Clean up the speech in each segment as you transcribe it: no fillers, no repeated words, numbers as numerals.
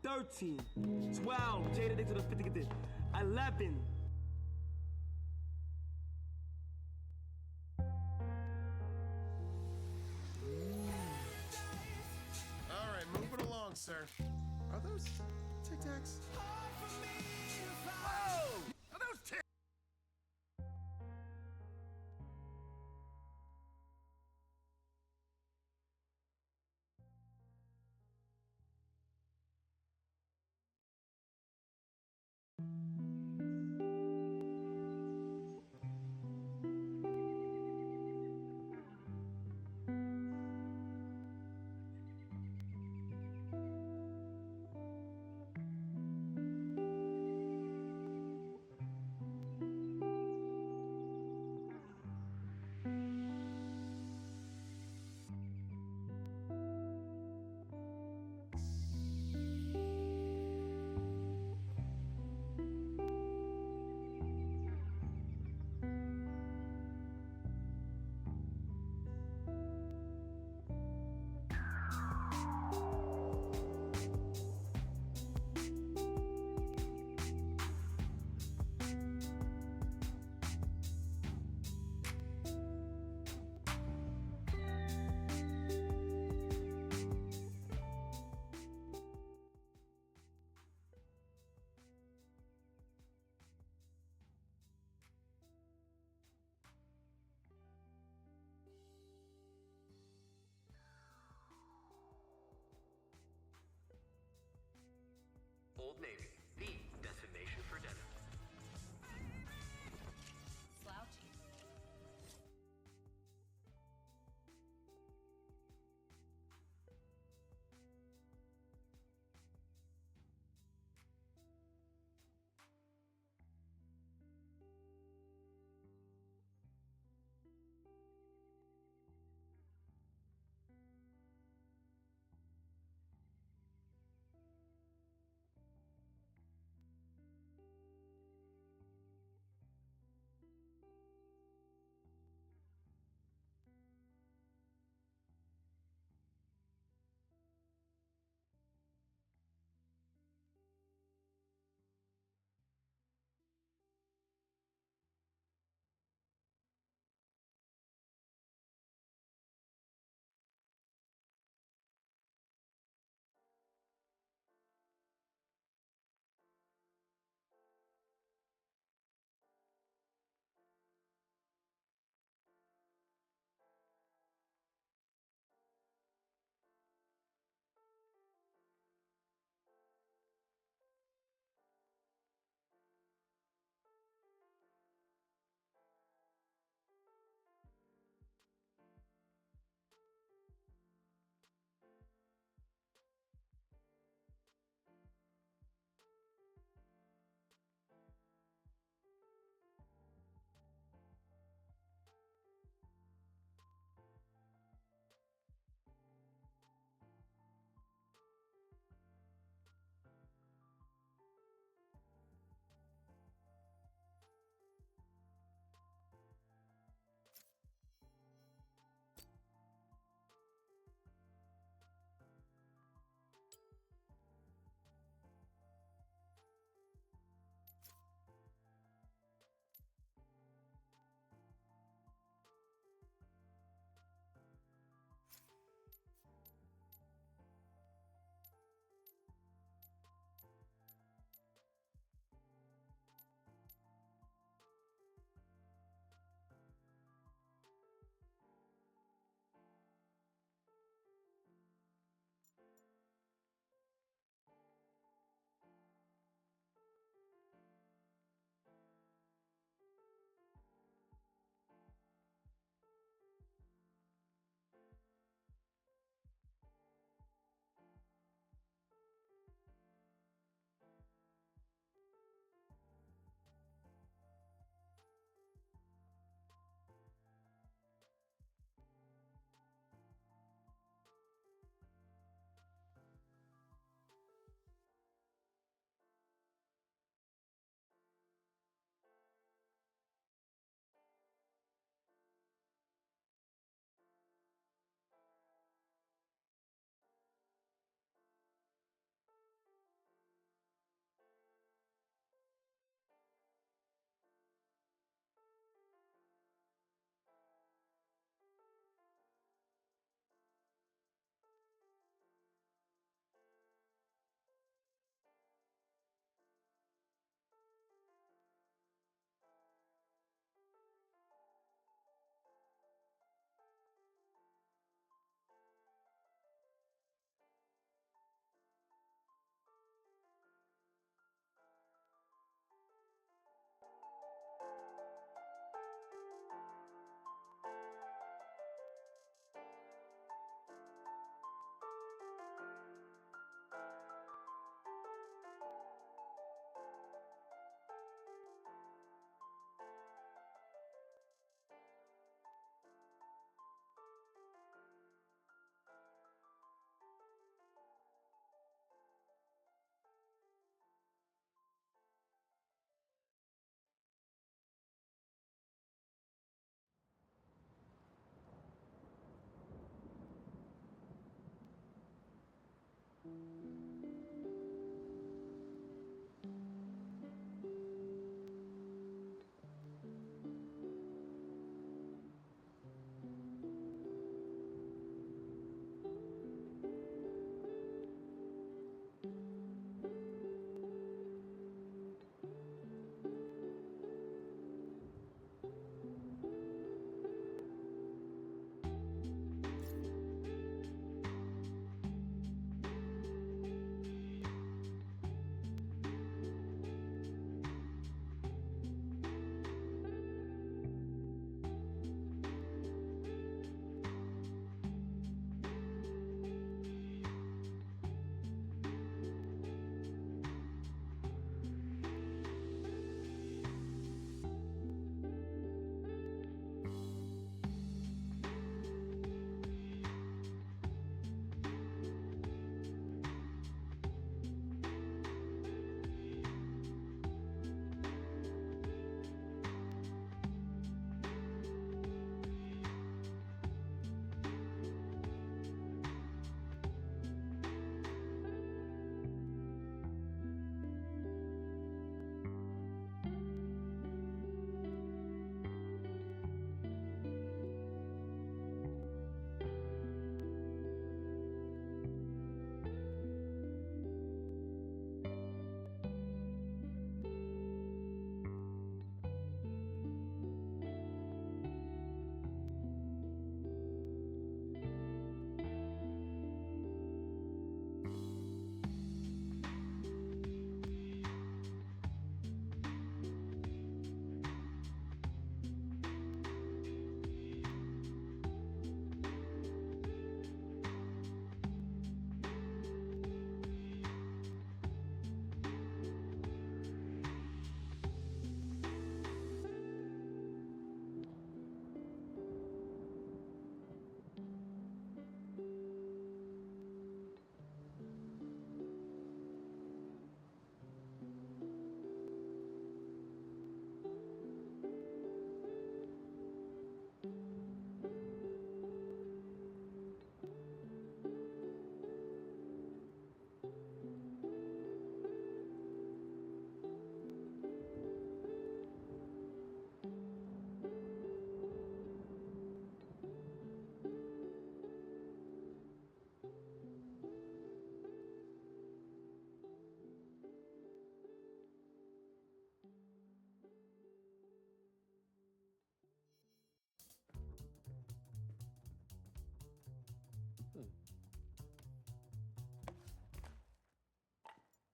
13, 12, Jada, to the 50, get this, 11. All right, moving along, sir. Are those Tic Tacs? Whoa! Are those Tic?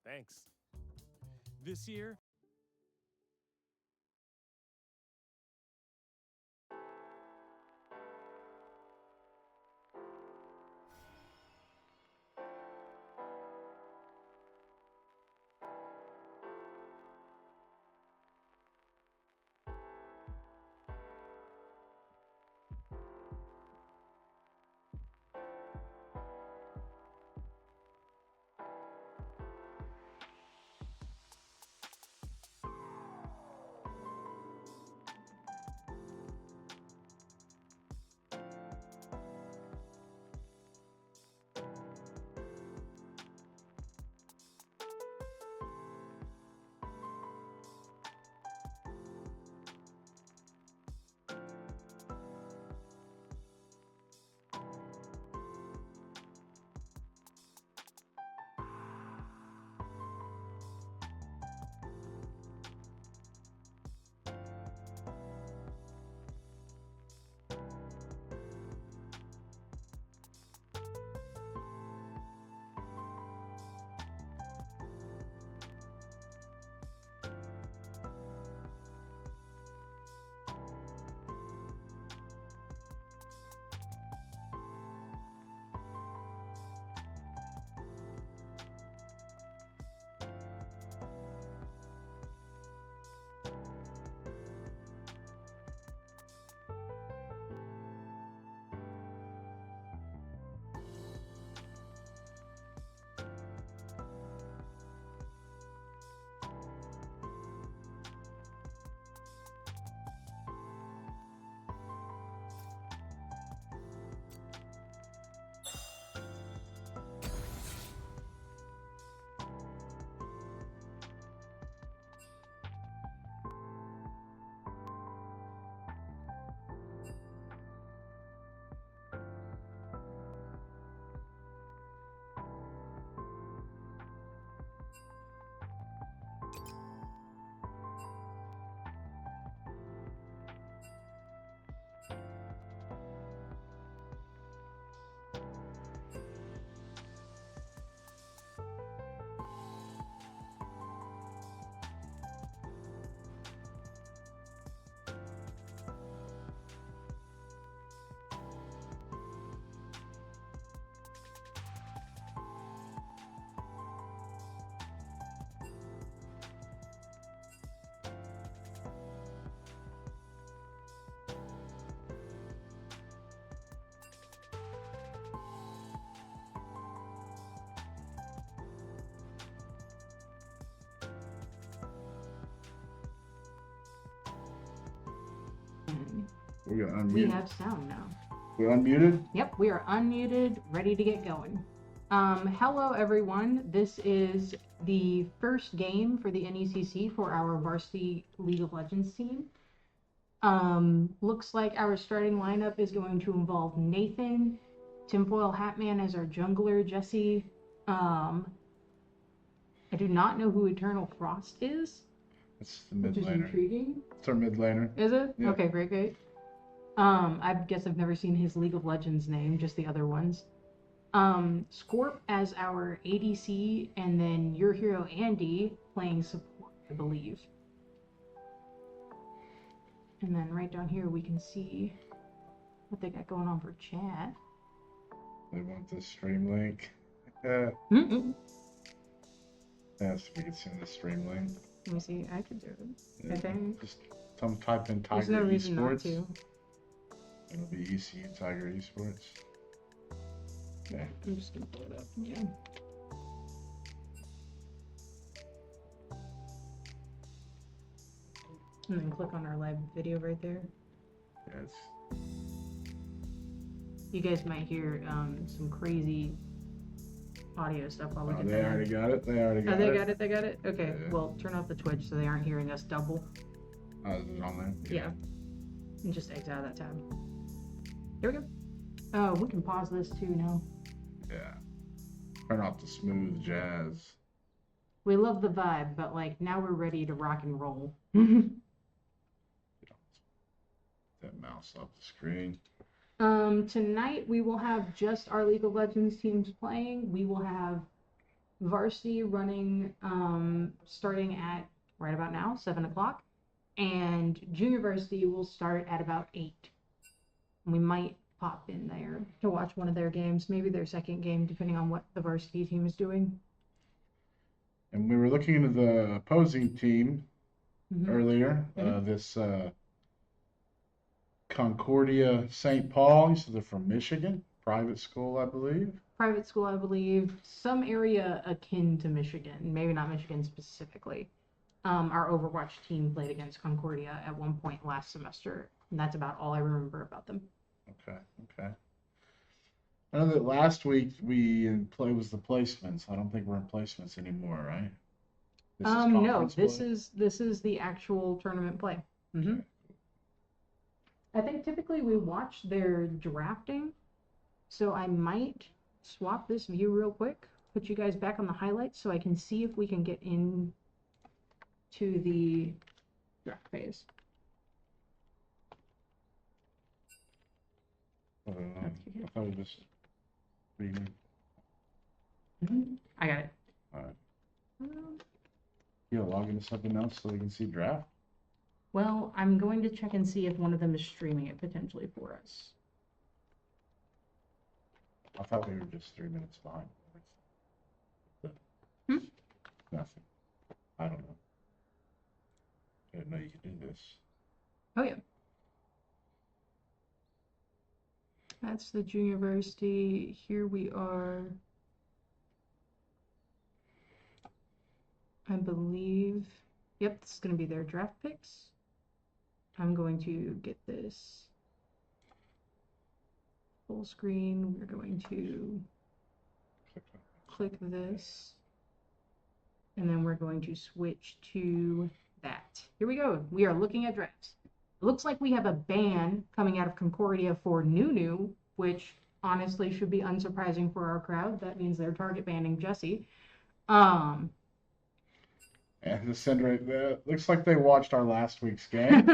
Thanks. This year, We got unmuted. We have sound now. We're unmuted? Yep, we are unmuted, ready to get going. Hello everyone, this is the first game for the NECC for our varsity League of Legends team. Looks like our starting lineup is going to involve Nathan, Tinfoil Hatman as our jungler, Jesse. I do not know who Eternal Frost is. It's the mid Which is laner. intriguing. It's our mid laner. Is it? Yeah. Okay, great. I guess I've never seen his League of Legends name, just the other ones. Scorp as our ADC, and then your hero Andy playing support, I believe. And then right down here we can see what they got going on for chat. They want the stream link. Mm-mm. Yes, we can send the stream link. Let me see, I could do it. Yeah, I think. just type in There's Tiger no reason not Esports. to. It'll be ECU Tiger Esports. Okay. I'm just gonna pull it up. Yeah. And then click on our live video right there. Yes. You guys might hear some crazy audio stuff while we Oh, get they that. already got it. They already got Oh, they it. got it. They got it. Okay. Yeah. Well, turn off the Twitch so they aren't hearing us double. Oh, is it on there? Yeah. And just exit out of that tab. There we go. Oh, we can pause this too now. Yeah. Turn off the smooth jazz. We love the vibe, but like now we're ready to rock and roll. That mouse off the screen. Tonight we will have just our League of Legends teams playing. We will have varsity running starting at right about now, 7 o'clock, and junior varsity will start at about 8. We might pop in there to watch one of their games, maybe their second game, depending on what the varsity team is doing. And we were looking into the opposing team earlier. Mhm. This Concordia St. Paul. You said they're from Michigan, private school, I believe. Private school, I believe, some area akin to Michigan, maybe not Michigan specifically. Our Overwatch team played against Concordia at one point last semester, and that's about all I remember about them. Okay. I know that last week was the placements. I don't think we're in placements anymore, right? This is No, conference play? this is the actual tournament play. Mm-hmm. I think typically we watch their drafting, so I might swap this view real quick, put you guys back on the highlights so I can see if we can get in to the draft phase. I thought it was reading. I got it. All right. You log into something else so we can see draft? Well, I'm going to check and see if one of them is streaming it potentially for us. I thought we were just 3 minutes behind. Nothing. I don't know. Didn't know you could do this. Oh yeah. That's the junior varsity. Here we are. I believe, yep, this is going to be their draft picks. I'm going to get this full screen. We're going to click this, and then we're going to switch to that. Here we go. We are looking at drafts. It looks like we have a ban coming out of Concordia for Nunu, which honestly should be unsurprising for our crowd. That means they're target banning Jesse. And the send rate, looks like they watched our last week's game.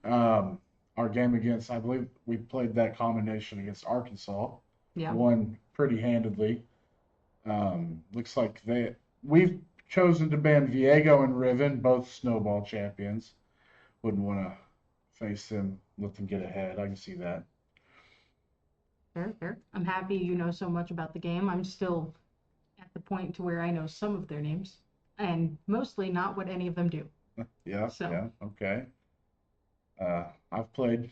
Our game against, I believe we played that combination against Arkansas. Yeah. Won pretty handedly. Looks like we've chosen to ban Viego and Riven, both snowball champions. Wouldn't want to face them, let them get ahead. I can see that. Fair. I'm happy you know so much about the game. I'm still at the point to where I know some of their names, and mostly not what any of them do. Yeah, okay. I've played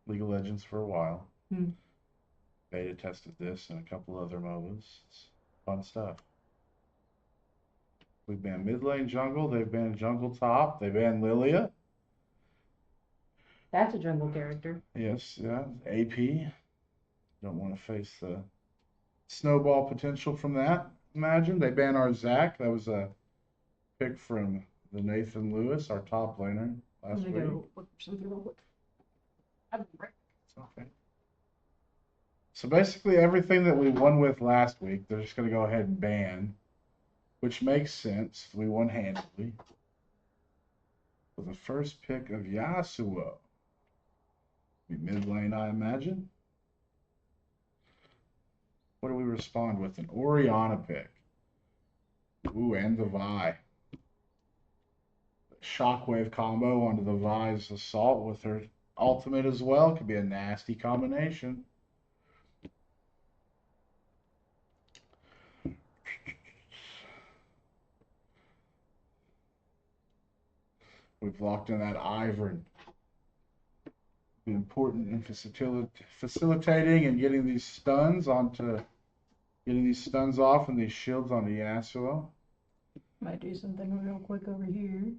League of Legends for a while. Beta tested this and a couple other MOBAs. It's fun stuff. We banned mid lane jungle. They've banned jungle top. They banned Lilia. That's a jungle character. Yes, yeah. AP. Don't want to face the snowball potential from that. Imagine they ban our Zach. That was a pick from the Nathan Lewis, our top laner last week. Go look for something real quick. Okay. So basically everything that we won with last week, they're just going to go ahead and ban, which makes sense. We won handily. With the first pick of Yasuo. Be mid lane, I imagine. What do we respond with? An Orianna pick. Ooh, and the Vi. Shockwave combo onto the Vi's assault with her ultimate as well. Could be a nasty combination. We've locked in that Ivern. Be important in facilitating and getting these stuns off and these shields onto Yasuo. Might do something real quick over here.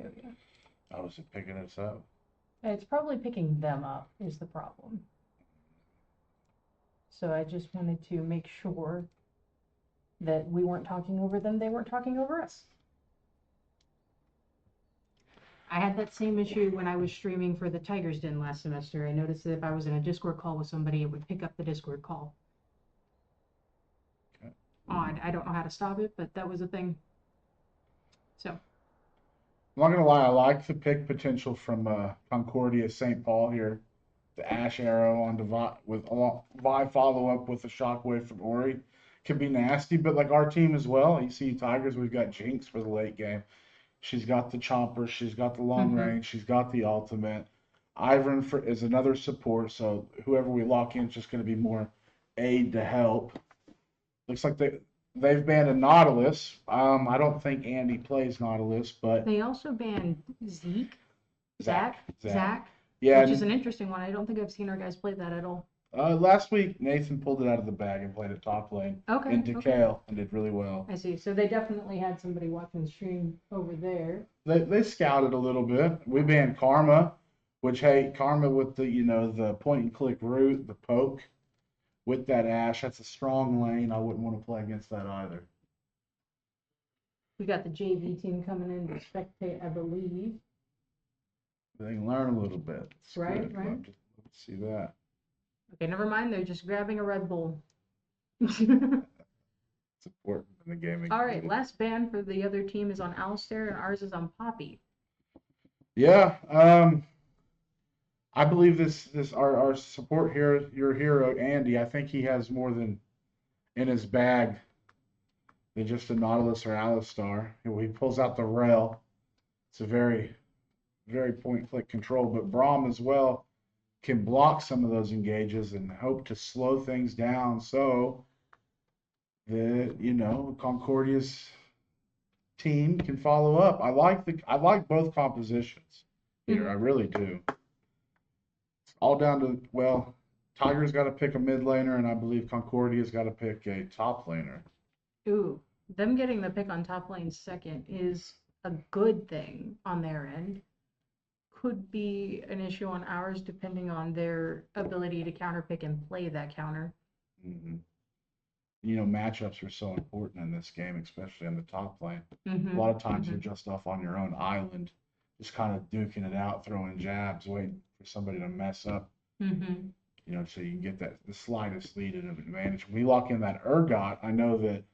There we go. I was picking this up. It's probably picking them up is the problem. So I just wanted to make sure that we weren't talking over them, they weren't talking over us. I had that same issue when I was streaming for the Tiger's Den last semester. I noticed that if I was in a Discord call with somebody, it would pick up the Discord call. Okay. odd. I don't know how to stop it, but that was a thing. So. I'm not gonna lie, I like the pick potential from Concordia St. Paul here. The Ash Arrow on with Vi follow up with a Shockwave from Ori could be nasty, but like our team as well. ECU Tigers, we've got Jinx for the late game. She's got the chomper, she's got the long range, she's got the ultimate. Ivern is another support, so whoever we lock in is just going to be more aid to help. Looks like they've banned a Nautilus. I don't think Andy plays Nautilus, but They also banned Zach, yeah, which is an interesting one. I don't think I've seen our guys play that at all. last week Nathan pulled it out of the bag and played a top lane in DeKalb and did really well. I see. So they definitely had somebody watching the stream over there. They scouted a little bit. We banned Karma, which Karma with the the point and click route, the poke with that Ash. That's a strong lane. I wouldn't want to play against that either. We got the JV team coming in to spectate, I believe. They can learn a little bit. It's Right. Love to see that. Okay, never mind. They're just grabbing a Red Bull. It's important in the gaming. All right, last ban for the other team is on Alistair, and ours is on Poppy. Yeah, I believe our support here, your hero Andy. I think he has more than in his bag than just a Nautilus or Alistar. He pulls out the rail. It's a very, very point click control, but Braum as well can block some of those engages and hope to slow things down so that Concordia's team can follow up. I like both compositions here. I really do. It's all down to Tiger's got to pick a mid laner, and I believe Concordia's got to pick a top laner. Ooh, them getting the pick on top lane second is a good thing on their end. Could be an issue on ours depending on their ability to counterpick and play that counter. Mm-hmm. Matchups are so important in this game, especially on the top lane. Mm-hmm. A lot of times you're just off on your own island, just kind of duking it out, throwing jabs, waiting for somebody to mess up. Mm-hmm. So you can get the slightest lead and an advantage. When we lock in that Urgot, I know that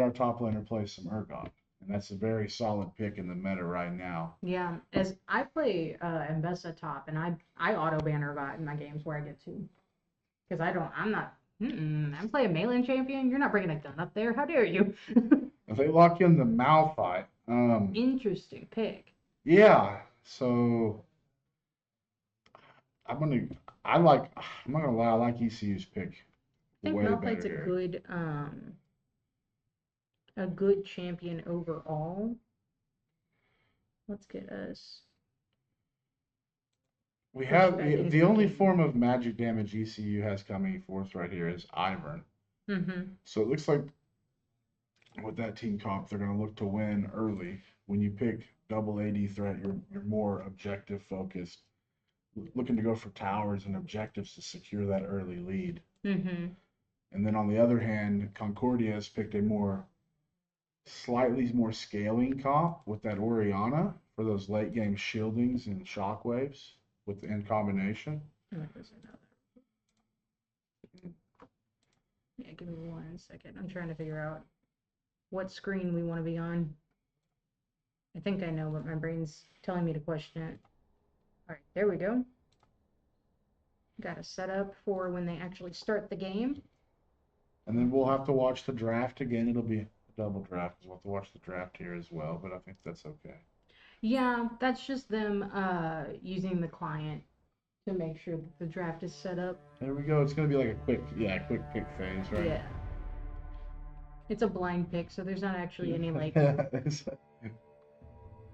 our top laner plays some Urgot. And that's a very solid pick in the meta right now. Yeah, as I play Mbessa top, and I auto ban Urgot in my games where I get to. Because I'm playing melee champion. You're not bringing a gun up there. How dare you? If they lock in the Malphite. Interesting pick. Yeah, so I'm not gonna lie, I like ECU's pick. I think way Malphite's better a good champion overall. Let's get us. We have the only form of magic damage ECU has coming forth right here is Ivern. Mm-hmm. So it looks like with that team comp, they're going to look to win early. When you pick double AD threat, you're more objective focused, looking to go for towers and objectives to secure that early lead. Mm-hmm. And then on the other hand, Concordia has picked a slightly more scaling comp with that Orianna for those late game shieldings and shockwaves in combination. Yeah, give me 1 second. I'm trying to figure out what screen we want to be on. I think I know, but my brain's telling me to question it. All right, there we go. Got a setup for when they actually start the game. And then we'll have to watch the draft again. It'll be a double draft. We'll have to watch the draft here as well, but I think that's okay. Yeah, that's just them using the client to make sure that the draft is set up. There we go. It's going to be like a quick pick phase, right? Yeah. It's a blind pick, so there's not actually any like.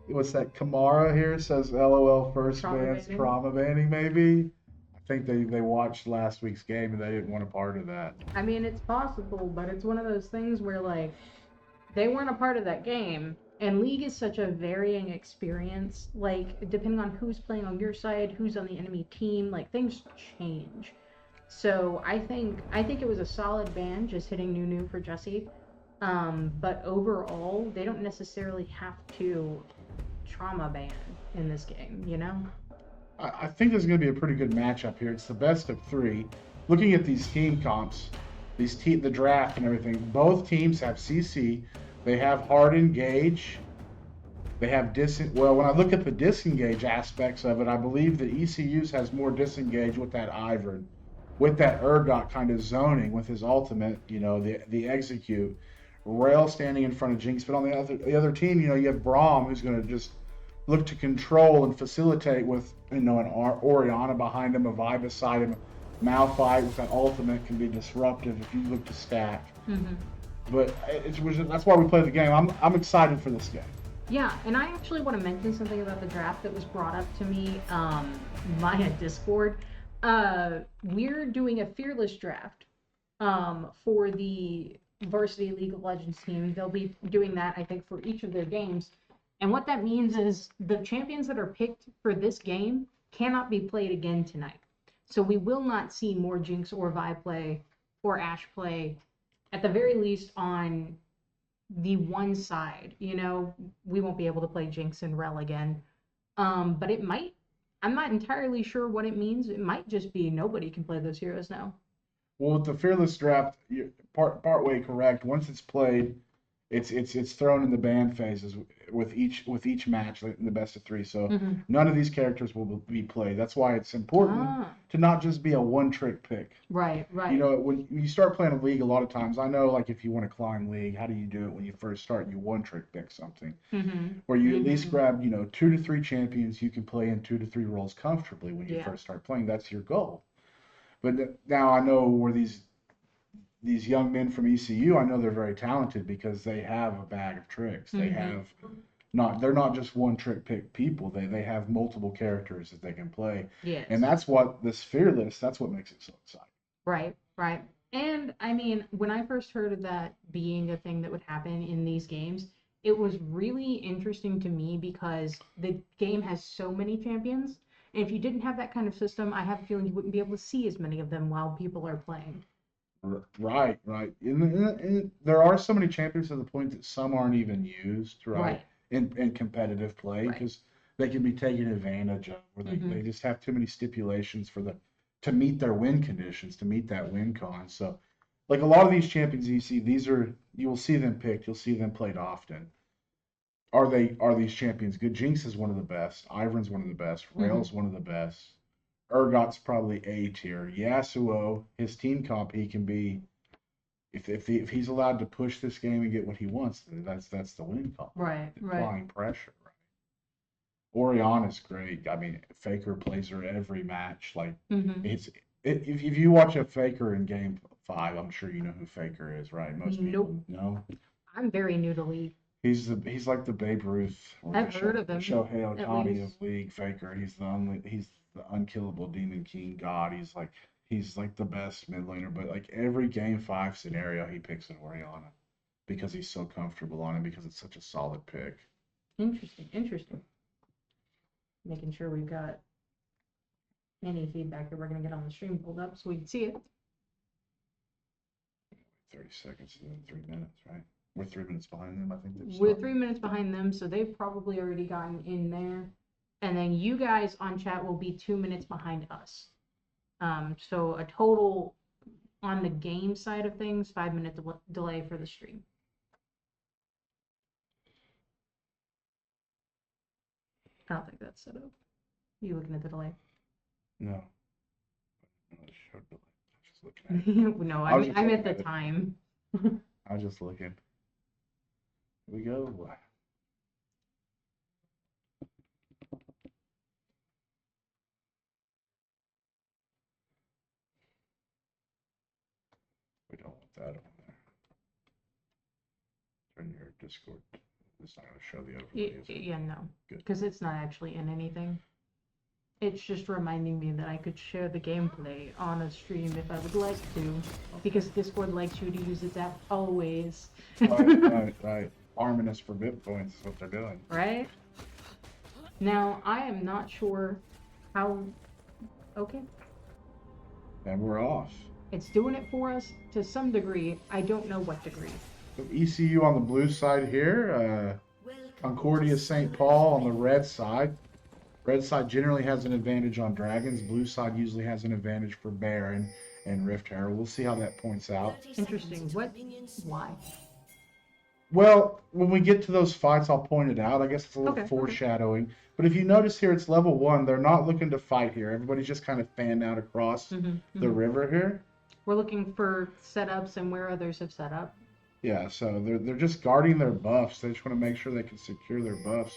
What's that? Kamara here says LOL first ban's trauma banning maybe. I think they watched last week's game and they didn't want a part of that. I mean, it's possible, but it's one of those things where like they weren't a part of that game. And League is such a varying experience, like, depending on who's playing on your side, who's on the enemy team, like, things change. So I think it was a solid ban, just hitting Nunu for Jesse. But overall, they don't necessarily have to trauma ban in this game, you know? I think there's going to be a pretty good matchup here. It's the best of 3. Looking at these team comps, the draft and everything. Both teams have CC. They have hard engage. They have well, when I look at the disengage aspects of it, I believe that ECU's has more disengage with that Ivern, with that Urgot kind of zoning with his ultimate, the execute. Rail standing in front of Jinx, but on the other team, you have Braum who's going to just look to control and facilitate with an Orianna behind him, a Vi beside him. Malphite with that ultimate can be disruptive if you look to stack. Mm-hmm. But that's why we play the game. I'm excited for this game. Yeah, and I actually want to mention something about the draft that was brought up to me via Discord. We're doing a fearless draft for the Varsity League of Legends team. They'll be doing that, I think, for each of their games. And what that means is the champions that are picked for this game cannot be played again tonight. So we will not see more Jinx or Vi play or Ashe play, at the very least on the one side. We won't be able to play Jinx and Rel again. But it might, I'm not entirely sure what it means. It might just be nobody can play those heroes now. Well, with the fearless draft, you're part way correct. Once it's played, it's thrown in the ban phases with each match in the best of 3. So none of these characters will be played. That's why it's important to not just be a one-trick pick. Right. When you start playing a league, a lot of times, I know, like, if you want to climb league, how do you do it when you first start? You one-trick pick something, where you at least grab 2 to 3 champions you can play in 2 to 3 roles comfortably when you first start playing. That's your goal. But now I know where these young men from ECU, I know they're very talented because they have a bag of tricks. They have they're not just one trick pick people. They have multiple characters that they can play. Yes. And that's what this fearless, that's what makes it so exciting. Right. And I mean, when I first heard of that being a thing that would happen in these games, it was really interesting to me because the game has so many champions. And if you didn't have that kind of system, I have a feeling you wouldn't be able to see as many of them while people are playing. Right. And there are so many champions to the point that some aren't even used, right? In competitive play, because they can be taken advantage of, or they just have too many stipulations to meet their win conditions, to meet that win con. So, like a lot of these champions you see, you will see them picked, you'll see them played often. Are these champions good? Jinx is one of the best. Ivern's one of the best. Rail's one of the best. Urgot's probably A tier. Yasuo, his team comp, he can be, if he's allowed to push this game and get what he wants, that's the win comp. Right. Applying pressure. Right. Orianna's great. I mean, Faker plays her every match. Like if you watch a Faker in Game 5, I'm sure you know who Faker is, right? Most people know. I'm very new to League. He's like the Babe Ruth. I've heard of him. Shohei Ohtani of League. Faker. He's the unkillable Demon King God. He's like the best mid laner. But like every Game 5 scenario, he picks an Orianna because he's so comfortable on it, because it's such a solid pick. Interesting. Making sure we've got any feedback that we're going to get on the stream pulled up so we can see it. 30 seconds and then 3 minutes, right? We're 3 minutes behind them, I think. We're 3 minutes behind them, so they've probably already gotten in there. And then you guys on chat will be 2 minutes behind us. So a total on the game side of things, 5 minute delay for the stream. I don't think that's set up. You looking at the delay? No. It showed delay. I'm just looking at it. No, I meant the time. I was just looking. Here we go. We don't want that on there. Turn your Discord. It's not going to show the overlay. Yeah, no. Because it's not actually in anything. It's just reminding me that I could share the gameplay on a stream if I would like to. Because Discord likes you to use its app always. Right. Arming us for VIP points is what they're doing. Right? Now, I am not sure how... Okay. And we're off. It's doing it for us to some degree. I don't know what degree. So ECU on the blue side here. Concordia St. Paul on the red side. Red side generally has an advantage on dragons. Blue side usually has an advantage for Baron. and Rift Herald. We'll see how that points out. Interesting. What? Why? Well, when we get to those fights, I'll point it out. I guess it's a little Okay, foreshadowing. But if you notice here, it's level 1. They're not looking to fight here. Everybody's just kind of fanned out across the river here. We're looking for setups and where others have set up. Yeah, so they're just guarding their buffs. They just want to make sure they can secure their buffs.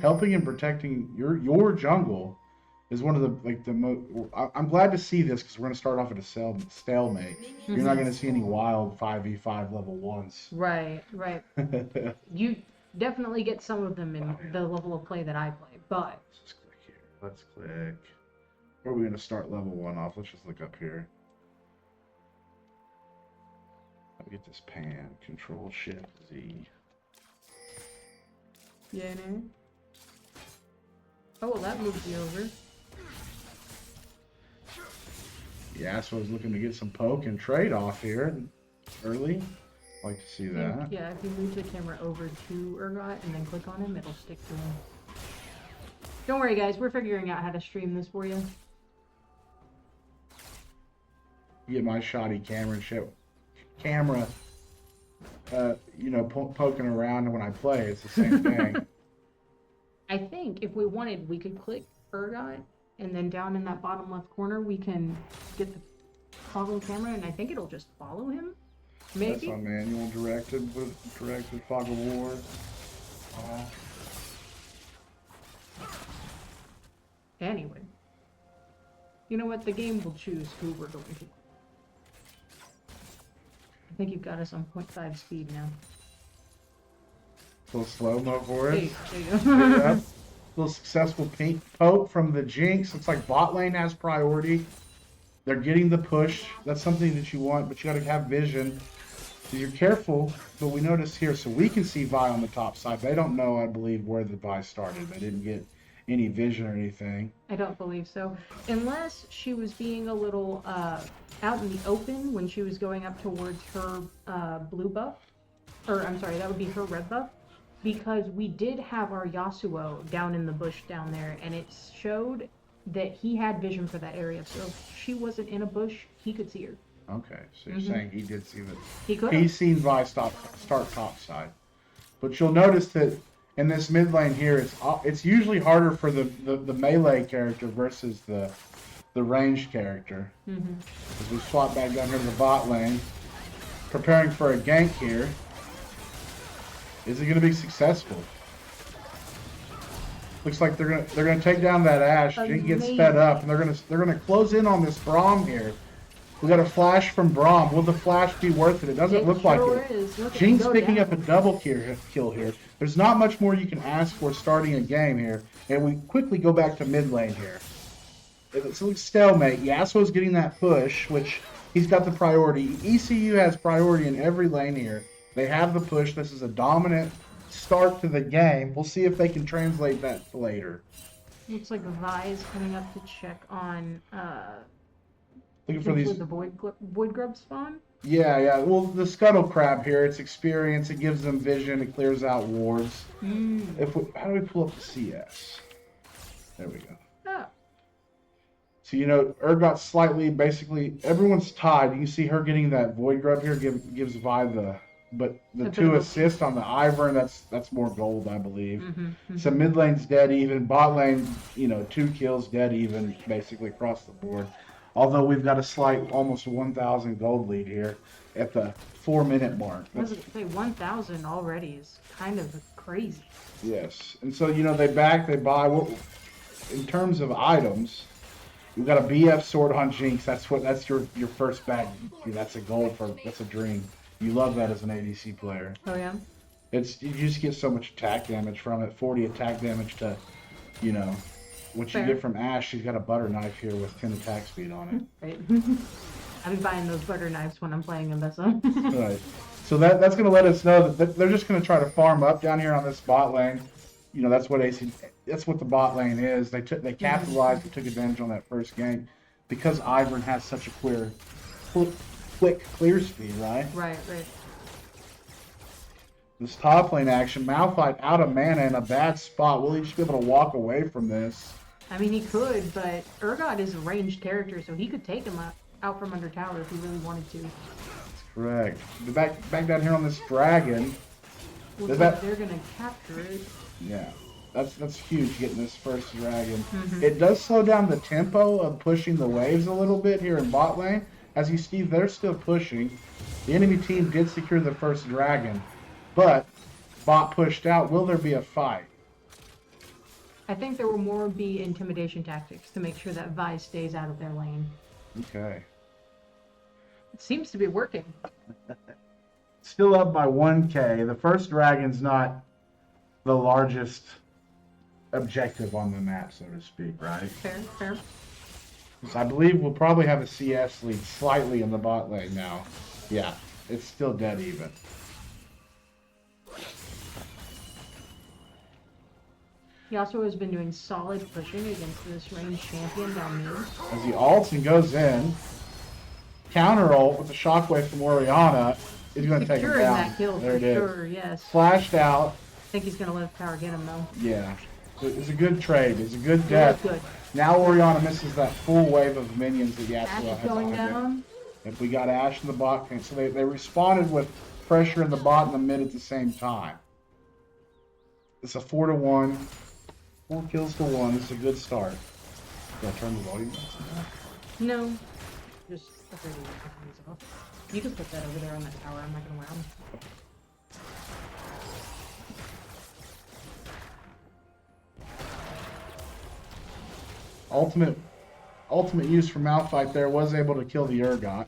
Helping and protecting your jungle is one of the most. I'm glad to see this because we're going to start off at a stalemate. You're not going to see any wild 5v5 level 1s. Right. You definitely get some of them in the level of play that I play, but Let's click here. Let's click. Where are we going to start level 1 off? Let's just look up here. I'll get this pan. Control Shift Z. yeah, no. Oh well, that moves you over. Yeah, so I was looking to get some poke and trade off here early. Like to see that. Yeah, if you move the camera over to Urgot and then click on him, it'll stick to him. Don't worry, guys. We're figuring out how to stream this for you. Get my shoddy camera and shit. Camera, poking around when I play. It's the same thing. I think if we wanted, we could click Urgot, and then down in that bottom left corner, we can get the toggle camera, and I think it'll just follow him. Maybe. That's on manual directed fog of war. Anyway, you know what? The game will choose who we're going to. I think you've got us on 0.5 speed now. A little slow-mo for us. There you go. Yeah. Little successful pink poke from the Jinx. Looks like bot lane has priority. They're getting the push. That's something that you want, but you got to have vision. So you're careful, but we notice here, so we can see Vi on the top side. They don't know, I believe, where the Vi started. They didn't get any vision or anything. I don't believe so. Unless she was being a little out in the open when she was going up towards her blue buff. Or, I'm sorry, that would be her red buff. Because we did have our Yasuo down in the bush down there, and it showed that he had vision for that area. So if she wasn't in a bush, he could see her. Okay, so you're saying he did see that. He could. He's seen Vi start top side. But you'll notice that in this mid lane here, it's usually harder for the melee character versus the ranged character. As we swap back down here to the bot lane, preparing for a gank here. Is it going to be successful? Looks like they're gonna take down that Ashe. Jink gets sped up, and they're gonna close in on this Braum here. We got a flash from Braum. Will the flash be worth it? It doesn't look like it. Jink's picking up a double kill here. There's not much more you can ask for starting a game here. And we quickly go back to mid lane here. It's a stalemate. Yasuo's getting that push, which he's got the priority. ECU has priority in every lane here. They have the push. This is a dominant start to the game. We'll see if they can translate that later. Looks like Vi is coming up to check on Looking for these. the void grub spawn. Yeah. Well, the scuttle crab here. It's experience. It gives them vision. It clears out wards. How do we pull up the CS? There we go. Oh. So Urgot slightly. Basically, everyone's tied. You can see her getting that void grub here. Gives Vi the 2 assists on the Ivern. That's more gold, I believe. So mid lane's dead even. Bot lane, 2 kills dead even. Basically across the board. Although we've got a slight, almost 1,000 gold lead here at the 4-minute mark. I was going to say 1,000 already is kind of crazy. Yes, and so they buy. In terms of items, we've got a BF sword on Jinx. That's your first bag. That's a gold that's a dream. You love that as an ADC player. Oh yeah. You just get so much attack damage from it. 40 attack damage to, what you get from Ashe. She's got a butter knife here with 10 attack speed on it. Right. I'll be buying those butter knives when I'm playing Abyssa. Right. So that's going to let us know that they're just going to try to farm up down here on this bot lane. That's what the bot lane is. They capitalized and took advantage on that first game because Ivern has such a quick clear speed, right? Right. This top lane action, Malphite out of mana in a bad spot. Will he just be able to walk away from this? I mean, he could, but Urgot is a ranged character, so he could take him out from under tower if he really wanted to. Correct. Back down here on this dragon. Looks like they're gonna capture it. Yeah. That's huge, getting this first dragon. It does slow down the tempo of pushing the waves a little bit here in bot lane. As you see, they're still pushing. The enemy team did secure the first dragon, but bot pushed out. Will there be a fight? I think there will more be intimidation tactics to make sure that Vi stays out of their lane. Okay. It seems to be working. Still up by 1K. The first dragon's not the largest objective on the map, so to speak, right? Fair. So I believe we'll probably have a CS lead slightly in the bot lane now. Yeah, it's still dead even. He also has been doing solid pushing against this ranged champion down mid. As he ults and goes in, counter ult with the shockwave from Oriana is going to take him Securing down. that kill There for it is. sure, yes. Flashed out. I think he's gonna let the tower get him though. Yeah. It's a good trade. It's a good death. Good. Now Oriana misses that full wave of minions that Ash Yasuo is has going on it. down. If we got Ash in the bot lane, so they responded with pressure in the bot and the mid at the same time. It's a 4-1. 4 kills to 1. It's a good start. Do I turn the volume down? No. Just afraid to take these off. You can put that over there on that tower. I'm not gonna wear them. Ultimate use for Malphite there was able to kill the Urgot.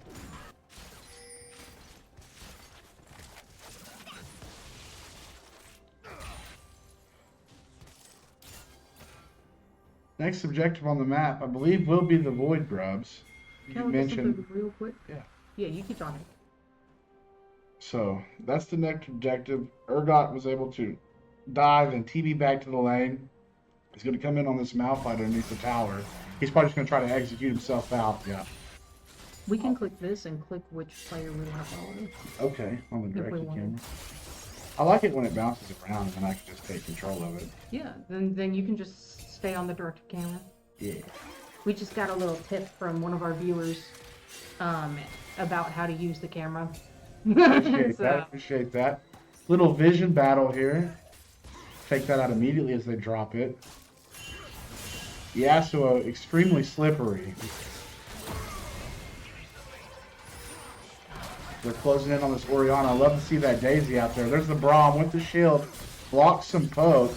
Next objective on the map, I believe, will be the Void Grubs. Can I You look at mentioned. something real quick? Yeah. Yeah, you keep talking. So that's the next objective. Urgot was able to dive and TB back to the lane. He's going to come in on this Malphite underneath the tower. He's probably just going to try to execute himself out. Yeah. We can click this and click which player we want to follow. Okay, on the If we directed want. camera. I like it when it bounces around and I can just take control of it. Yeah, then you can just stay on the directed camera. Yeah. We just got a little tip from one of our viewers about how to use the camera. Appreciate So- that. Appreciate that. Little vision battle here. Take that out immediately as they drop it. Yasuo, extremely slippery. They're closing in on this Oriana. I love to see that Daisy out there. There's the Braum with the shield. Blocks some poke.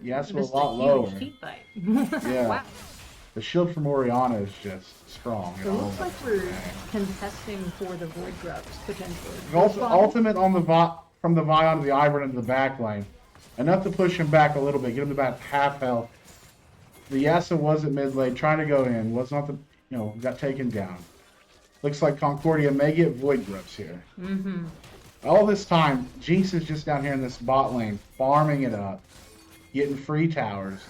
Yasuo a Just lot huge lower. heat fight. Yeah. Wow. The shield from Oriana is just strong. It looks like we're contesting for the Void Grubs, potentially. Ultimate on the from the Vi onto the Ivern into the back lane. Enough to push him back a little bit, get him to about half health. The Yasuo was at mid lane, trying to go in. Was not the, got taken down. Looks like Concordia may get Void Grubs here. Mm-hmm. All this time, Jinx is just down here in this bot lane, farming it up, getting free towers,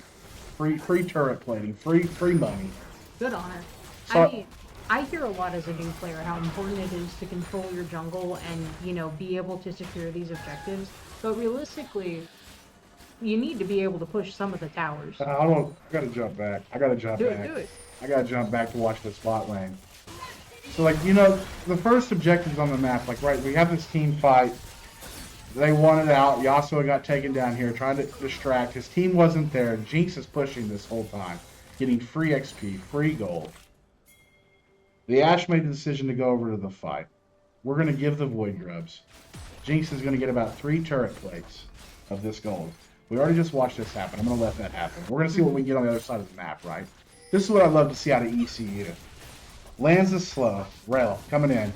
free turret plating, free money. Good on her. So- I hear a lot as a new player how important it is to control your jungle and, be able to secure these objectives. But realistically, you need to be able to push some of the towers. I gotta jump back. I gotta jump Do back. it. I gotta jump back to watch this bot lane. So, the first objectives on the map, we have this team fight. They won it out. Yasuo got taken down here, trying to distract. His team wasn't there. Jinx is pushing this whole time, getting free XP, free gold. The Ashe made the decision to go over to the fight. We're going to give the Void Grubs. Jinx is going to get about 3 turret plates of this gold. We already just watched this happen. I'm going to let that happen. We're going to see what we can get on the other side of the map, right? This is what I love to see out of ECU. Lands is slow. Rel, coming in.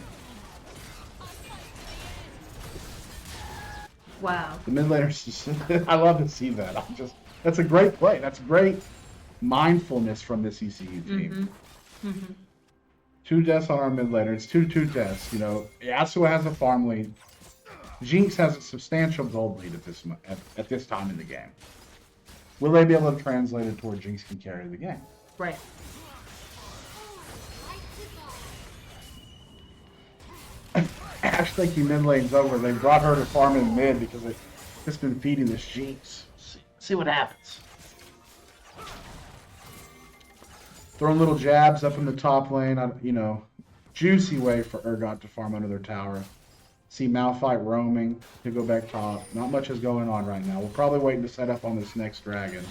Wow. The mid laners just, I love to see that. That's a great play. That's great mindfulness from this ECU team. Mm-hmm. Mm-hmm. 2 deaths on our mid laner. It's 2-2 deaths. Yasuo has a farm lead. Jinx has a substantial gold lead at this time in the game. Will they be able to translate it toward Jinx can carry the game? Right. Ash thinking mid lane's over. They brought her to farm in mid because they've just been feeding this Jinx. See what happens. throwing little jabs up in the top lane. You know, juicy way for Urgot to farm under their tower. See Malphite roaming to go back top. Not much is going on right now. We're probably waiting to set up on this next dragon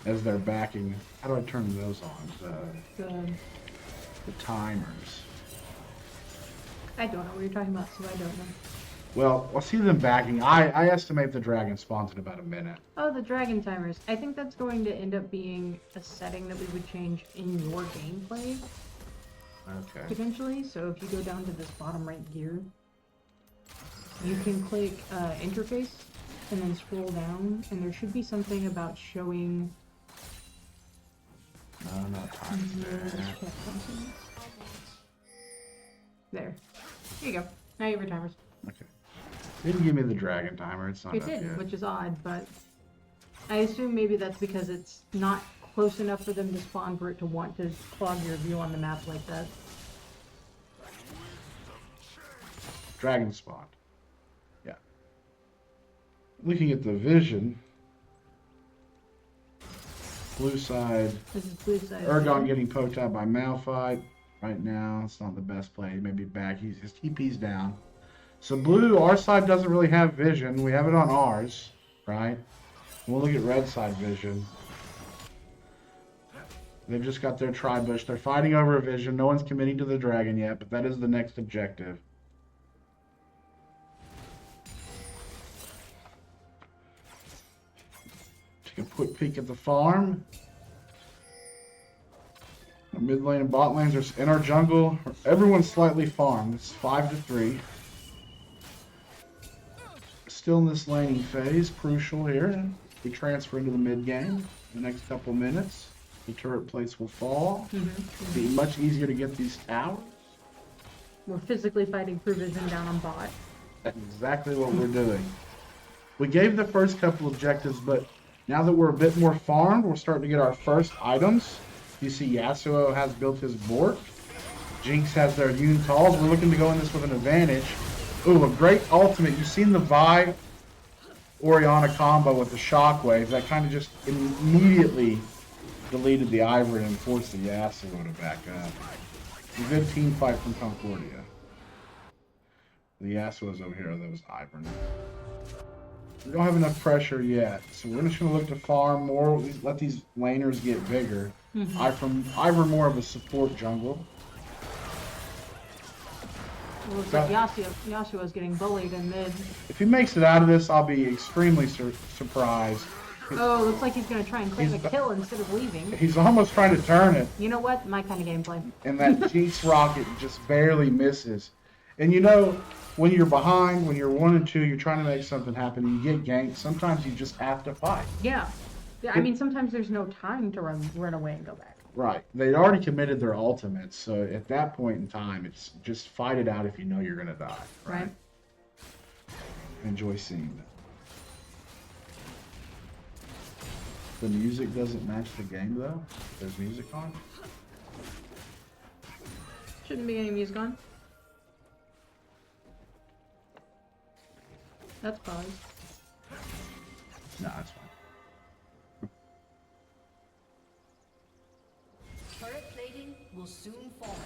as they're backing. How do I turn those on? The timers. I don't know what you're talking about, so I don't know. Well, I'll see them backing. I estimate the dragon spawns in about a minute. Oh, the dragon timers. I think that's going to end up being a setting that we would change in your gameplay, Okay. potentially. So if you go down to this bottom right here, you can click interface and then scroll down, and there should be something about showing. No, not time there. There. Here you go. Now you have your timers. Okay. Didn't give me the dragon timer. It's not It up did, yet. which is odd, but I assume maybe that's because it's not close enough for them to spawn for it to want to clog your view on the map like that. Dragon spawned. Yeah. Looking at the vision. Blue side. This is blue side. Urgon getting poked out by Malphite. Right now, it's not the best play. He may be back. His TP's down. So blue, our side doesn't really have vision. We have it on ours, right? We'll look at red side vision. They've just got their tri-bush. They're fighting over a vision. No one's committing to the dragon yet, but that is the next objective. Take a quick peek at the farm. Our mid lane and bot lanes are in our jungle. Everyone's slightly farmed. It's 5-3. Still in this laning phase. Crucial here. We transfer into the mid game in the next couple minutes. The turret plates will fall. It'll be much easier to get these towers. We're physically fighting for vision down on bot. That's exactly what we're doing. We gave the first couple objectives, but now that we're a bit more farmed, we're starting to get our first items. You see Yasuo has built his Bork. Jinx has their Yun Talls. We're looking to go in this with an advantage. Ooh, a great ultimate. You've seen the Vi Orianna combo with the Shockwave. That kind of just immediately deleted the Ivory and forced the Yasuo to back up. A good team fight from Concordia. The Yasuo's over here, that was Ivern. We don't have enough pressure yet, so we're just going to look to farm more, let these laners get bigger. Ivern more of a support jungle. Well, looks like Yasuo's getting bullied in mid. If he makes it out of this, I'll be extremely surprised. Oh, looks like he's going to try and claim a kill instead of leaving. He's almost trying to turn it. You know what? My kind of gameplay. And that Jinx rocket just barely misses. And you know, when you're behind, when you're 1 and 2, you're trying to make something happen, and you get ganked, sometimes you just have to fight. Yeah. I mean, sometimes there's no time to run away and go back. Right. They'd already committed their ultimates, so at that point in time, it's just fight it out if you know you're going to die. Right. Enjoy seeing that. The music doesn't match the game, though? There's music on? Shouldn't be any music on. That's paused. No, it's fine. Turret plating will soon fall.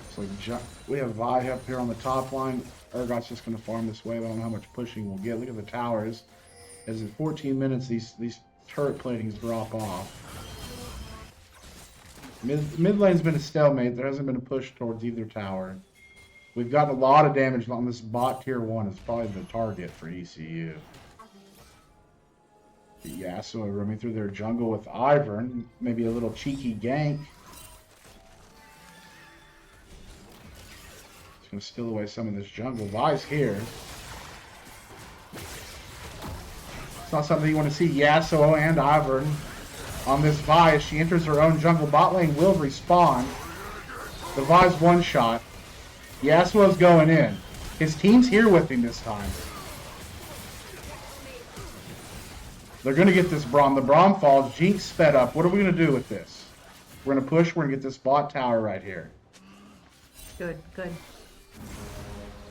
It's like we have Vi up here on the top line. Urgot's just going to farm this wave. I don't know how much pushing we'll get. Look at the towers. As in 14 minutes, these turret platings drop off. Mid lane's been a stalemate. There hasn't been a push towards either tower. We've gotten a lot of damage on this bot tier 1. It's probably the target for ECU. The Yasuo roaming through their jungle with Ivern. Maybe a little cheeky gank. It's going to steal away some of this jungle. Vi's here. It's not something you want to see Yasuo and Ivern on this Vi. As she enters her own jungle, bot lane will respawn. The Vi's one shot. Yasuo's going in. His team's here with him this time. They're going to get this Braum. The Braum falls. Jinx sped up. What are we going to do with this? We're going to push. We're going to get this bot tower right here. Good, good.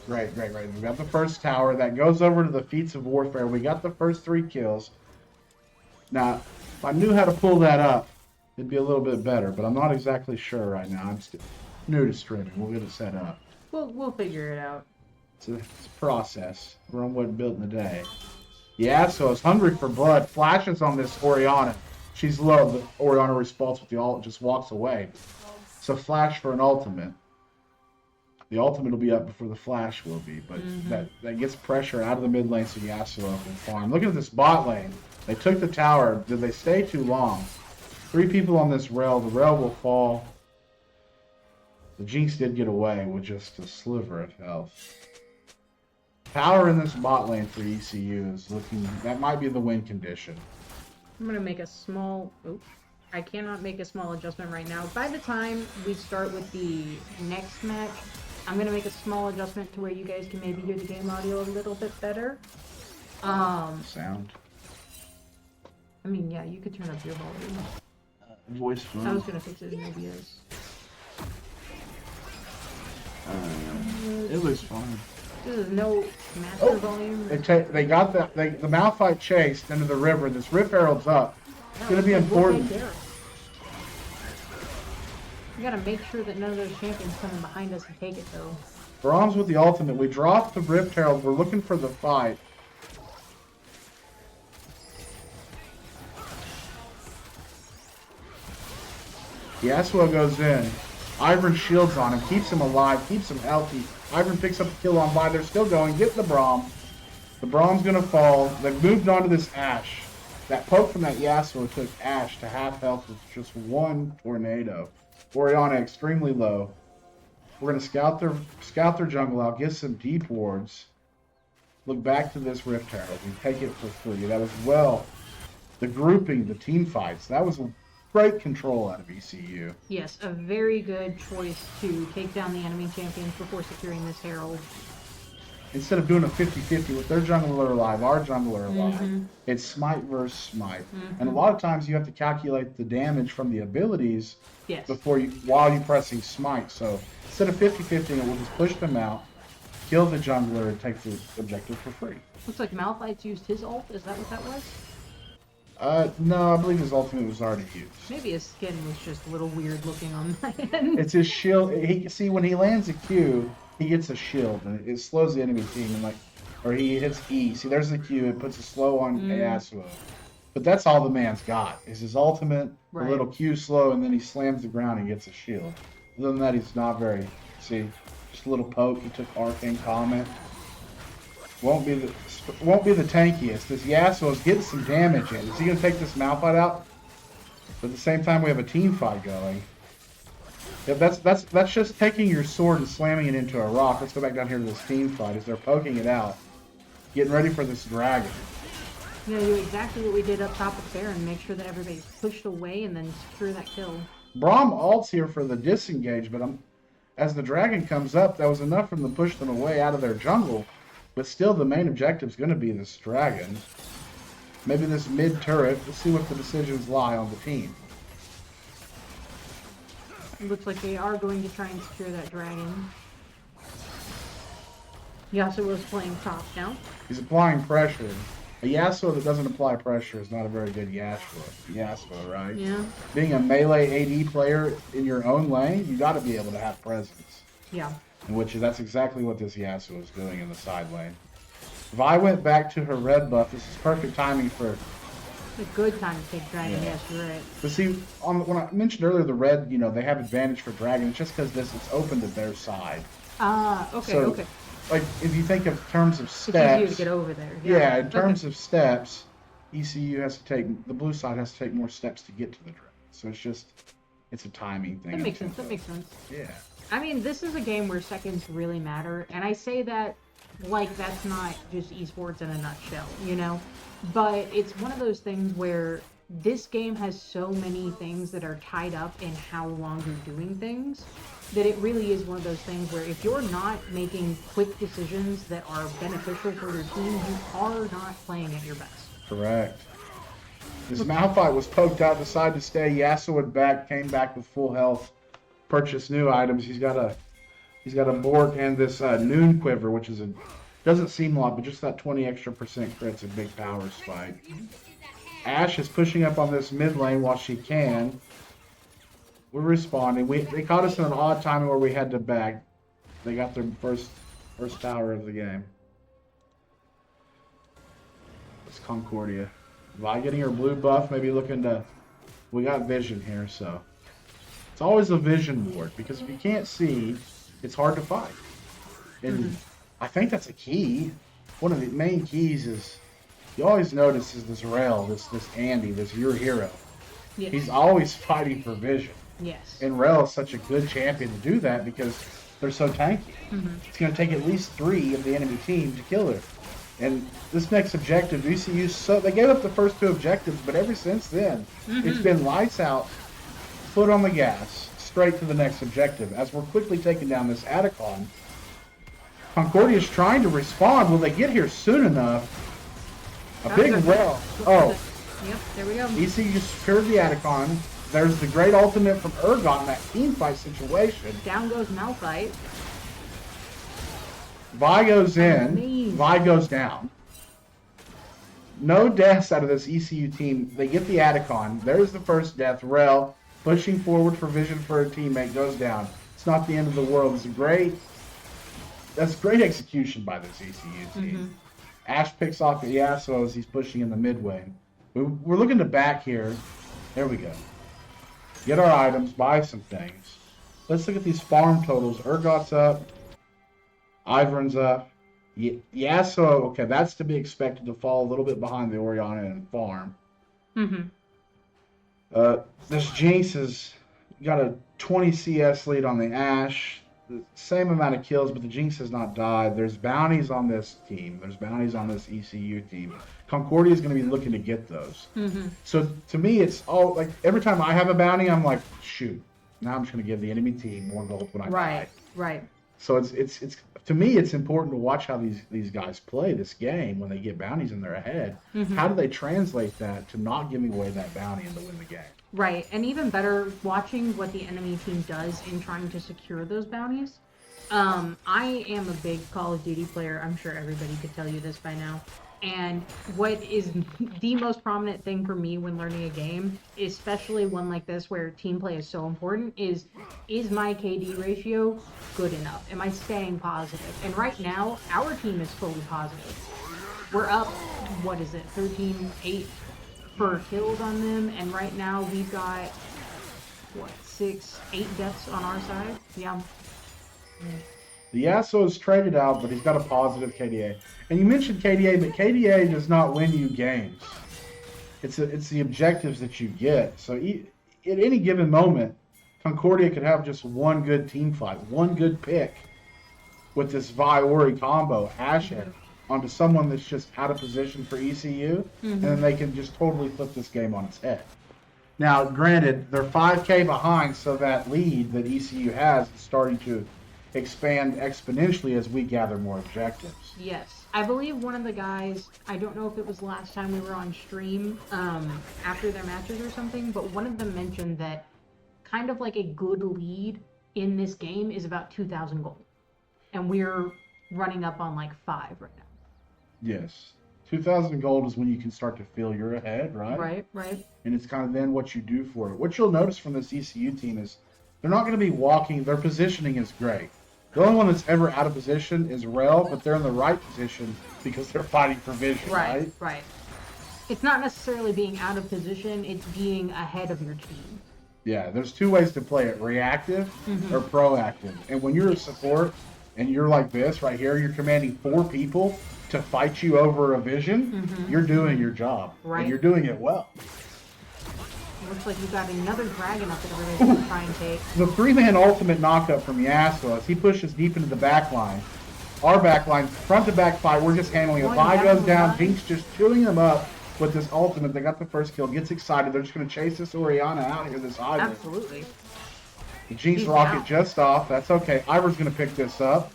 Great. We got the first tower. That goes over to the Feats of Warfare. We got the first 3 kills. Now, if I knew how to pull that up, it'd be a little bit better, but I'm not exactly sure right now. I'm still new to streaming. We'll get it set up. We'll figure it out. It's a process. Rome wasn't built in a day. Yeah, so it's hungry for blood. Flashes on this Oriana. She's low, but Oriana responds with the ult, just walks away. So flash for an ultimate. The ultimate will be up before the flash will be, but that gets pressure out of the mid lane so Yasuo can farm. Look at this bot lane. They took the tower. Did they stay too long? 3 people on this rail. The rail will fall. The Jinx did get away with just a sliver of health. Power in this bot lane for ECU is looking... That might be the win condition. I'm going to make a small... Oops. I cannot make a small adjustment right now. By the time we start with the next match, I'm going to make a small adjustment to where you guys can maybe hear the game audio a little bit better. Sound. I mean, yeah, you could turn up your volume. Voice I phone. was going to fix it in OBS. It looks fine. This is no master volume. They got the Malphite chased into the river. This Rift Herald's up. It's going to be important. We gotta make sure that none of those champions coming behind us and take it, though. Brahms with the ultimate. We dropped the Rift Herald. We're looking for the fight. Yasuo goes in. Ivern shields on him, keeps him alive, keeps him healthy. Ivern picks up the kill on by. They're still going. Get the Braum. The Braum's gonna fall. They've moved on to this Ashe. That poke from that Yasuo took Ashe to half health with just one tornado. Oriana extremely low. We're gonna scout their jungle out, get some deep wards. Look back to this Rift Herald and take it for free. That was the grouping, the team fights. That was a great control out of ECU. Yes, a very good choice to take down the enemy champions before securing this Herald. Instead of doing a 50-50 with their jungler alive, our jungler alive, it's smite versus smite. And a lot of times you have to calculate the damage from the abilities while you're pressing smite. So instead of 50-50, we'll just push them out, kill the jungler, and take the objective for free. Looks like Malphite's used his ult. Is that what that was? No, I believe his ultimate was already used. Maybe his skin was just a little weird looking on my end. It's his shield. See, when he lands a Q, he gets a shield, and it slows the enemy team, and or he hits E. See, there's the Q. It puts a slow on Yasuo. But that's all the man's got, is his ultimate, a little Q slow, and then he slams the ground and gets a shield. Other than that, he's not very... See, just a little poke. He took Arcane Comment. Won't be the tankiest. This Yasuo is getting some damage in. Is he going to take this Malphite out? But at the same time, we have a team fight going. Yeah, that's just taking your sword and slamming it into a rock. Let's go back down here to this team fight as they're poking it out. Getting ready for this dragon. You know, do exactly what we did up top with Baron. Make sure that everybody's pushed away and then secure that kill. Braum ults here for the disengage, but as the dragon comes up, that was enough for them to push them away out of their jungle. But still, the main objective is going to be this dragon. Maybe this mid turret. Let's see what the decisions lie on the team. It looks like they are going to try and secure that dragon. Yasuo's playing top now. He's applying pressure. A Yasuo that doesn't apply pressure is not a very good Yasuo, right? Yeah. Being a melee AD player in your own lane, you got to be able to have presence. Yeah. That's exactly what this Yasuo is doing in the side lane. Vi went back to her red buff. This is perfect timing for... A good time to take dragon, yes, you're right. But see, when I mentioned earlier the red, they have advantage for dragon. It's just because it's open to their side. Okay, so, okay. Like, if you think of terms of steps... It's easier to get over there. Yeah, in terms of steps, ECU has to take... The blue side has to take more steps to get to the dragon. So it's a timing thing. That makes sense. Yeah. I mean, this is a game where seconds really matter, and I say that like that's not just esports in a nutshell, But it's one of those things where this game has so many things that are tied up in how long you're doing things that it really is one of those things where if you're not making quick decisions that are beneficial for your team, you are not playing at your best. Correct. This Malphite was poked out, decided to stay. Yasuo came back with full health. Purchase new items. He's got a board and this noon quiver, which is doesn't seem a lot, but just that 20% extra crit's a big power spike. Ashe is pushing up on this mid lane while she can. We're responding. They caught us in an odd time where we had to back. They got their first tower of the game. It's Concordia. Vi getting her blue buff, maybe looking to... We got vision here, so... It's always a vision ward, because if you can't see, it's hard to fight. And I think that's a key. One of the main keys is... You always notice is this Rail, this Andy, this your hero. Yes. He's always fighting for vision. Yes. And Rail is such a good champion to do that because they're so tanky. It's going to take at least 3 of the enemy team to kill her. And this next objective, ECU, so they gave up the first 2 objectives, but ever since then, it's been lights out, foot on the gas, straight to the next objective. As we're quickly taking down this Atacon, Concordia's trying to respond. Will they get here soon enough? A big Rail. Oh. Yep, there we go. ECU secured the Atacon. There's the great ultimate from Urgot in that team fight situation. Down goes Malphite. Vi goes in. Amazing. Vi goes down. No deaths out of this ECU team. They get the Atacon. There's the first death. Rel pushing forward for vision for her teammate goes down. It's not the end of the world. That's great execution by this ECU team. Ash picks off the Yasuo as he's pushing in the mid lane. We're looking to back here. There we go. Get our items, buy some things. Let's look at these farm totals. Urgot's up. Ivern's up. Yasuo, okay, that's to be expected to fall a little bit behind the Orianna and farm. This Jinx has got a 20 CS lead on the Ashe. The same amount of kills, but the Jinx has not died. There's bounties on this team. There's bounties on this ECU team. Concordia is going to be looking to get those. So to me, it's all like every time I have a bounty, I'm like, shoot. Now I'm just going to give the enemy team more gold when I die. Right. So it's to me, it's important to watch how these guys play this game when they get bounties and they're ahead. How do they translate that to not giving away that bounty and to win the game? Right, and even better, watching what the enemy team does in trying to secure those bounties. I am a big Call of Duty player. I'm sure everybody could tell you this by now. And what is the most prominent thing for me when learning a game, especially one like this where team play is so important, is my KD ratio good enough? Am I staying positive? And right now, our team is fully positive. We're up, 13-8 for kills on them, and right now we've got, 8 deaths on our side? Yeah. The Yasuo is traded out, but he's got a positive KDA. And you mentioned KDA, but KDA does not win you games. It's the objectives that you get. So at any given moment, Concordia could have just one good team fight, one good pick with this Vi-Ori combo, Asher, onto someone that's just out of position for ECU, and then they can just totally flip this game on its head. Now, granted, they're 5k behind, so that lead that ECU has is starting to expand exponentially as we gather more objectives. Yes. I believe one of the guys, I don't know if it was last time we were on stream, after their matches or something, but one of them mentioned that kind of like a good lead in this game is about 2,000 gold. And we're running up on like 5 right now. Yes. 2,000 gold is when you can start to feel you're ahead, right? Right. And it's kind of then what you do for it. What you'll notice from this ECU team is they're not going to be walking. Their positioning is great. The only one that's ever out of position is Rel, but they're in the right position because they're fighting for vision, right? Right. It's not necessarily being out of position, it's being ahead of your team. Yeah, there's 2 ways to play it, reactive or proactive. And when you're a support and you're like this right here, you're commanding 4 people to fight you over a vision, you're doing your job. Right. And you're doing it well. Looks like you've got another dragon up that everybody's going to try and take. The 3-man ultimate knockup from Yasuo as he pushes deep into the back line. Our back line, front to back fight, we're just handling it. Vi goes down, Jinx just chewing him up with this ultimate. They got the first kill, gets excited. They're just going to chase this Orianna out here, this Ivor. Absolutely. The Jinx rocket just off. That's okay. Ivor's going to pick this up.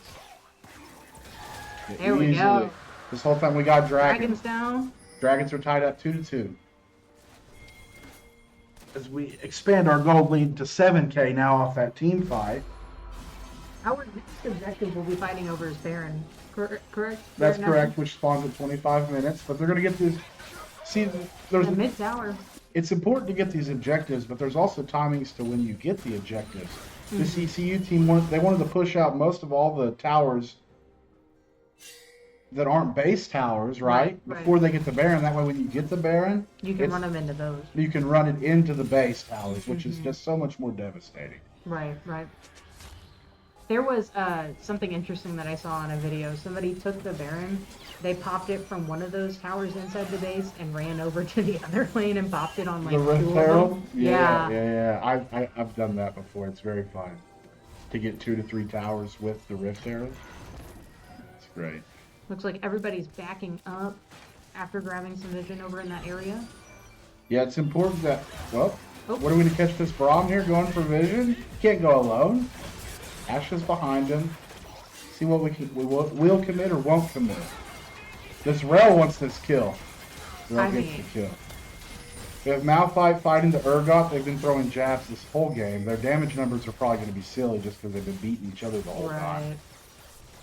There we go. This whole time we got Dragons down. Dragons are tied up 2-2. As we expand our gold lead to 7k now off that team fight. Our next objective will be fighting over is Baron. Correct? That's correct, which spawns at 25 minutes. But they're going to get this. See, there's the mid tower. it's important to get these objectives, but there's also timings to when you get the objectives. This ECU team wanted to push out most of all the towers that aren't base towers, right? Before they get the Baron. That way, when you get the Baron, you can run them into those. You can run it into the base towers, which is just so much more devastating. Right. There was something interesting that I saw on a video. Somebody took the Baron, they popped it from one of those towers inside the base and ran over to the other lane and popped it on like the Rift 2 of Herald? them. Yeah. I've done that before. It's very fun to get 2 to 3 towers with the Rift Herald. It's great. Looks like everybody's backing up after grabbing some vision over in that area. Yeah, it's important that, well, what are we to catch this Braum here going for vision? You can't go alone. Ash is behind him. See what we'll commit or won't commit. This Rel wants this kill. Rel gets the kill. We have Malphite fighting the Urgot. They've been throwing jabs this whole game. Their damage numbers are probably going to be silly just because they've been beating each other the whole time.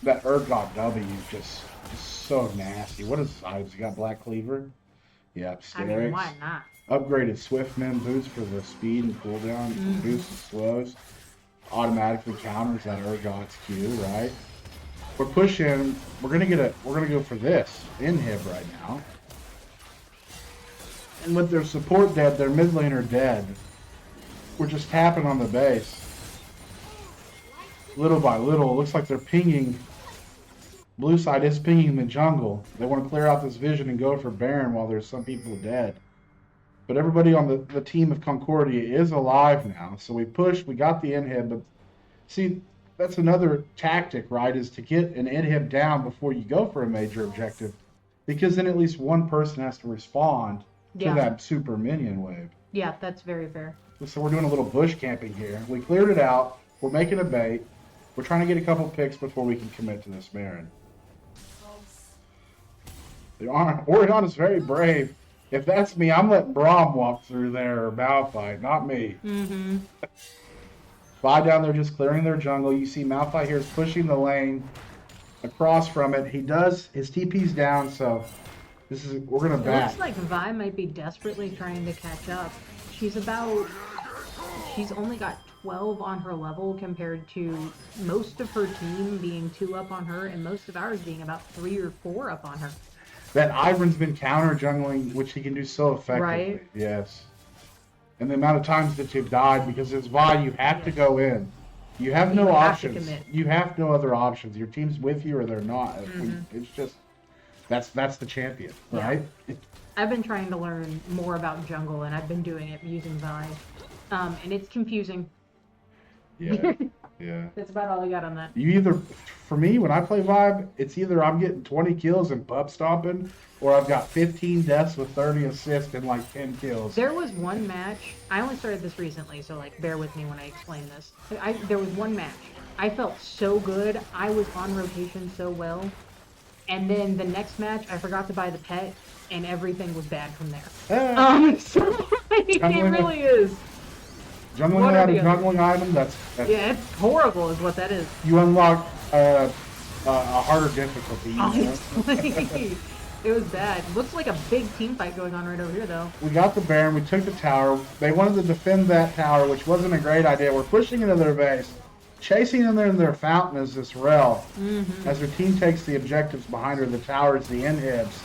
That Urgot W is just so nasty. What is his items? You got Black Cleaver? Yep, Sterix. I mean, why not? Upgraded Swiftman boots for the speed and cooldown. Boosts the slows. Automatically counters that Urgot's Q, right? We're pushing. We're gonna go for this inhib right now. And with their support dead, their mid laner dead. We're just tapping on the base. Little by little, it looks like they're pinging. Blue side is pinging the jungle. They want to clear out this vision and go for Baron while there's some people dead. But everybody on the team of Concordia is alive now. So we pushed, we got the inhib. But see, that's another tactic, right, is to get an inhib down before you go for a major objective. Because then at least one person has to respond to that super minion wave. Yeah, that's very fair. So we're doing a little bush camping here. We cleared it out. We're making a bait. We're trying to get a couple picks before we can commit to this Baron. Orion is very brave. If that's me, I'm letting Braum walk through there or Malphite, not me. Vi down there just clearing their jungle. You see Malphite here is pushing the lane across from it. His TP's down, so we're gonna back. It looks like Vi might be desperately trying to catch up. She's only got 12 on her level compared to most of her team being 2 up on her and most of ours being about 3 or 4 up on her. That Ivern's been counter jungling, which he can do so effectively. Right. Yes. And the amount of times that you've died, because it's Vi, you have to go in. You have no options. You have no other options. Your team's with you or they're not. It's just, that's the champion, right? I've been trying to learn more about jungle, and I've been doing it using Vi. And it's confusing. Yeah. Yeah. That's about all I got on that. For me, when I play Vibe, it's either I'm getting 20 kills and pub stomping, or I've got 15 deaths with 30 assists and like 10 kills. There was one match, I only started this recently, so like bear with me when I explain this. There was one match. I felt so good. I was on rotation so well. And then the next match, I forgot to buy the pet, and everything was bad from there. So it really is. Jungling out a jungling item, that's yeah, it's horrible is what that is. You unlock a harder difficulty. Honestly, it was bad. Looks like a big team fight going on right over here, though. We got the Baron, we took the tower. They wanted to defend that tower, which wasn't a great idea. We're pushing into their base. Chasing them in their fountain is this Rel. As their team takes the objectives behind her, the towers, the inhibs.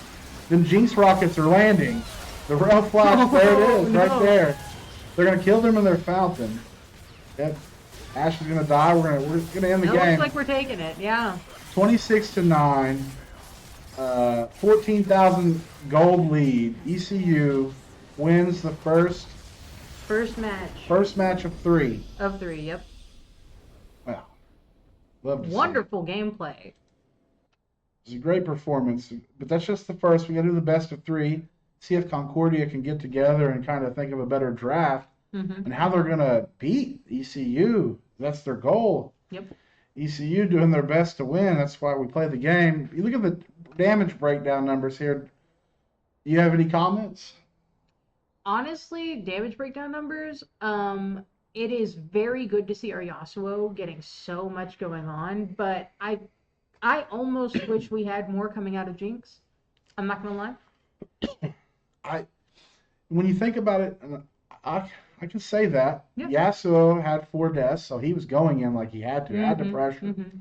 Then Jinx rockets are landing. The Rel flash, there it is, right there. They're gonna kill them in their fountain. Yep. Ash is gonna die. We're gonna end the game. Looks like we're taking it. Yeah. 26-9. 14,000 gold lead. ECU wins the first match. First match of 3. Of 3. Yep. Wow. Love to Wonderful gameplay. It was a great performance, but that's just the first. We gotta do the best of 3. See if Concordia can get together and kind of think of a better draft and how they're going to beat ECU. That's their goal. Yep. ECU doing their best to win. That's why we play the game. You look at the damage breakdown numbers here. Do you have any comments? Honestly, damage breakdown numbers, it is very good to see our Yasuo getting so much going on, but I almost wish we had more coming out of Jinx. I'm not going to lie. when you think about it, I can say that. Yeah. Yasuo had 4 deaths, so he was going in like he had to, had the pressure. Mm-hmm.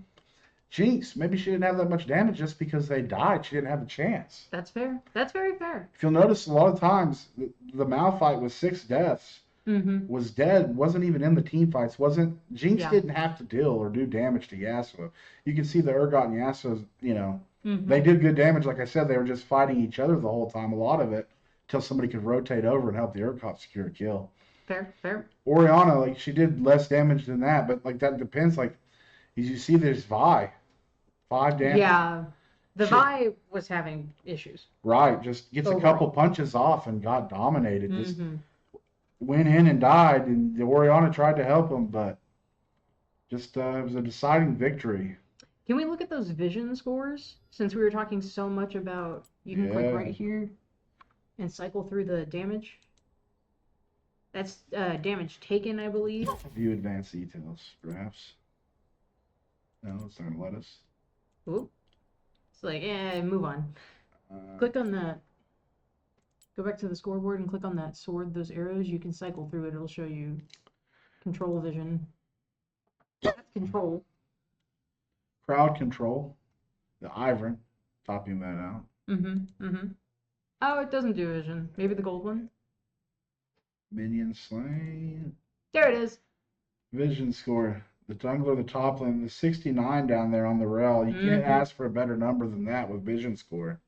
Jinx, maybe she didn't have that much damage just because they died. She didn't have a chance. That's fair. That's very fair. If you'll notice, a lot of times the Malphite with 6 deaths Mm-hmm. was dead, wasn't even in the team fights. Wasn't Jinx Yeah. didn't have to deal or do damage to Yasuo. You can see the Urgot and Yasuo's, Mm-hmm. they did good damage. Like I said, they were just fighting each other the whole time. A lot of it until somebody could rotate over and help the Urgot secure a kill. Fair. Orianna, like she did less damage than that, but like that depends. Like as you see, there's Vi, 5 damage. Yeah. The Shit. Vi was having issues. Right, just gets a Overall. couple punches off and got dominated. Just Mm-hmm. went in and died, and the Orianna tried to help him, but just it was a deciding victory. Can we look at those vision scores? Since we were talking so much about, you can click Yeah. right here and cycle through the damage. That's damage taken, I believe. View advanced details, perhaps. No, it's not gonna let us. Oop. It's like, move on. Click on that. Go back to the scoreboard and click on that sword, those arrows. You can cycle through it. It'll show you control vision. That's control. Crowd control, the Ivern, topping that out. Mm-hmm. Oh, it doesn't do vision. Maybe the gold one? Minion slain. There it is. Vision score. The jungler, the top lane, the 69 down there on the rail. You can't ask for a better number than that with vision score.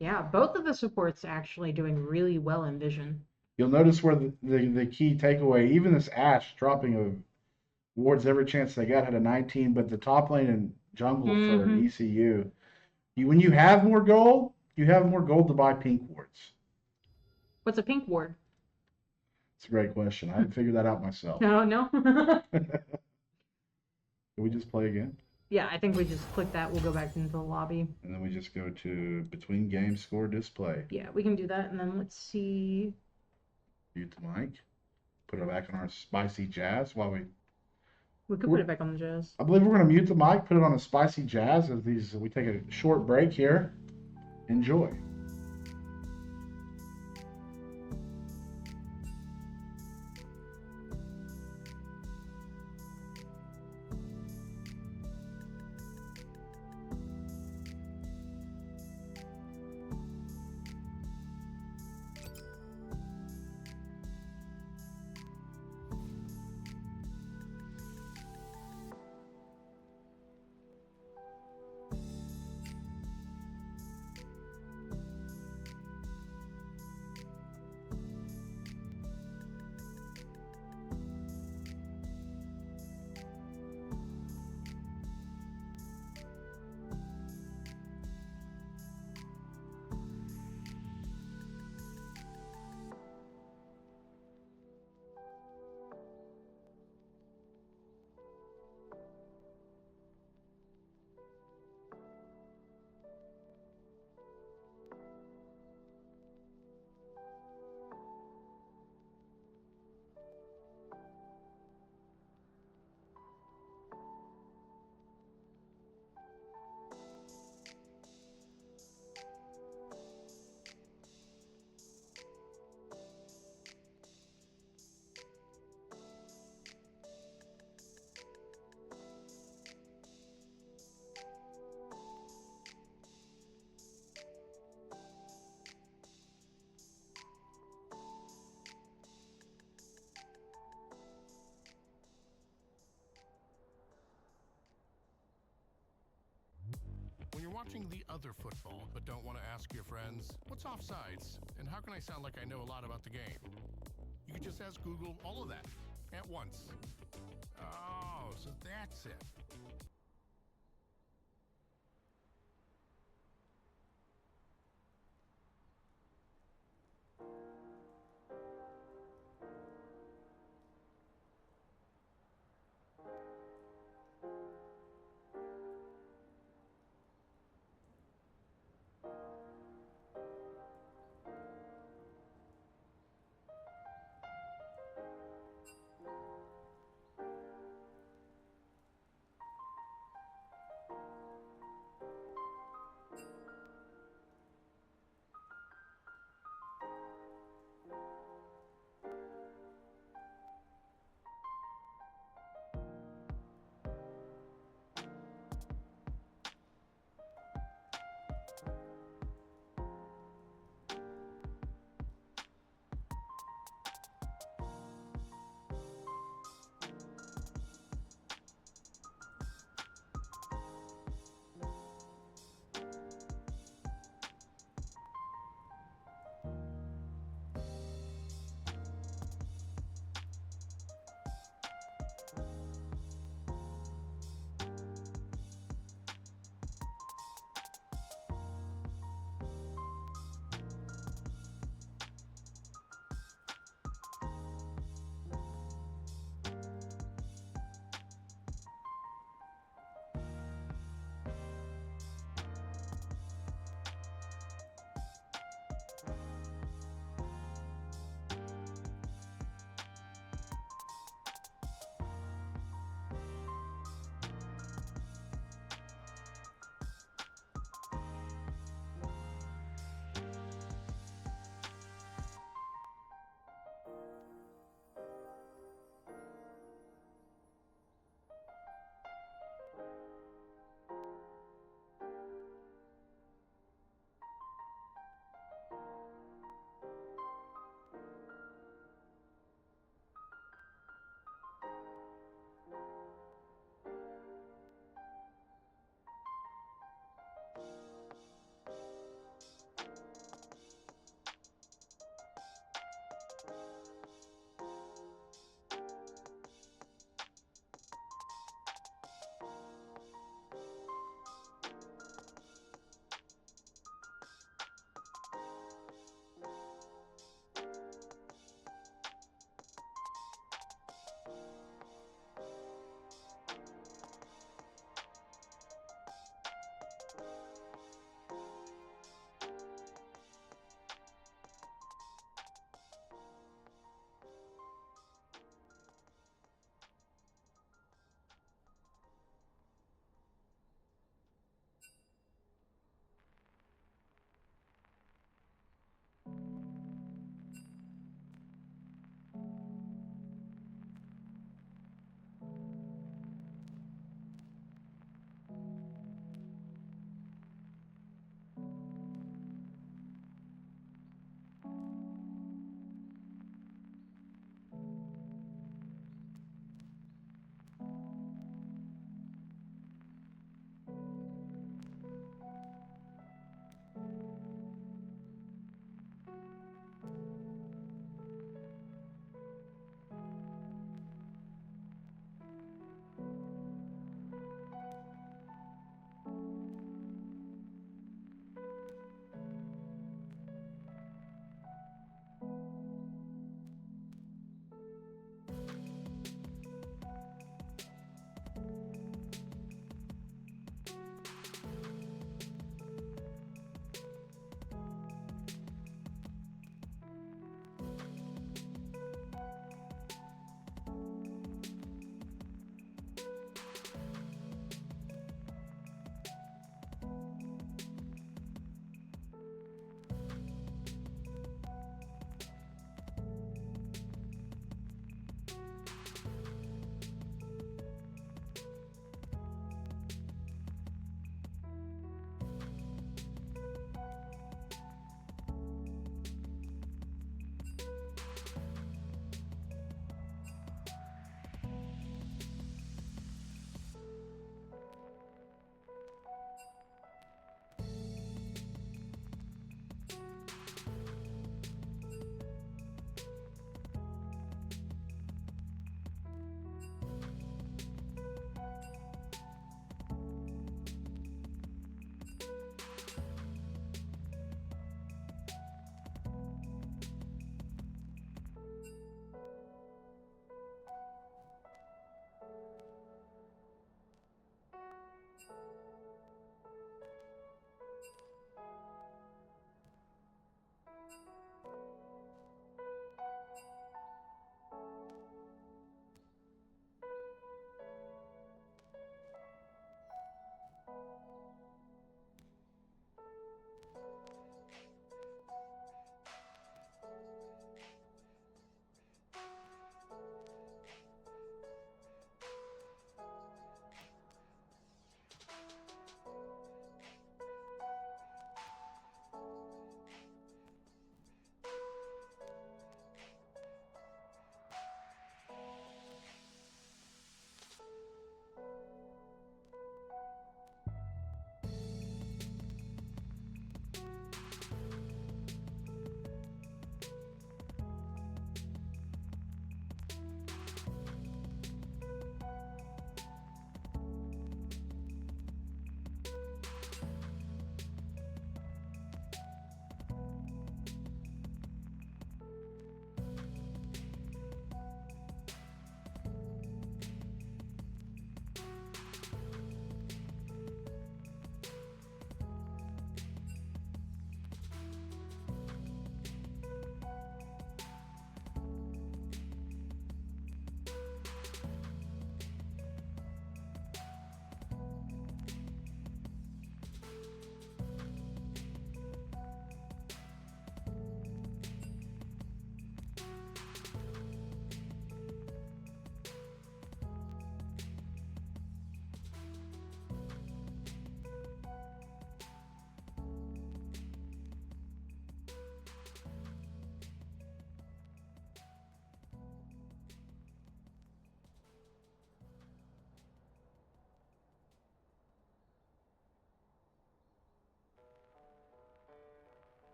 Yeah, both of the supports actually doing really well in vision. You'll notice where the key takeaway, even this Ashe dropping of wards every chance they got had a 19, but the top lane and jungle for ECU, when you have more gold, you have more gold to buy pink wards. What's a pink ward? It's a great question. I haven't figured that out myself. No. Can we just play again? Yeah, I think we just click that. We'll go back into the lobby. And then we just go to between game score display. Yeah, we can do that. And then let's see. Mute the mic. Put it back on our spicy jazz while We could put it back on the jazz. I believe we're going to mute the mic, put it on a spicy jazz as we take a short break here. Enjoy. When you're watching the other football but don't want to ask your friends, what's offsides? And how can I sound like I know a lot about the game? You can just ask Google all of that at once. Oh, so that's it.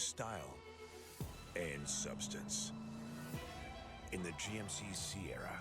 style and substance. In the GMCC era,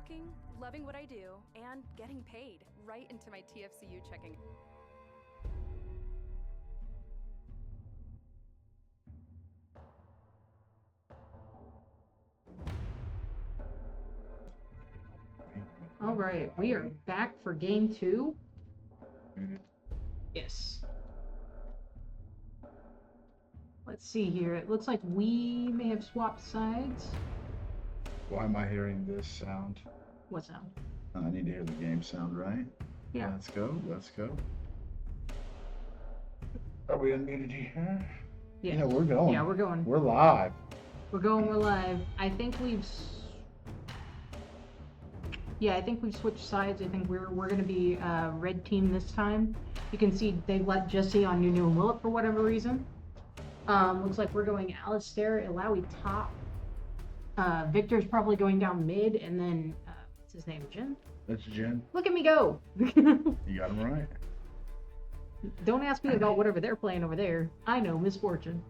working, loving what I do, and getting paid right into my TFCU checking. All right, we are back for game 2. Mhm. Yes. Let's see here. It looks like we may have swapped sides. Why am I hearing this sound? What sound? I need to hear the game sound, right? Yeah. Let's go. Let's go. Are we unmuted here? Yeah. Yeah, we're going. Yeah, we're going. We're live. We're live. I think we've... Yeah, I think we've switched sides. I think we're going to be red team this time. You can see they let Jesse on Nunu and Willet for whatever reason. Looks like we're going Alistair, Ilawi top. Victor's probably going down mid, and then, what's his name, Jin? That's Jen. Look at me go! You got him right. Don't ask me about whatever they're playing over there. I know, Misfortune.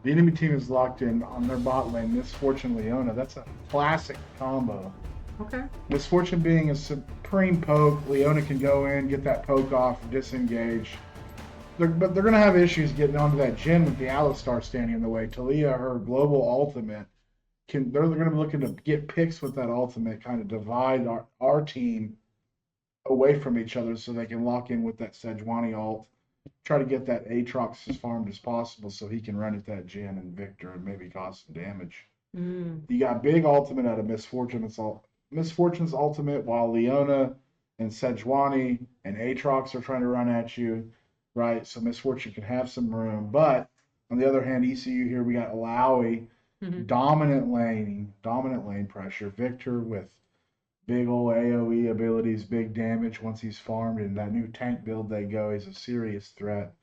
The enemy team is locked in on their bot lane, Misfortune Leona. That's a classic combo. Okay. Misfortune being a supreme poke, Leona can go in, get that poke off, disengage. But they're going to have issues getting onto that Jin with the Alistar standing in the way. Talia, her global ultimate, they're going to be looking to get picks with that ultimate, kind of divide our team away from each other so they can lock in with that Sejuani ult. Try to get that Aatrox as farmed as possible so he can run at that Jin and Victor and maybe cause some damage. You got big ultimate out of Misfortune. It's all Misfortune's ultimate, while Leona and Sejuani and Aatrox are trying to run at you, right? So Misfortune can have some room. But on the other hand, ECU here, we got Alawi, dominant lane pressure. Victor with big old AoE abilities, big damage once he's farmed, and that new tank build they go, he's a serious threat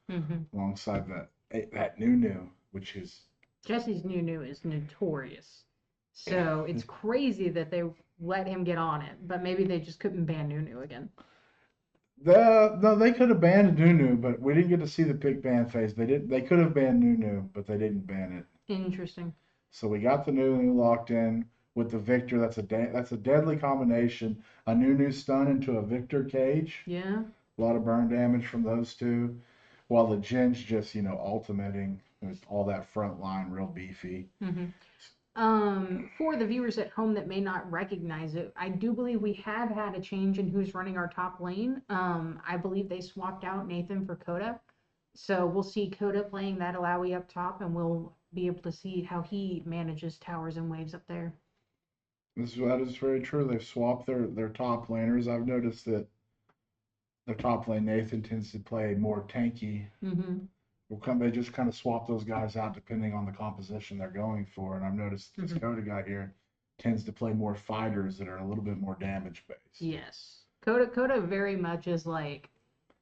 alongside that Nunu, which is... Jesse's Nunu is notorious. So it's crazy that they let him get on it, but maybe they just couldn't ban Nunu again. No, they could have banned Nunu, but we didn't get to see the pick ban phase. They could have banned Nunu, but they didn't ban it. Interesting. So we got the Nunu locked in with the Victor. That's a deadly combination. A Nunu stun into a Victor cage. Yeah. A lot of burn damage from those two, while the Jin's just ultimating with all that front line, real beefy. For the viewers at home that may not recognize it, I do believe we have had a change in who's running our top lane. I believe they swapped out Nathan for Coda. So we'll see Coda playing that Alawi up top, and we'll be able to see how he manages towers and waves up there. That is very true. They've swapped their top laners. I've noticed that their top lane, Nathan, tends to play more tanky. They just kind of swap those guys out depending on the composition they're going for. And I've noticed this Coda guy here tends to play more fighters that are a little bit more damage based. Yes. Coda very much is like,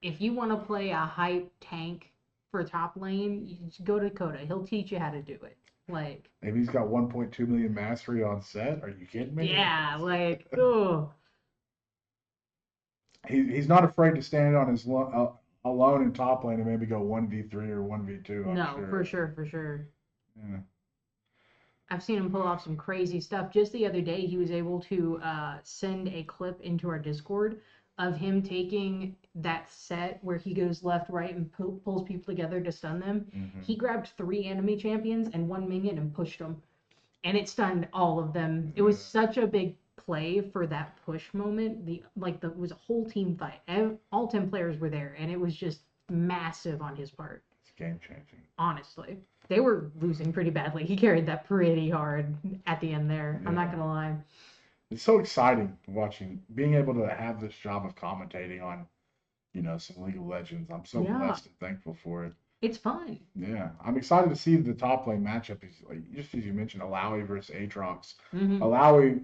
if you want to play a hype tank for top lane, you just go to Coda. He'll teach you how to do it. Like, maybe he's got 1.2 million mastery on set. Are you kidding me? Yeah, like, oh. He's not afraid to stand on his alone in top lane and maybe go 1v3 or 1v2. No, for sure. Yeah. I've seen him pull off some crazy stuff. Just the other day, he was able to send a clip into our Discord of him taking that set where he goes left, right, and pulls people together to stun them. He grabbed 3 enemy champions and 1 minion and pushed them. And it stunned all of them. It was such a big play for that push moment. It was a whole team fight. All 10 players were there, and it was just massive on his part. It's game changing. Honestly. They were losing pretty badly. He carried that pretty hard at the end there. Yeah. I'm not going to lie. It's so exciting being able to have this job of commentating on, some League of Legends. I'm so blessed and thankful for it. It's fun. Yeah. I'm excited to see the top lane matchup. Just as you mentioned, Alawi versus Aatrox. Alawi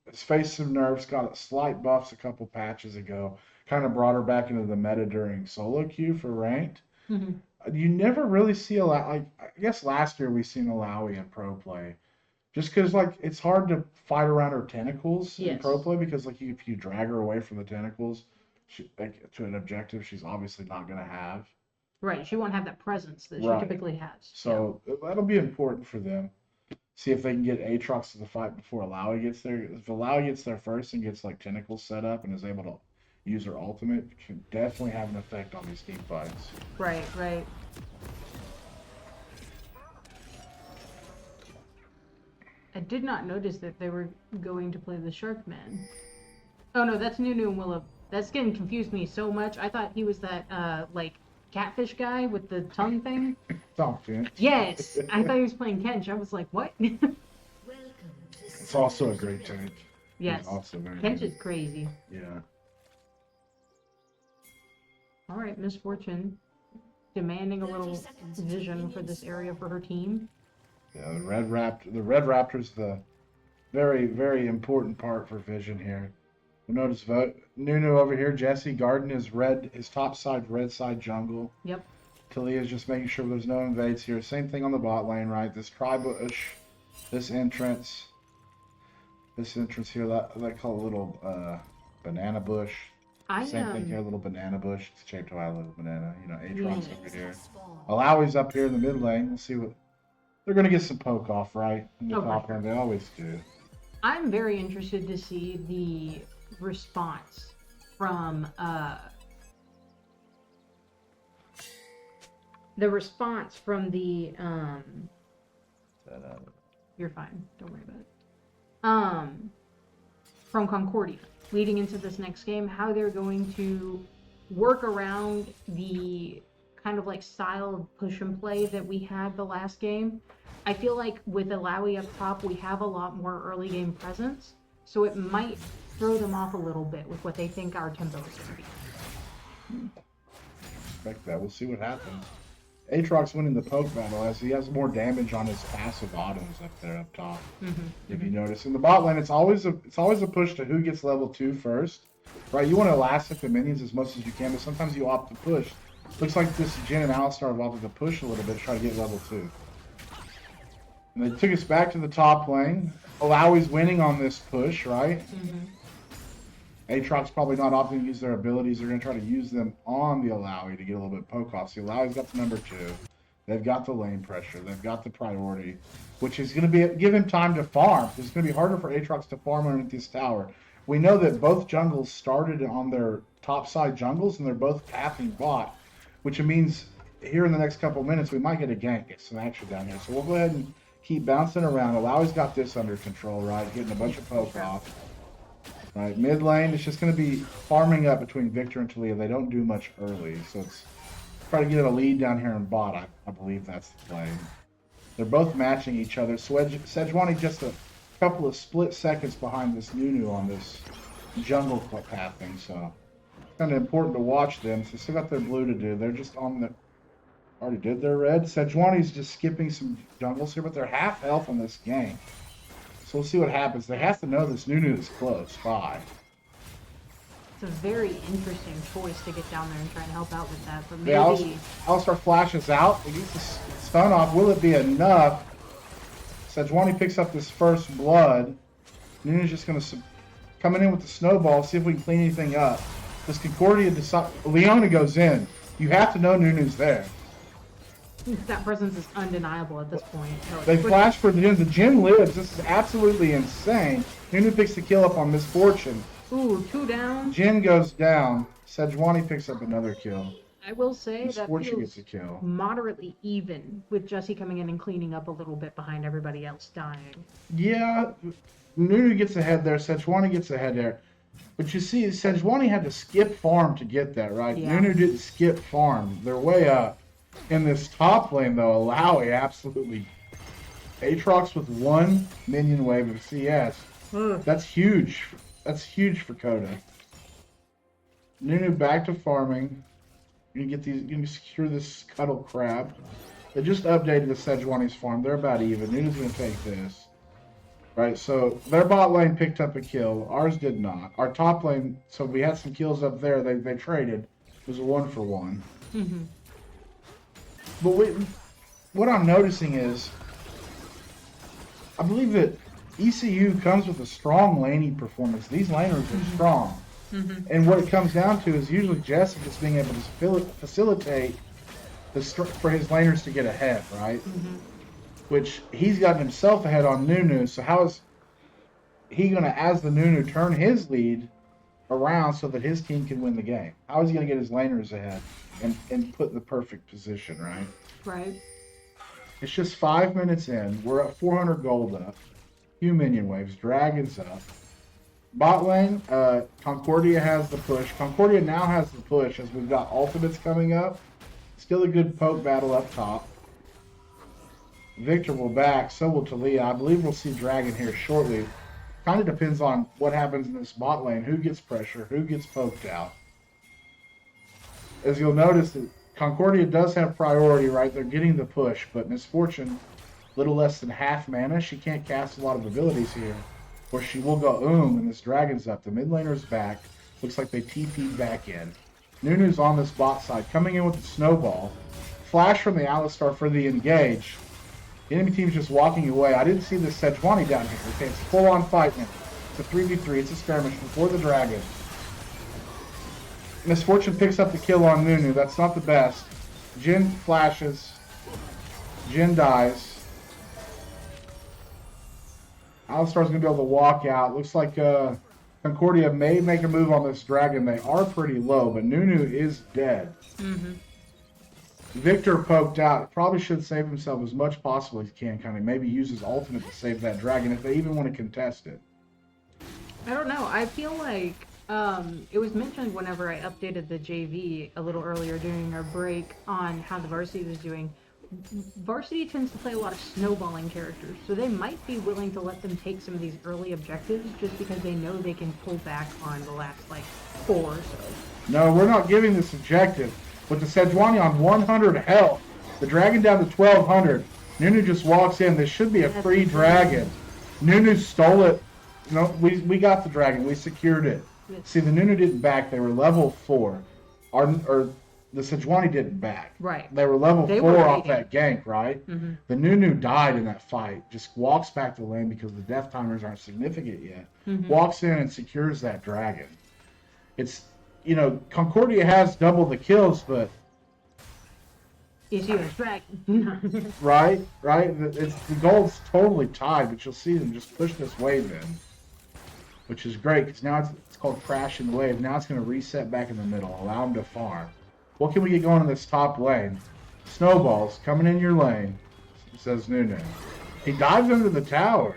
has faced some nerfs, got slight buffs a couple patches ago, kind of brought her back into the meta during solo queue for ranked. You never really see I guess last year we seen Alawi in pro play. Just because, it's hard to fight around her tentacles in pro play because, if you drag her away from the tentacles to an objective, she's obviously not going to have. Right. She won't have that presence that she typically has. So that'll be important for them. See if they can get Aatrox to the fight before Alawi gets there. If Alawi gets there first and gets, tentacles set up and is able to use her ultimate, it can definitely have an effect on these team fights. Right. I did not notice that they were going to play the Shark Man. Oh no, that's Nunu and Willow. That's getting confused me so much. I thought he was that like catfish guy with the tongue thing. Tom Finch. Yes, I thought he was playing Kench. I was like, what? It's also a great tank. Yes. He's also very Kench good. is crazy. Yeah. All right, Misfortune demanding a little vision for this area for her team. Yeah, the Red Raptor's the very, very important part for Vision here. You notice Nunu over here, Jesse Garden is red, his top side, red side jungle. Yep. Talia's just making sure there's no invades here. Same thing on the bot lane, right? This tri-bush, this entrance here, that call a little banana bush. Same thing here, a little banana bush. It's shaped like a little banana. You know, Aatrox over here. Alawi's up here in the mid lane. We'll see what... They're going to get some poke off, right? In the top lane. They always do. I'm very interested to see the response from the you're fine, don't worry about it. From Concordia leading into this next game, how they're going to work around the kind of like style of push and play that we had the last game. I feel like with Alawi up top, we have a lot more early game presence, so it might throw them off a little bit with what they think our tempo is going to be. Expect that. We'll see what happens. Aatrox winning the poke battle as he has more damage on his passive autos up there up top. If you notice, in the bot lane, it's always a push to who gets level 2 first, right? You want to elastic the minions as much as you can, but sometimes you opt to push. Looks like this Jhin and Alistar have opted to push a little bit to try to get level 2. And they took us back to the top lane. Alawi's winning on this push, right? Aatrox probably not opting to use their abilities. They're going to try to use them on the Alawi to get a little bit of poke off. So Alawi's got the number 2. They've got the lane pressure. They've got the priority, which is going to give him time to farm. It's going to be harder for Aatrox to farm underneath this tower. We know that both jungles started on their top side jungles, and they're both pathing bot, which means here in the next couple minutes we might get a gank, get some action down here. So we'll go ahead and keep bouncing around. Alawi's got this under control, right? Getting a bunch of poke off. Right, mid lane, it's just going to be farming up between Victor and Talia. They don't do much early, so it's try to get a lead down here in bot. I believe that's the play. They're both matching each other. Sejuani just a couple of split seconds behind this Nunu on this jungle pathing, so it's kind of important to watch them. So they still got their blue to do. They're just on the... Already did their red. Sejuani's just skipping some jungles here, but they're half health on this game. So we'll see what happens. They have to know this Nunu is close by. It's a very interesting choice to get down there and try and help out with that. But maybe... Yeah, Alistar flashes out. He gets the stun off. Will it be enough? Sejuani picks up this first blood. Nunu's just going to come in with the snowball, see if we can clean anything up. This Concordia Leona goes in. You have to know Nunu's there. That presence is undeniable at this point. They flash for the Jhin. The Jhin lives. This is absolutely insane. Nunu picks the kill up on Misfortune. Ooh, 2 down. Jhin goes down. Sejuani picks up another kill. I will say that Misfortune feels gets a kill. moderately even with Jesse coming in and cleaning up a little bit behind everybody else dying. Yeah, Nunu gets ahead there. Sejuani gets ahead there. But you see, Sejuani had to skip farm to get that, right? Yeah. Nunu didn't skip farm. They're way up. In this top lane, though, Alawi absolutely... Aatrox with 1 minion wave of CS. That's huge. That's huge for Coda. Nunu back to farming. You can secure this Scuttle Crab. They just updated the Sejuani's farm. They're about even. Nunu's going to take this. Right, so their bot lane picked up a kill. Ours did not. Our top lane, so we had some kills up there. They traded. It was a 1-for-1. But what I'm noticing is, I believe that ECU comes with a strong laning performance. These laners are strong. And what it comes down to is usually Jesse just being able to facilitate for his laners to get ahead, right? Which he's gotten himself ahead on Nunu, so how is he going to, as the Nunu, turn his lead around so that his team can win the game? How is he going to get his laners ahead and put in the perfect position, right? Right. It's just 5 minutes in. We're at 400 gold up. Few minion waves. Dragon's up. Bot lane, Concordia has the push. Concordia now has the push as we've got ultimates coming up. Still a good poke battle up top. Victor will back, so will Talia. I believe we'll see Dragon here shortly. Kind of depends on what happens in this bot lane. Who gets pressure, who gets poked out. As you'll notice, that Concordia does have priority, right? They're getting the push, but Misfortune, little less than half mana. She can't cast a lot of abilities here. Or she will go and this Dragon's up. The mid laner's back. Looks like they TP'd back in. Nunu's on this bot side, coming in with the snowball. Flash from the Alistar for the engage. The enemy team's just walking away. I didn't see this Sejuani down here. Okay, it's full on fight now. It's a 3v3. It's a skirmish before the Dragon. Misfortune picks up the kill on Nunu. That's not the best. Jhin flashes. Jhin dies. Alistar's going to be able to walk out. Looks like Concordia may make a move on this Dragon. They are pretty low, but Nunu is dead. Mm-hmm. Victor poked out. Probably should save himself as much possible as he can. Kind of maybe use his ultimate to save that Dragon if they even want to contest it. I don't know. I feel like it was mentioned whenever I updated the JV a little earlier during our break on how the varsity was doing. Varsity tends to play a lot of snowballing characters, so they might be willing to let them take some of these early objectives just because they know they can pull back on the last, like, 4 or so. No, we're not giving this objective. With the Sejuani on 100 health, the Dragon down to 1200. Nunu just walks in. This should be a free Dragon. Nunu stole it. No, we got the Dragon. We secured it. See, the Nunu didn't back. They were level 4. Or the Sejuani didn't back. Right. They were level They 4 were off waiting. that gank, right? Mm-hmm. The Nunu died in that fight. Just walks back to the lane because the death timers aren't significant yet. Mm-hmm. Walks in and secures that Dragon. It's, you know, Concordia has double the kills, but ECU is Dragon. right. It's the goal's totally tied, but you'll see them just push this wave in, which is great because now it's called crashing the wave. Now it's going to reset back in the middle, allow them to farm. What can we get going in this top lane? Snowballs coming in your lane, says Nunu. He dives into the tower.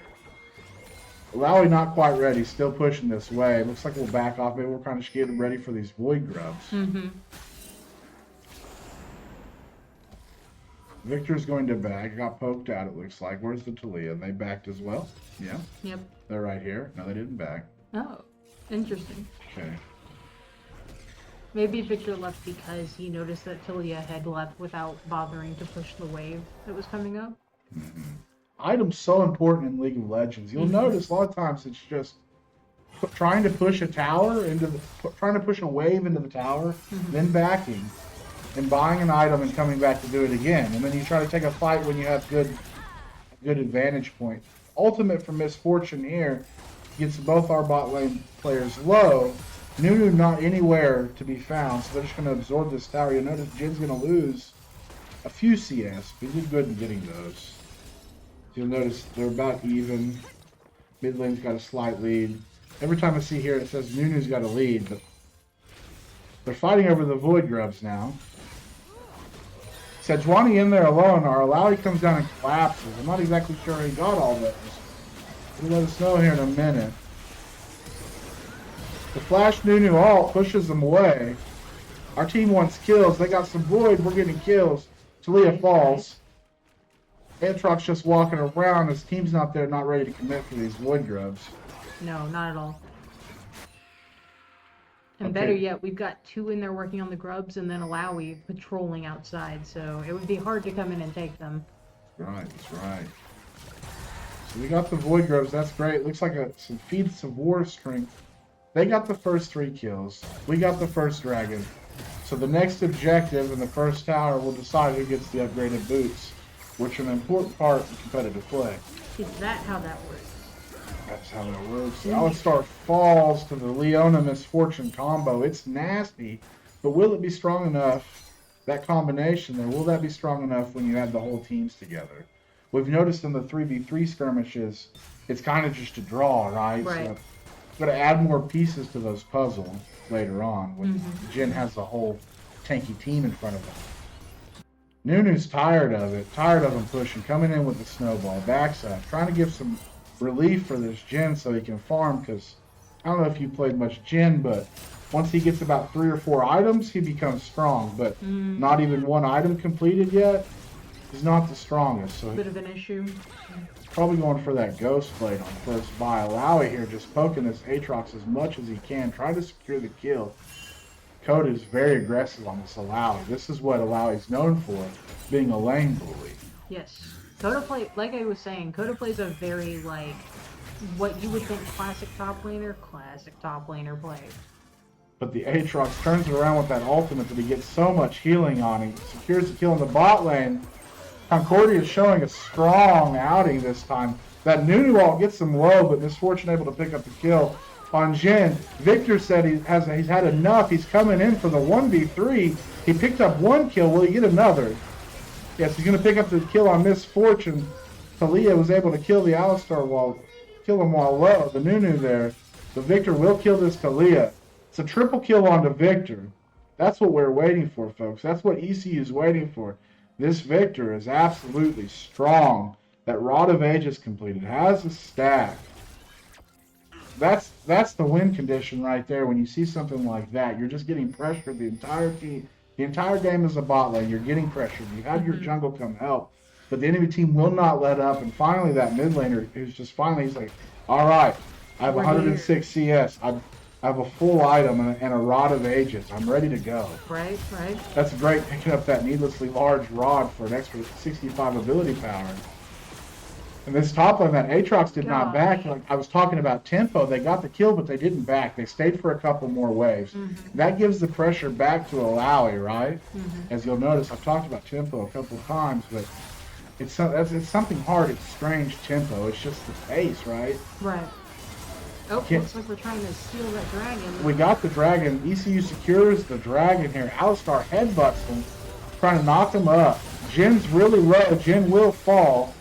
Alawi not quite ready, still pushing this wave. Looks like we'll back off. Maybe we're kind of getting ready for these void grubs. Mm-hmm. Victor's going to back. Got poked out, it looks like. Where's the Talia? They backed as well? Yeah. Yep. They're right here. No, they didn't back. Oh, interesting. Okay. Maybe Victor left because he noticed that Talia had left without bothering to push the wave that was coming up. Mm-hmm. Items so important in League of Legends. You'll notice a lot of times it's just trying to push a tower trying to push a wave into the tower, then backing, and buying an item and coming back to do it again. And then you try to take a fight when you have good advantage point. Ultimate for Misfortune here gets both our bot lane players low. Nunu not anywhere to be found, so they're just going to absorb this tower. You'll notice Jin's going to lose a few CS, but he did good in getting those. You'll notice they're about even. Mid lane's got a slight lead. Every time I see here it says Nunu's got a lead, but they're fighting over the void grubs now. Sejuani in there alone. Our Alawi comes down and collapses. I'm not exactly sure he got all those. He'll let us know here in a minute. The Flash Nunu ult pushes them away. Our team wants kills. They got some void. We're getting kills. Talia falls. Aatrox just walking around. His team's not there, not ready to commit for these void grubs. No, not at all. And Okay. better yet, we've got 2 in there working on the grubs and then Alawi patrolling outside, so it would be hard to come in and take them. That's right. So we got the void grubs. That's great. Looks like some feats of war strength. They got the first 3 kills. We got the first dragon. So the next objective in the first tower will decide who gets the upgraded boots, which are an important part of competitive play. Is that how that works? That's how it works. Alistar falls to the Leona Misfortune combo. It's nasty, but will it be strong enough, that combination there, will that be strong enough when you add the whole teams together? We've noticed in the 3v3 skirmishes, it's kind of just a draw, right? Right. So, got to add more pieces to those puzzles later on when Jhin has the whole tanky team in front of him. Nunu's tired of him pushing, coming in with the snowball, backs up, trying to give some relief for this Jhin so he can farm, because I don't know if you played much Jin, but once he gets about 3 or 4 items, he becomes strong. But not even 1 item completed yet, he's not the strongest. So Bit of an issue. probably going for that Ghost Blade on first buy. Alawi here just poking this Aatrox as much as he can, trying to secure the kill. Code is very aggressive on this Alawi. This is what Alawi's known for, being a lane bully. Yes. Coda play, like I was saying, Coda plays a very, like, what you would think classic top laner play. But the Aatrox turns around with that ultimate that he gets so much healing on. He secures the kill in the bot lane. Concordia is showing a strong outing this time. That Nunu ult gets him low, but Misfortune able to pick up the kill on Jin. Victor said he's had enough. He's coming in for the 1v3. He picked up 1 kill. Will he get another? Yes, he's going to pick up the kill on Misfortune. Talia was able to kill the Alistar kill him while low. The Nunu there. The Victor will kill this Talia. It's a triple kill onto Victor. That's what we're waiting for, folks. That's what ECU is waiting for. This Victor is absolutely strong. That Rod of Ages completed. Has a stack. That's the win condition right there. When you see something like that, you're just getting pressured. The entire team, the entire game is a bot lane. You're getting pressured. You have your jungle come help. But the enemy team will not let up. And finally, that mid laner who's just he's like, all right, I have 106 CS. I have a full item and a Rod of Ages. I'm ready to go. Right. That's great, picking up that needlessly large rod for an extra 65 ability power. And this top lane, that Aatrox did not back. Like I was talking about tempo, they got the kill, but they didn't back. They stayed for a couple more waves. That gives the pressure back to Alawi, right? As you'll notice, I've talked about tempo a couple of times, but it's something hard. It's strange tempo. It's just the pace, right? Right. Oh, looks like we're trying to steal that dragon. We got the dragon. ECU secures the dragon here. Alistar headbutts him, trying to knock him up. Jin's really low. Jin will fall.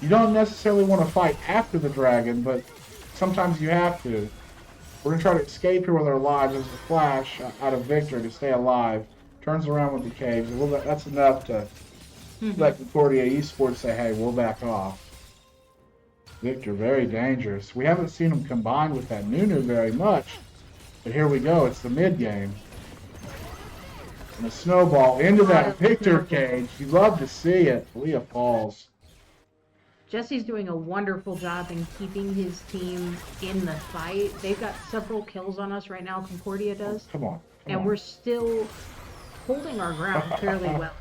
You don't necessarily want to fight after the dragon, but sometimes you have to. We're going to try to escape here with our lives. There's a flash out of Victor to stay alive. Turns around with the caves. Well, that's enough to let Concordia Esports say, hey, we'll back off. Victor, very dangerous. We haven't seen him combine with that Nunu very much, but here we go. It's the mid game. And a snowball into that Victor cage. You love to see it. Leah falls. Jesse's doing a wonderful job in keeping his team in the fight. They've got several kills on us right now, Concordia does. Come on. And we're still holding our ground fairly well.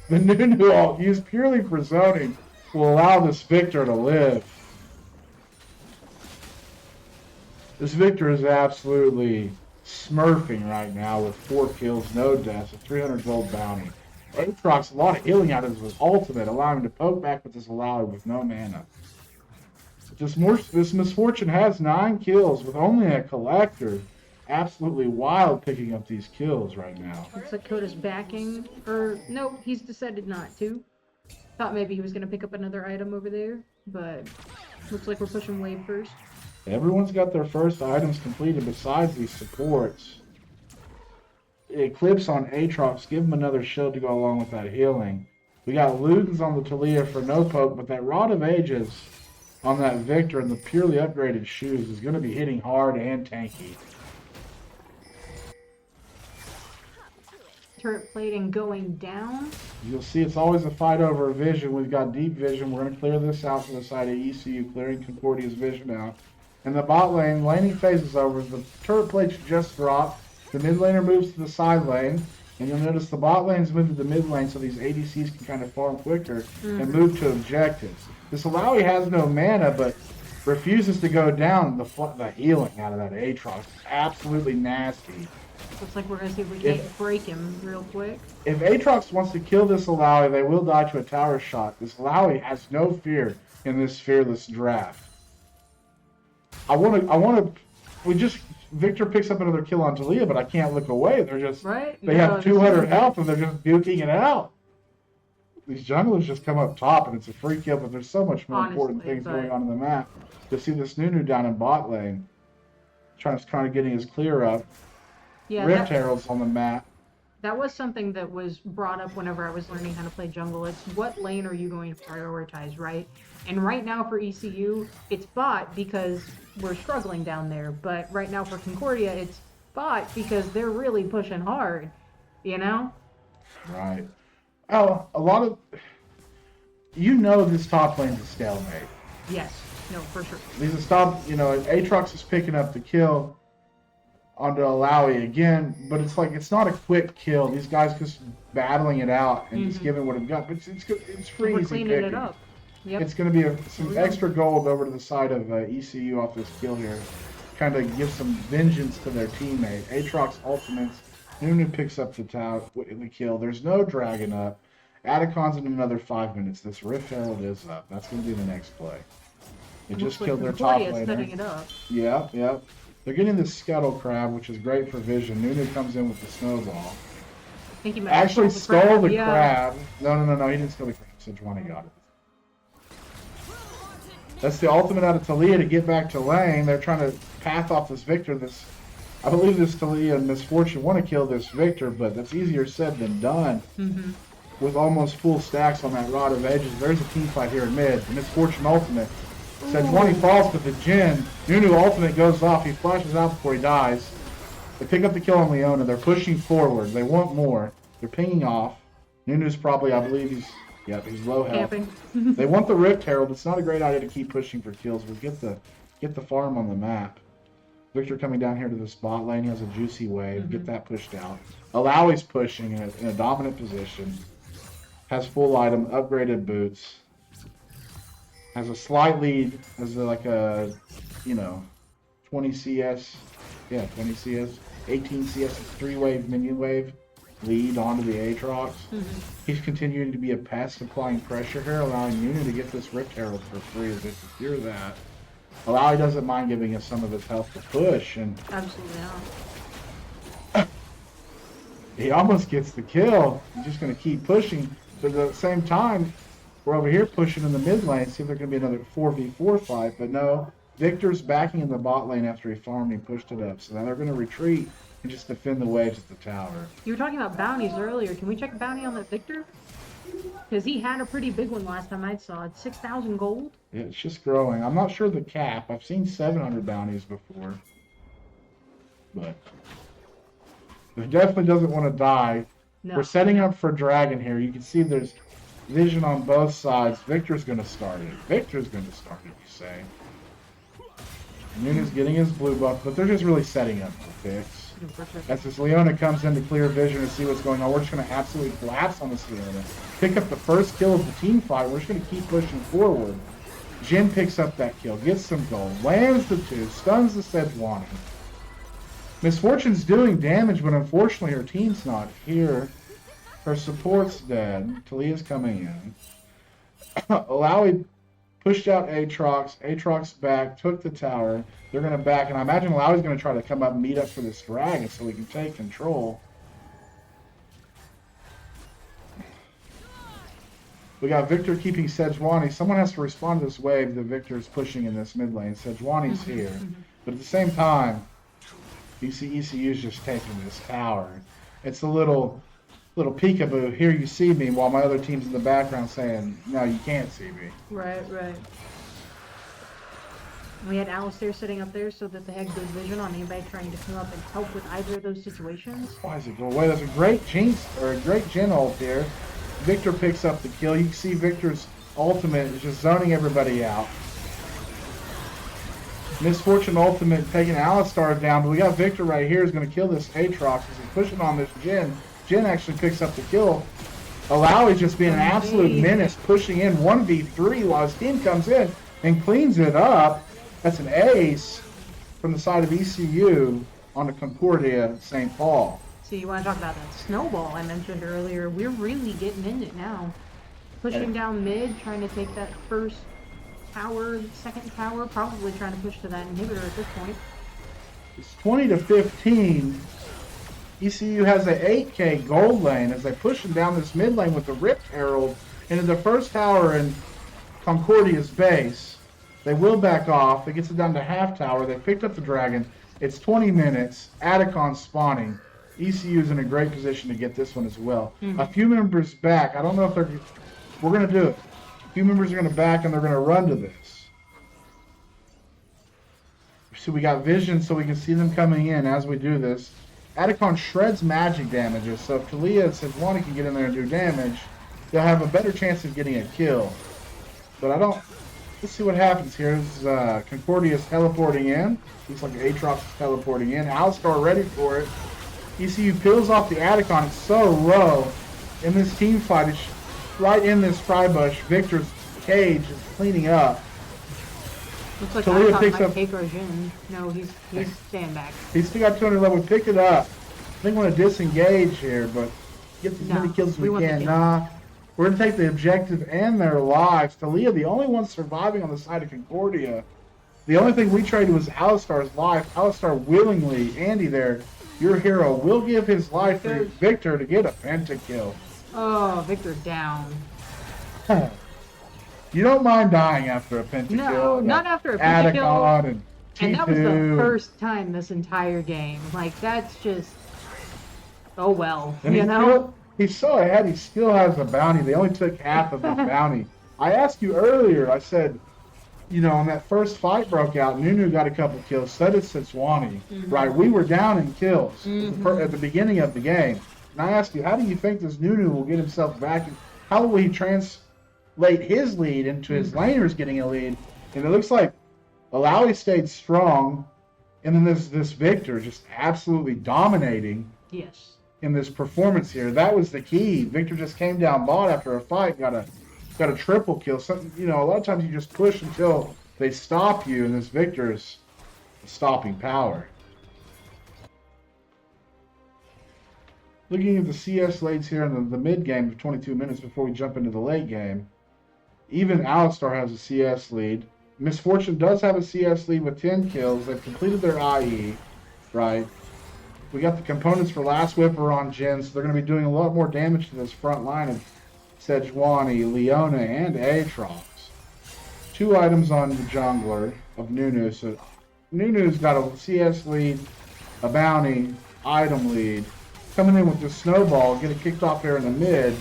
The Nunu ult, used purely for zoning, will allow this Victor to live. This Victor is absolutely smurfing right now with 4 kills, no deaths, a 300 gold bounty. Aatrox, a lot of healing out of his ultimate, allowing him to poke back with this Alawi with no mana. This Misfortune has 9 kills with only a collector. Absolutely wild picking up these kills right now. Looks like Coda's backing, or no, he's decided not to. Thought maybe he was going to pick up another item over there, but looks like we're pushing wave first. Everyone's got their first items completed besides these supports. Eclipse on Aatrox, give him another shield to go along with that healing. We got Ludens on the Talia for no poke, but that Rod of Ages on that Victor and the purely upgraded shoes is going to be hitting hard and tanky. Turret plating going down. You'll see it's always a fight over vision. We've got deep vision. We're going to clear this out from the side of ECU, clearing Concordia's vision out. In the bot lane, laning phase is over. The turret plates just dropped. The mid laner moves to the side lane. And you'll notice the bot lane's moved to the mid lane so these ADCs can kind of farm quicker and move to objectives. This Alawi has no mana, but refuses to go down. The healing out of that Aatrox is absolutely nasty. Looks like we're going to see if we can't break him real quick. If Aatrox wants to kill this Alawi, they will die to a tower shot. This Alawi has no fear in this fearless draft. Victor picks up another kill on Talia, but I can't look away. They're just, they have 200 health and they're just duking it out. These junglers just come up top and it's a free kill, but there's so much more important things going on in the map. You'll see this Nunu down in bot lane, trying to getting his clear up. Yeah, Rift Herald's on the map. That was something that was brought up whenever I was learning how to play jungle. It's what lane are you going to prioritize, right? And right now for ECU, it's bot because we're struggling down there. But right now for Concordia, it's bot because they're really pushing hard, you know? Right. Oh, a lot of... You know this top lane's a stalemate. Yes. No, for sure. These are stop, Aatrox is picking up the kill onto Alawi again, but it's like, it's not a quick kill. These guys just battling it out and just giving what they've got. But it's free We're easy cleaning picking. it up. Yep. It's going to be some extra gold over to the side of ECU off this kill here. Kind of give some vengeance to their teammate. Aatrox ultimates. Nunu picks up the kill. There's no dragon up. Atacon's in another 5 minutes. This Rift Herald is up. That's going to be the next play. They just killed their top Concordia's setting laner. it up. Yep. They're getting the Scuttle Crab, which is great for vision. Nunu comes in with the snowball. I think he might Actually stole the yeah. crab. No, he didn't steal the crab. Sejuani got it. That's the ultimate out of Talia to get back to lane. They're trying to path off this Victor. I believe this Talia and Misfortune want to kill this Victor, but that's easier said than done. With almost full stacks on that Rod of Ages. There's a team fight here in mid. Misfortune ultimate. Sejuani falls with the Jhin. Nunu ultimate goes off. He flashes out before he dies. They pick up the kill on Leona. They're pushing forward. They want more. They're pinging off. Nunu's probably, I believe he's low health. Camping. They want the Rift Herald. It's not a great idea to keep pushing for kills. We'll get the farm on the map. Victor coming down here to this bot lane. He has a juicy wave. Get that pushed out. Alawi's pushing in a dominant position. Has full item, upgraded boots. Has a slight lead. Has like a, 20 CS. Yeah, 20 CS. 18 CS, 3-wave minion wave lead onto the Aatrox. He's continuing to be a pest, applying pressure here, allowing Nunu to get this Rift Herald for free as they secure that. Alawi doesn't mind giving us some of his health to push, and Absolutely not. he almost gets the kill. He's just going to keep pushing. But at the same time, we're over here pushing in the mid lane, see if there's going to be another 4v4 fight. But no, Victor's backing in the bot lane after he farmed and he pushed it up. So now they're going to retreat and just defend the waves at the tower. You were talking about bounties earlier. Can we check a bounty on that Victor? Because he had a pretty big one last time I saw it. 6,000 gold? Yeah, it's just growing. I'm not sure the cap. I've seen 700 bounties before. But he definitely doesn't want to die. No. We're setting up for Dragon here. You can see there's vision on both sides. Victor's going to start it. Victor's going to start it, you say. Nunu's getting his blue buff, but they're just really setting up for Fix. As this Leona comes in to clear vision and see what's going on, we're just going to absolutely collapse on this Leona. Pick up the first kill of the team fight. We're just going to keep pushing forward. Jhin picks up that kill, gets some gold, lands the 2, stuns the Sejuani. Misfortune's doing damage, but unfortunately her team's not here. Her support's dead. Talia's coming in. Alawi pushed out Aatrox. Aatrox back, took the tower. They're going to back, and I imagine Alawi's going to try to come up and meet up for this dragon so we can take control. We got Victor keeping Sejuani. Someone has to respond to this wave that Victor's pushing in this mid lane. Sejuani's here. But at the same time, you see ECU's just taking this tower. It's a little peekaboo. Here you see me, while my other team's in the background saying, no, you can't see me. Right. We had Alistair sitting up there so that they had good vision on anybody trying to come up and help with either of those situations. Why is it going away? There's a great Jhin ult here. Victor picks up the kill. You can see Victor's ultimate is just zoning everybody out. Misfortune ultimate taking Alistar down, but we got Victor right here who's going to kill this Aatrox as he's pushing on this Jhin. Jhin actually picks up the kill. Alawi's just being an absolute menace, pushing in 1v3 while his team comes in and cleans it up. That's an ace from the side of ECU on the Concordia St. Paul. So you want to talk about that snowball I mentioned earlier? We're really getting in it now. Pushing down mid, trying to take that first tower, second tower, probably trying to push to that inhibitor at this point. It's 20-15. ECU has a 8k gold lane as they're pushing down this mid lane with the Rift Herald into the first tower in Concordia's base. They will back off. It gets it down to half tower. They picked up the dragon. It's 20 minutes. Atacon spawning. ECU is in a great position to get this one as well. A few members back. I don't know if they're... We're going to do it. A few members are going to back, and they're going to run to this. So we got vision so we can see them coming in as we do this. Atacon shreds magic damages, so if Talia and Sejuani can get in there and do damage, they'll have a better chance of getting a kill. But I don't... Let's see what happens here. This is, Concordia is teleporting in. Looks like Aatrox is teleporting in. Alistar ready for it. ECU peels off the Atacon. It's so low in this team fight. It's right in this fry bush. Victor's cage is cleaning up. Looks like Talia Atacon picks might up... take Rajin. No, he's staying back. He's still got 200 level. Pick it up. I think we want to disengage here, but get as many kills as we can. Nah. We're going to take the objective and their lives. Talia, the only one surviving on the side of Concordia. The only thing we traded was Alistar's life. Alistar willingly, Andy there, your hero, will give his life for Victor to get a pentakill. Oh, Victor down. You don't mind dying after a pentakill? No, not after a pentakill. Atacon and T2. And that was the first time this entire game. Like, that's just... Oh, well, and you know? He's so ahead, he still has a bounty. They only took half of the bounty. I asked you earlier, I said, you know, when that first fight broke out, Nunu got a couple kills, so did Sejuani, right? We were down in kills at the beginning of the game. And I asked you, how do you think this Nunu will get himself back? How will he translate his lead into his laners getting a lead? And it looks like Alawi stayed strong, and then this Victor just absolutely dominating. Yes. In this performance here, that was the key. Victor just came down bot after a fight, got a triple kill. Something, you know, a lot of times you just push until they stop you, and this Victor's stopping power. Looking at the CS lates here in the mid game of 22 minutes before we jump into the late game, even Alistar has a CS lead. Misfortune does have a CS lead with 10 kills. They've completed their IE, right? We got the components for Last Whipper on Jin, so they're going to be doing a lot more damage to this front line of Sejuani, Leona, and Aatrox. 2 items on the jungler of Nunu, so Nunu's got a CS lead, a bounty, item lead. Coming in with the snowball, get it kicked off here in the mid.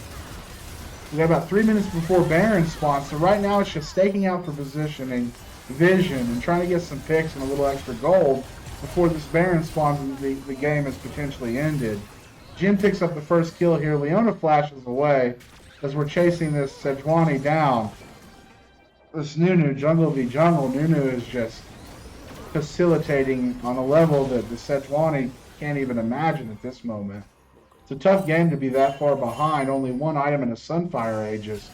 We got about 3 minutes before Baron spawns, so right now it's just staking out for positioning, vision, and trying to get some picks and a little extra gold before this Baron spawns and the game is potentially ended. Jin picks up the first kill here. Leona flashes away as we're chasing this Sejuani down. This Nunu, jungle v jungle, Nunu is just facilitating on a level that the Sejuani can't even imagine at this moment. It's a tough game to be that far behind. Only 1 item in a Sunfire Aegis.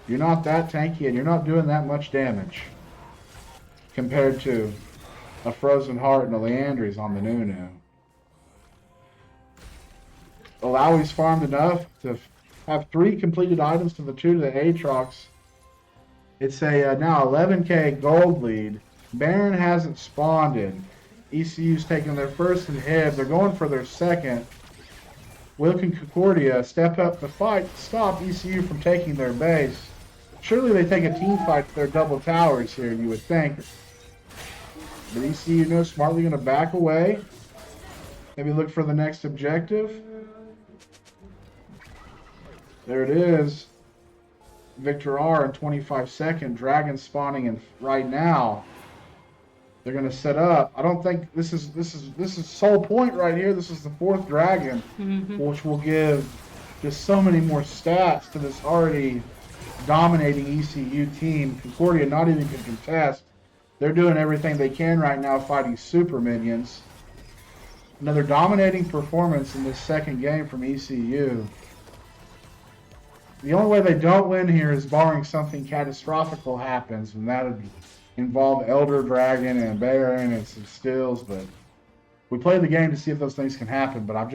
You're not that tanky and you're not doing that much damage compared to a Frozen Heart and a Leandry's on the Nunu. Alawi's farmed enough to have 3 completed items to the 2 to the Aatrox. It's a now 11k gold lead. Baron hasn't spawned in. ECU's taking their first inhib. They're going for their second. Wilk and Concordia step up the fight to stop ECU from taking their base. Surely they take a team fight to their double towers here, you would think. But ECU knows smartly going to back away. Maybe look for the next objective. There it is. Victor R in 25 seconds. Dragon spawning in right now. They're going to set up. I don't think this is sole point right here. This is the 4th dragon, which will give just so many more stats to this already dominating ECU team. Concordia not even can contest. They're doing everything they can right now fighting super minions. Another dominating performance in this second game from ECU. The only way they don't win here is barring something catastrophical happens, and that would involve Elder Dragon and Baron and some stills, but we play the game to see if those things can happen, but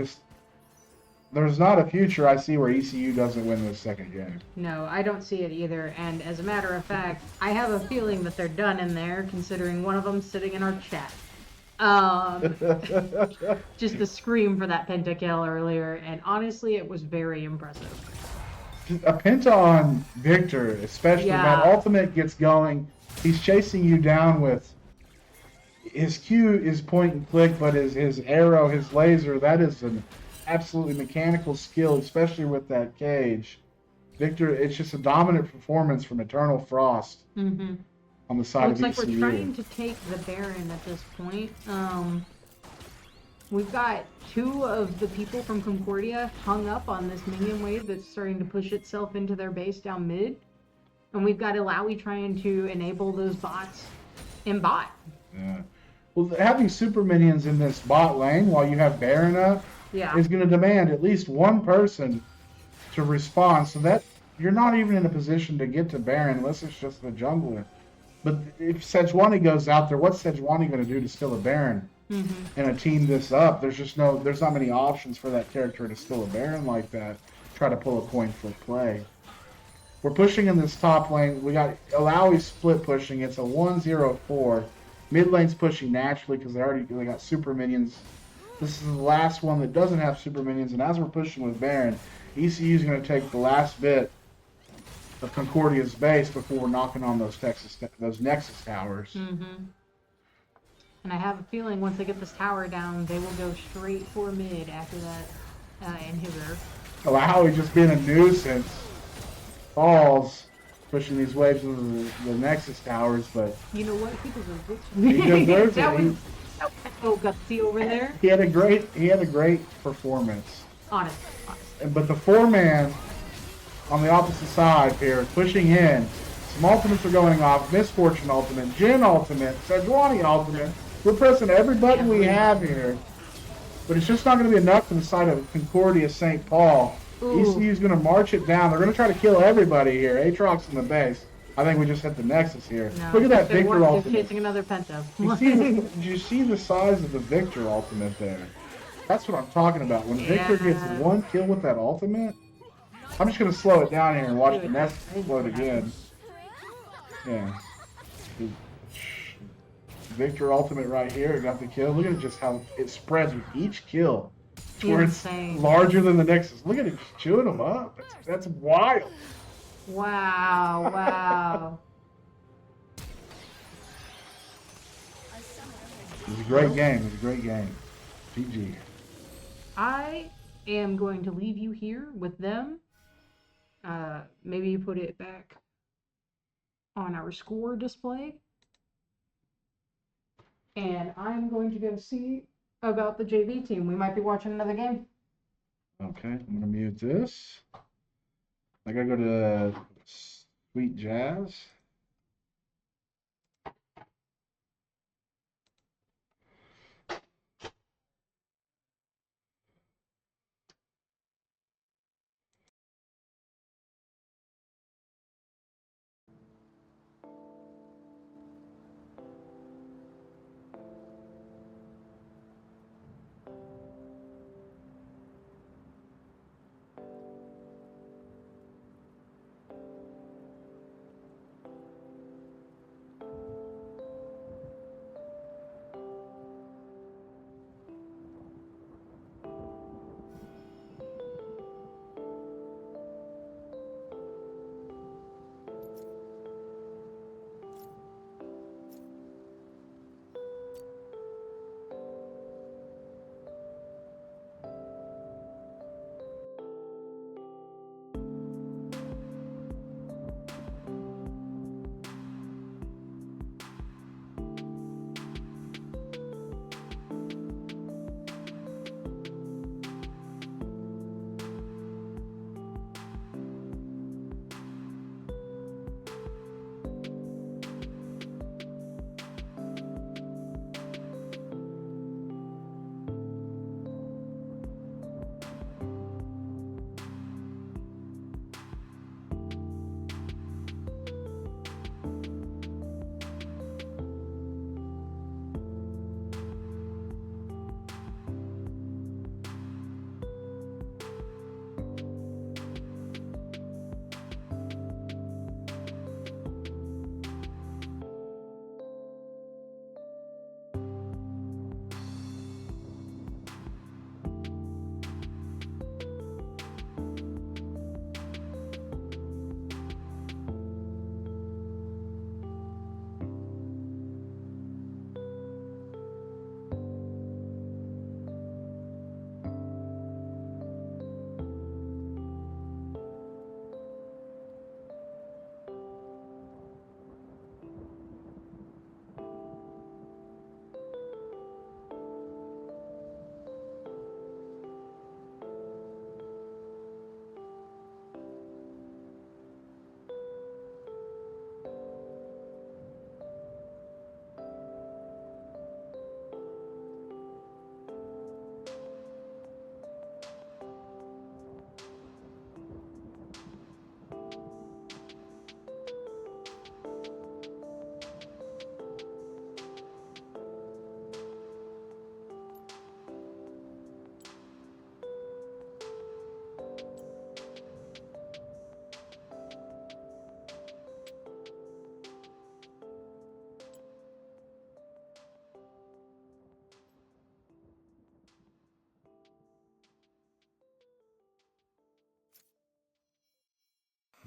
there's not a future I see where ECU doesn't win this second game. No, I don't see it either, and as a matter of fact, I have a feeling that they're done in there, considering one of them sitting in our chat. Just the scream for that pentakill earlier, and honestly, it was very impressive. A penta on Victor, especially that ultimate gets going. He's chasing you down with his Q is point and click, but his arrow, his laser, that is an absolutely mechanical skill, especially with that cage. Victor, it's just a dominant performance from Eternal Frost Mm-hmm. on the side Looks of like we're ECU. trying to take the Baron at this point. We've got 2 of the people from Concordia hung up on this minion wave that's starting to push itself into their base down mid. And we've got Ilaoi trying to enable those bots in bot. Yeah. Well, having super minions in this bot lane while you have Baron up Yeah. is going to demand at least one person to respond, so that you're not even in a position to get to Baron unless it's just the jungler. But if Sejuani goes out there, what's Sejuani going to do to steal a Baron and a team this up? There's not many options for that character to steal a Baron like that. Try to pull a coin flip play. We're pushing in this top lane. We got Ilaoi split pushing. It's a 1-0-4. Mid lane's pushing naturally because they got super minions. This is the last one that doesn't have super minions, and as we're pushing with Baron, ECU is going to take the last bit of Concordia's base before we're knocking on those Nexus towers. Mm-hmm. And I have a feeling once they get this tower down, they will go straight for mid after that inhibitor. Ilaoi just being a nuisance. Falls, pushing these waves into the Nexus towers, but You know what? He deserves it. he deserves That it. was so gutsy over there. He had a great performance. Honest. But the 4-man on the opposite side here, pushing in. Some ultimates are going off. Misfortune ultimate, Jin ultimate, Sejuani ultimate. We're pressing every button we have here. But it's just not going to be enough for the side of Concordia St. Paul. ECU's going to march it down. They're going to try to kill everybody here. Aatrox in the base. I think we just hit the Nexus here. No, Look at that they're Victor ultimate. chasing another Penta. Did you see the size of the Victor ultimate there? That's what I'm talking about. When Victor gets one kill with that ultimate, I'm just going to slow it down here and watch the Nexus explode again. Yeah. Victor ultimate right here, got the kill. Look at just how it spreads with each kill. Where it's larger than the Nexus. Look at it just chewing them up. That's wild. Wow. It was a great game. GG. I am going to leave you here with them. Maybe you put it back on our score display. And I'm going to go see about the JV team. We might be watching another game. Okay, I'm going to mute this. I got to go to Sweet Jazz.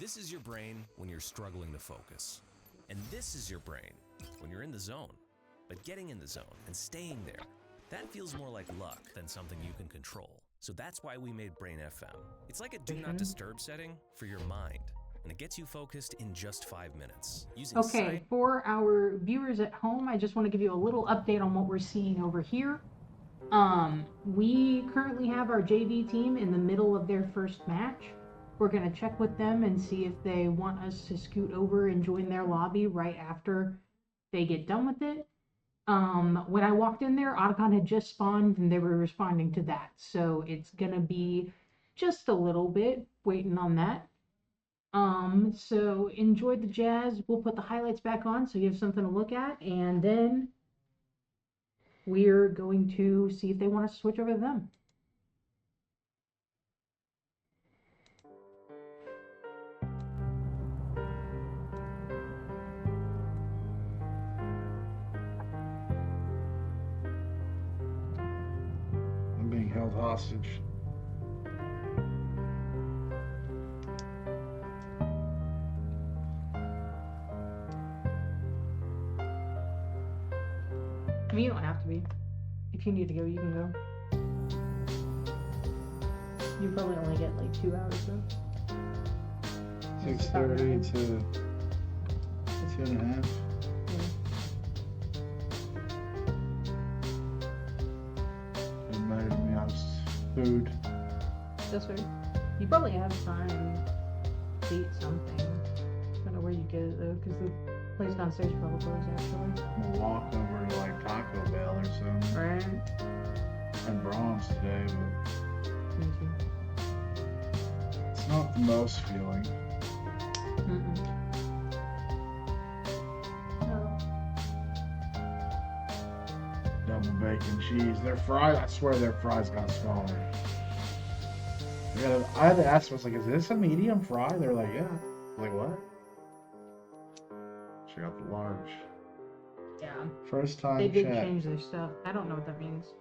This is your brain when you're struggling to focus. And this is your brain when you're in the zone. But getting in the zone and staying there, that feels more like luck than something you can control. So that's why we made Brain FM. It's like a do not disturb setting for your mind. And it gets you focused in just 5 minutes. Using Okay, for our viewers at home, I just want to give you a little update on what we're seeing over here. We currently have our JV team in the middle of their first match. We're going to check with them and see if they want us to scoot over and join their lobby right after they get done with it. When I walked in there, Otacon had just spawned and they were responding to that. So it's going to be just a little bit waiting on that. So enjoy the jazz. We'll put the highlights back on so you have something to look at, and then we're going to see if they want to switch over to them. I'm being held hostage. I mean, you don't have to be. If you need to go, you can go. You probably only get like 2 hours though. 6:30 to 2:30. Doesn't matter to me. I was food. That's right. You probably have time to eat something. I don't know where you get it though, because the place downstairs probably closed actually. I'm gonna walk over to like Taco Bell or something. Right. And Brahms today, but Me too. it's not the most feeling. No. Double bacon cheese. Their fries, I swear their fries got smaller. I had to ask them, I was like, is this a medium fry? They're like, yeah. I was like, what? She got the large. Yeah. First time They did check. change their stuff. I don't know what that means.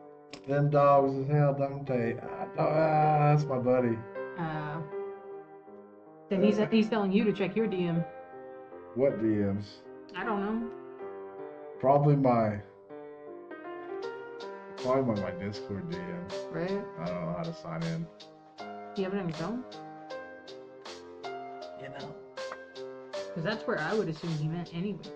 Them dogs is hell, don't they? That's my buddy. Then he's telling you to check your DM. What DMs? I don't know. Probably my Discord DMs. Right? I don't know how to sign in. Do you have it on your phone? You know. Because that's where I would assume he meant anyway.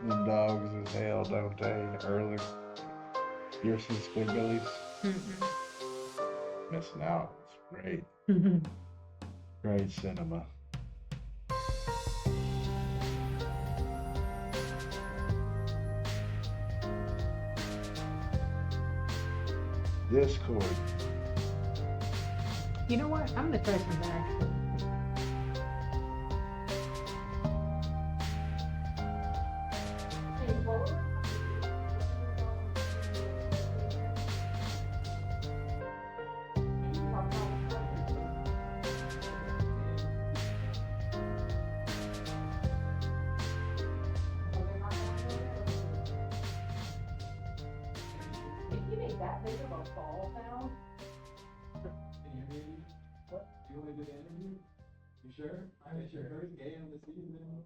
Them dogs is hell, don't they? Early. You're some squidbillies. Missing out. It's great. Great cinema. Discord. You know what? I'm gonna try some actually. If you make that big of a fall sound, What? Do you want to do the interview? You sure? I'm sure. First game of the season.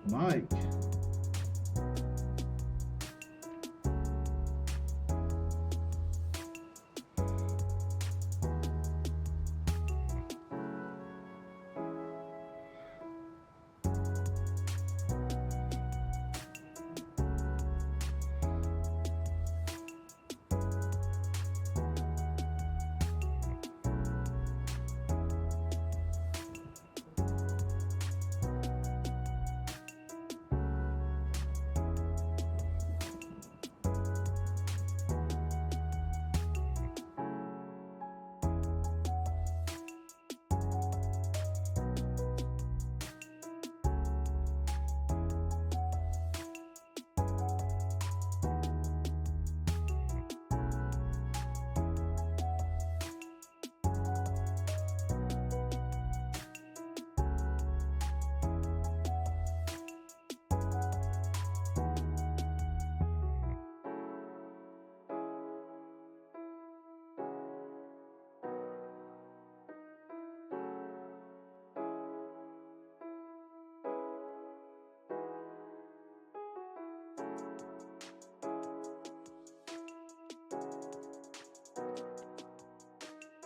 Mike.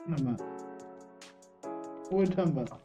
talking about? What are we talking about?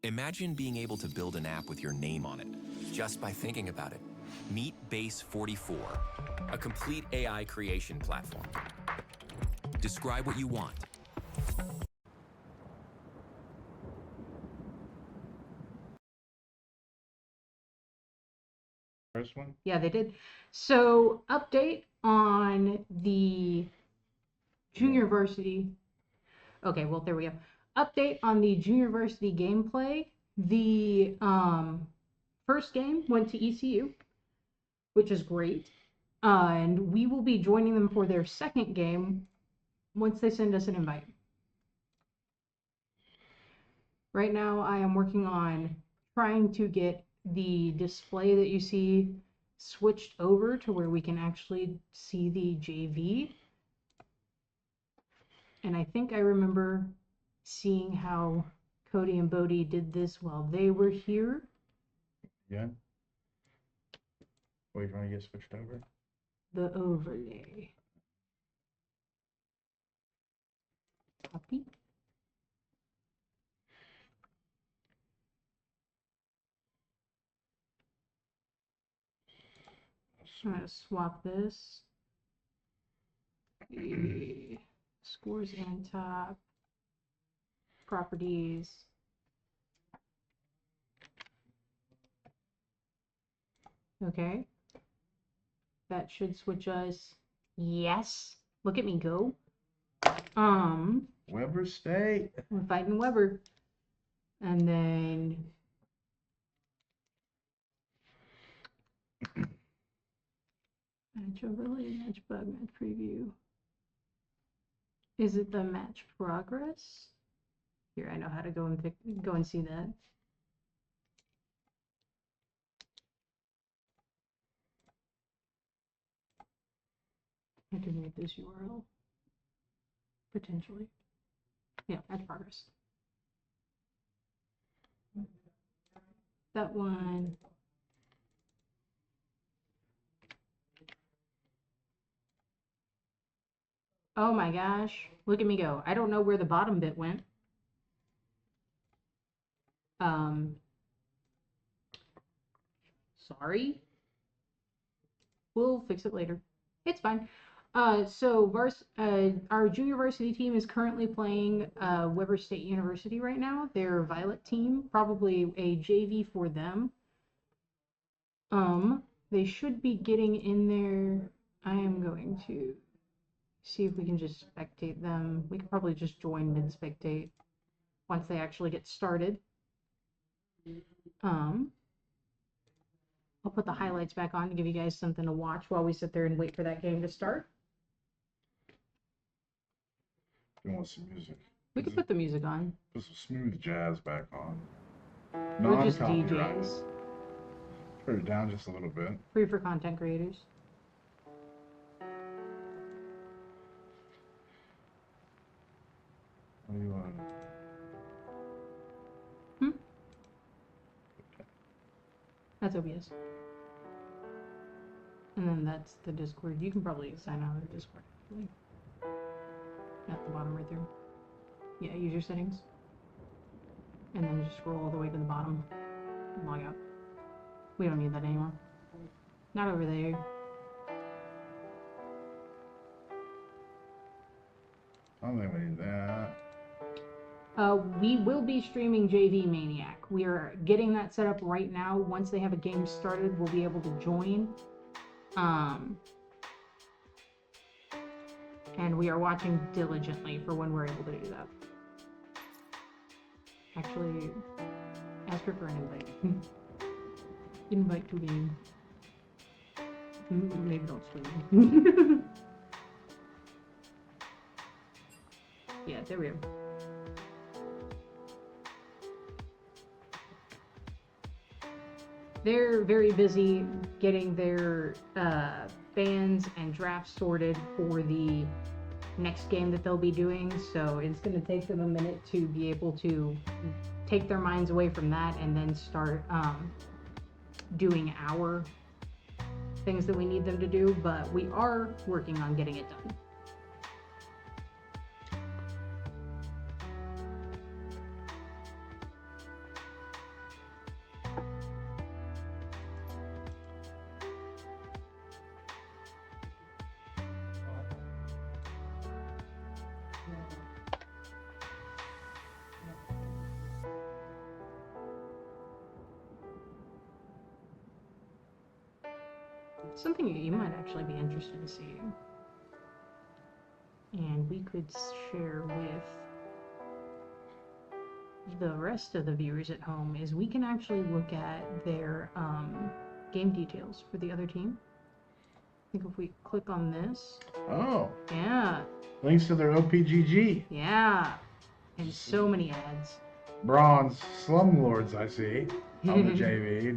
Imagine being able to build an app with your name on it, just by thinking about it. Meet Base 44, a complete AI creation platform. Describe what you want. First one? Yeah, they did. So, update on the junior varsity. Okay, well, there we go. Update on the junior varsity gameplay. The first game went to ECU, which is great. And we will be joining them for their second game once they send us an invite. Right now, I am working on trying to get the display that you see switched over to where we can actually see the JV. And I think I remember seeing how Cody and Bodie did this while they were here. Yeah. Wait, trying to get switched over? The overlay. Copy. I'm going to swap this. Scores and top. Properties. Okay. That should switch us. Yes. Look at me go. Weber State. We're fighting Weber. And then match overlay, match bug, match preview. Is it the match progress? Here, I know how to go and see that. I can read this URL. Potentially. Yeah, match progress. That one. Oh my gosh. Look at me go. I don't know where the bottom bit went. Sorry. We'll fix it later. It's fine. So our junior varsity team is currently playing Weber State University right now. Their Violet team, probably a JV for them. They should be getting in there. I am going to see if we can just spectate them. We could probably just join mid-spectate once they actually get started. I'll put the highlights back on to give you guys something to watch while we sit there and wait for that game to start. You want some music? We could put the music on. Put some smooth jazz back on. We're just Non-copyrighted. DJs. Turn it down just a little bit. Free for content creators. What do you want? That's OBS. And then that's the Discord. You can probably sign out of the Discord, actually. At the bottom right there. Yeah, user settings. And then just scroll all the way to the bottom and log out. We don't need that anymore. Not over there. I don't think we need that. We will be streaming JV Maniac. We are getting that set up right now. Once they have a game started, we'll be able to join. And we are watching diligently for when we're able to do that. Actually, ask her for an invite. Invite to game. Maybe don't stream. Yeah, there we go. They're very busy getting their bands and drafts sorted for the next game that they'll be doing, so it's going to take them a minute to be able to take their minds away from that and then start doing our things that we need them to do, but we are working on getting it done. something you might actually be interested in seeing. And we could share with the rest of the viewers at home is we can actually look at their game details for the other team. I think if we click on this. Oh. Yeah. Links to their OPGG. Yeah. And so many ads. Bronze Slumlords, I see. On the JV.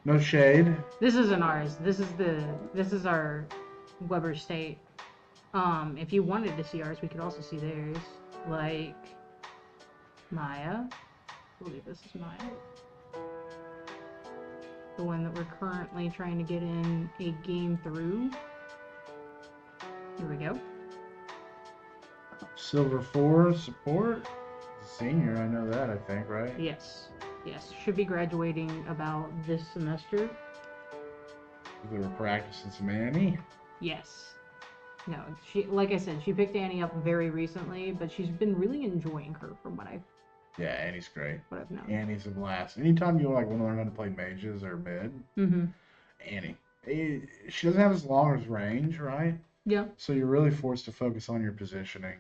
No shade. This isn't ours. This is our Weber State. If you wanted to see ours, we could also see theirs. Like Maya. I believe this is Maya. The one that we're currently trying to get in a game through. Here we go. Silver 4 support. Senior, I know that, I think, right? Yes. Yes. Should be graduating about this semester. They were practicing some Annie. Yes. No, she, like I said, she picked Annie up very recently, but she's been really enjoying her from what I've Yeah, Annie's great. known. Annie's a blast. Anytime you want to learn how to play mages or mid, Annie. She doesn't have as long as range, right? Yeah. So you're really forced to focus on your positioning.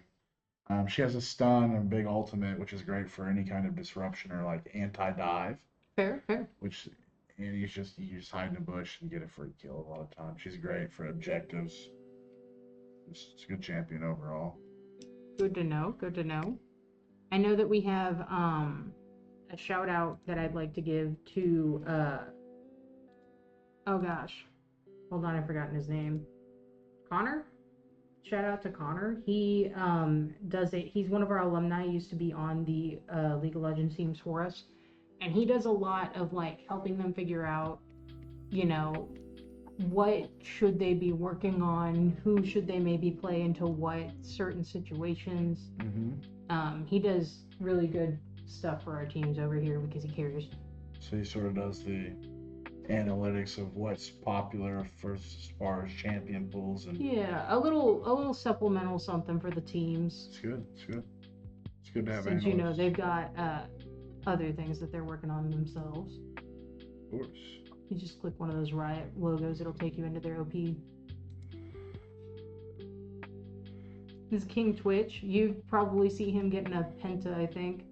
She has a stun and a big ultimate, which is great for any kind of disruption or like anti-dive. Fair. Which Annie's just, you just hide in a bush and get a free kill a lot of times. She's great for objectives. It's a good champion overall. Good to know. Good to know. I know that we have a shout out that I'd like to give to oh gosh. Hold on, I've forgotten his name. Connor? Shout out to Connor. He he's one of our alumni, used to be on the League of Legends teams for us. And he does a lot of like helping them figure out, you know, what should they be working on, who should they maybe play into what certain situations. He does really good stuff for our teams over here because he cares. So he sort of does the analytics of what's popular first as far as champion pools and yeah, a little supplemental something for the teams. It's good. It's good to have Since analysts. you know they've got other things that they're working on themselves. Of course. You just click one of those Riot logos, it'll take you into their OP. This is King Twitch. You probably see him getting a penta, I think,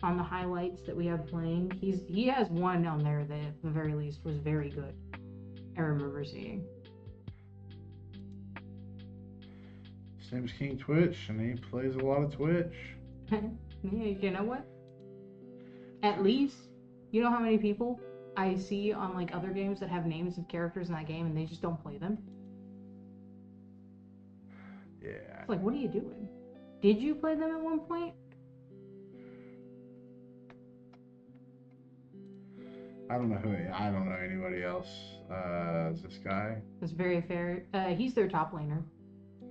on the highlights that we have playing. He has one on there that at the very least was very good. I remember seeing. His name's King Twitch, and he plays a lot of Twitch. Yeah, you know what? At least, you know how many people I see on like other games that have names of characters in that game and they just don't play them? Yeah. It's like, what are you doing? Did you play them at one point? I don't know anybody else. Is this guy? That's very fair. He's their top laner.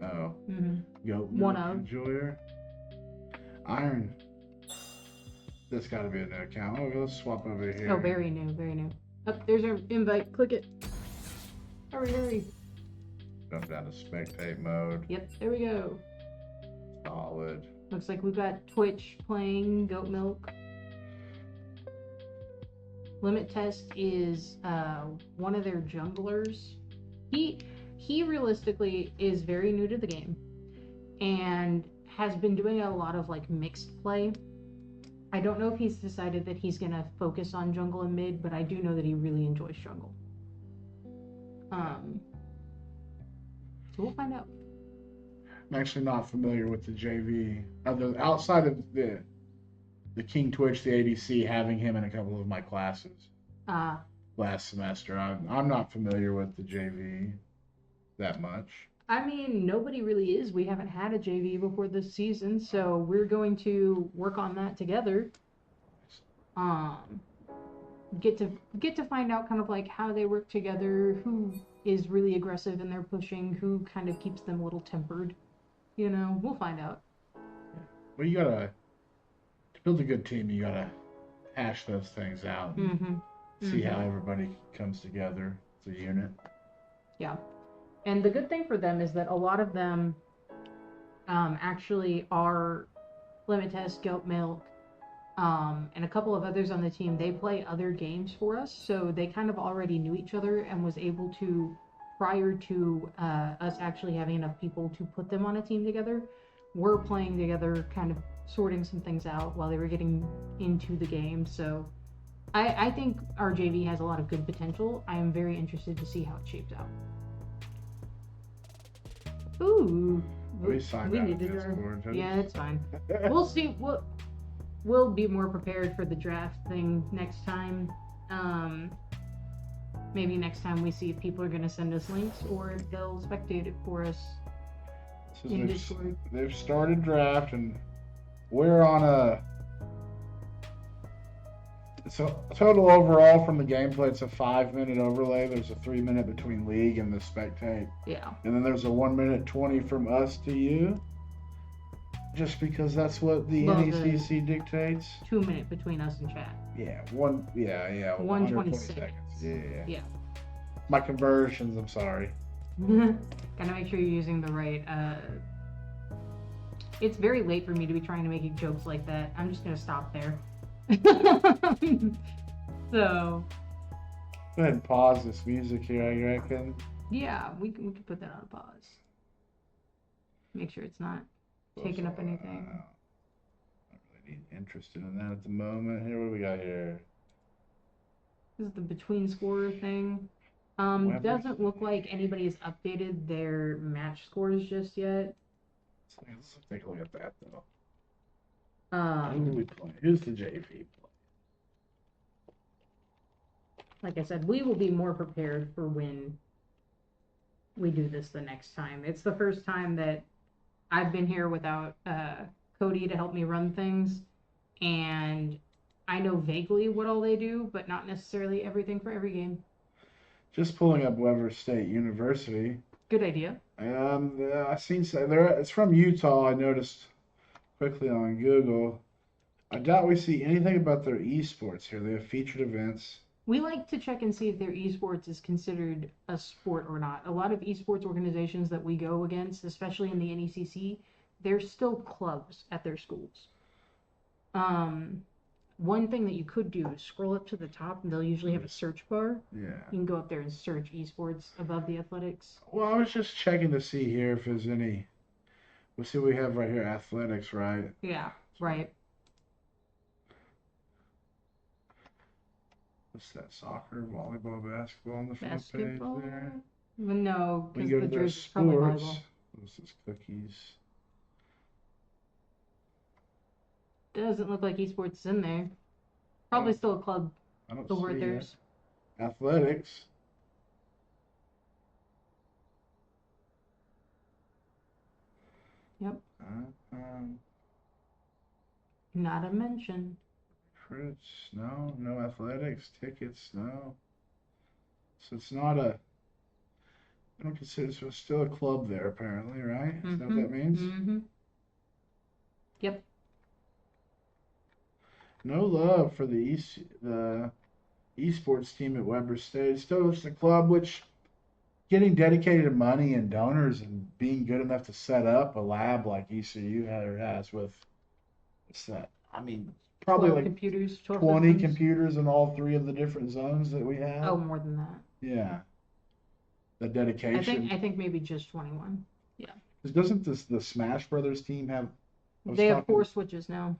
Oh. Mm-hmm. Goat One Milk of. Enjoyer. Iron. That's got to be a new account. Oh, let's swap over here. Oh, very new, very new. Oh, there's our invite. Click it. Hurry. Jump down to spectate mode. Yep, there we go. Solid. Looks like we've got Twitch playing Goat Milk. Limit Test is one of their junglers. He realistically is very new to the game and has been doing a lot of like mixed play. I don't know if he's decided that he's gonna focus on jungle and mid, but I do know that he really enjoys jungle. So we'll find out. I'm actually not familiar with the JV. Outside of the King Twitch, the ADC, having him in a couple of my classes last semester. I'm not familiar with the JV that much. I mean, nobody really is. We haven't had a JV before this season, so we're going to work on that together. Get to find out kind of like how they work together, who is really aggressive in their pushing, who kind of keeps them a little tempered. You know, we'll find out. Well, to build a good team, you gotta hash those things out. And see how everybody comes together as a unit. Yeah. And the good thing for them is that a lot of them actually are Limit Test, Goat Milk, and a couple of others on the team, they play other games for us, so they kind of already knew each other and was able to, prior to us actually having enough people to put them on a team together, we're playing together, kind of sorting some things out while they were getting into the game. So I think our JV has a lot of good potential. I am very interested to see how it shapes out. Ooh, We signed we out needed against our... Concordia. Yeah, it's fine. We'll see. We'll be more prepared for the draft thing next time. Maybe next time we see if people are going to send us links or if they'll spectate it for us in Discord. They've started draft, and we're on a... So total overall from the gameplay, it's a 5-minute overlay. There's a 3-minute between league and the spectate. Yeah. And then there's a 1 minute 20 from us to you. Just because that's what the NECC dictates. 2 minute between us and chat. Yeah, 126 seconds. Yeah. My conversions, I'm sorry. Gotta make sure you're using the right, It's very late for me to be trying to make jokes like that. I'm just gonna stop there. So. Go ahead and pause this music here, I reckon. Yeah, we can put that on a pause. Make sure it's not taking up anything. I'm not really interested in that at the moment. Here, what do we got here? This is the between scorer thing. Doesn't look like anybody has updated their match scores just yet. Let's take a look at that though. Who are we playing? Who's the JV play? Like I said, we will be more prepared for when we do this the next time. It's the first time that I've been here without Cody to help me run things, and I know vaguely what all they do, but not necessarily everything for every game. Just pulling up Weber State University. Good idea. I seen there. It's from Utah. I noticed quickly on Google. I doubt we see anything about their esports here. They have featured events. We like to check and see if their esports is considered a sport or not. A lot of esports organizations that we go against, especially in the NECC, they're still clubs at their schools. One thing that you could do is scroll up to the top, and they'll usually have a search bar. Yeah. You can go up there and search esports above the athletics. Well, I was just checking to see here if there's any. We'll see what we have right here. Athletics, right? Yeah, right. What's that? Soccer, volleyball, basketball on the front Basketball? page there? Well, no, We because go the to their jersey's probably sports. volleyball. This is cookies. Doesn't look like esports is in there. Probably still a club. I don't The word see there's. it. Athletics. Yep. Um, Not a mention. Fruits, no. No athletics. Tickets, no. So it's not a. I don't consider it's still a club there, apparently, right? Is that what that means? Mm-hmm. Yep. No love for the esports team at Weber State. Still, it's a club which getting dedicated money and donors and being good enough to set up a lab like ECU has with what's that? I mean, probably 12 like computers, 12 20 systems. computers in all 3 of the different zones that we have. Oh, more than that. Yeah. The dedication. I think maybe just 21. Yeah. 'Cause doesn't the Smash Brothers team have? They have 4 switches now.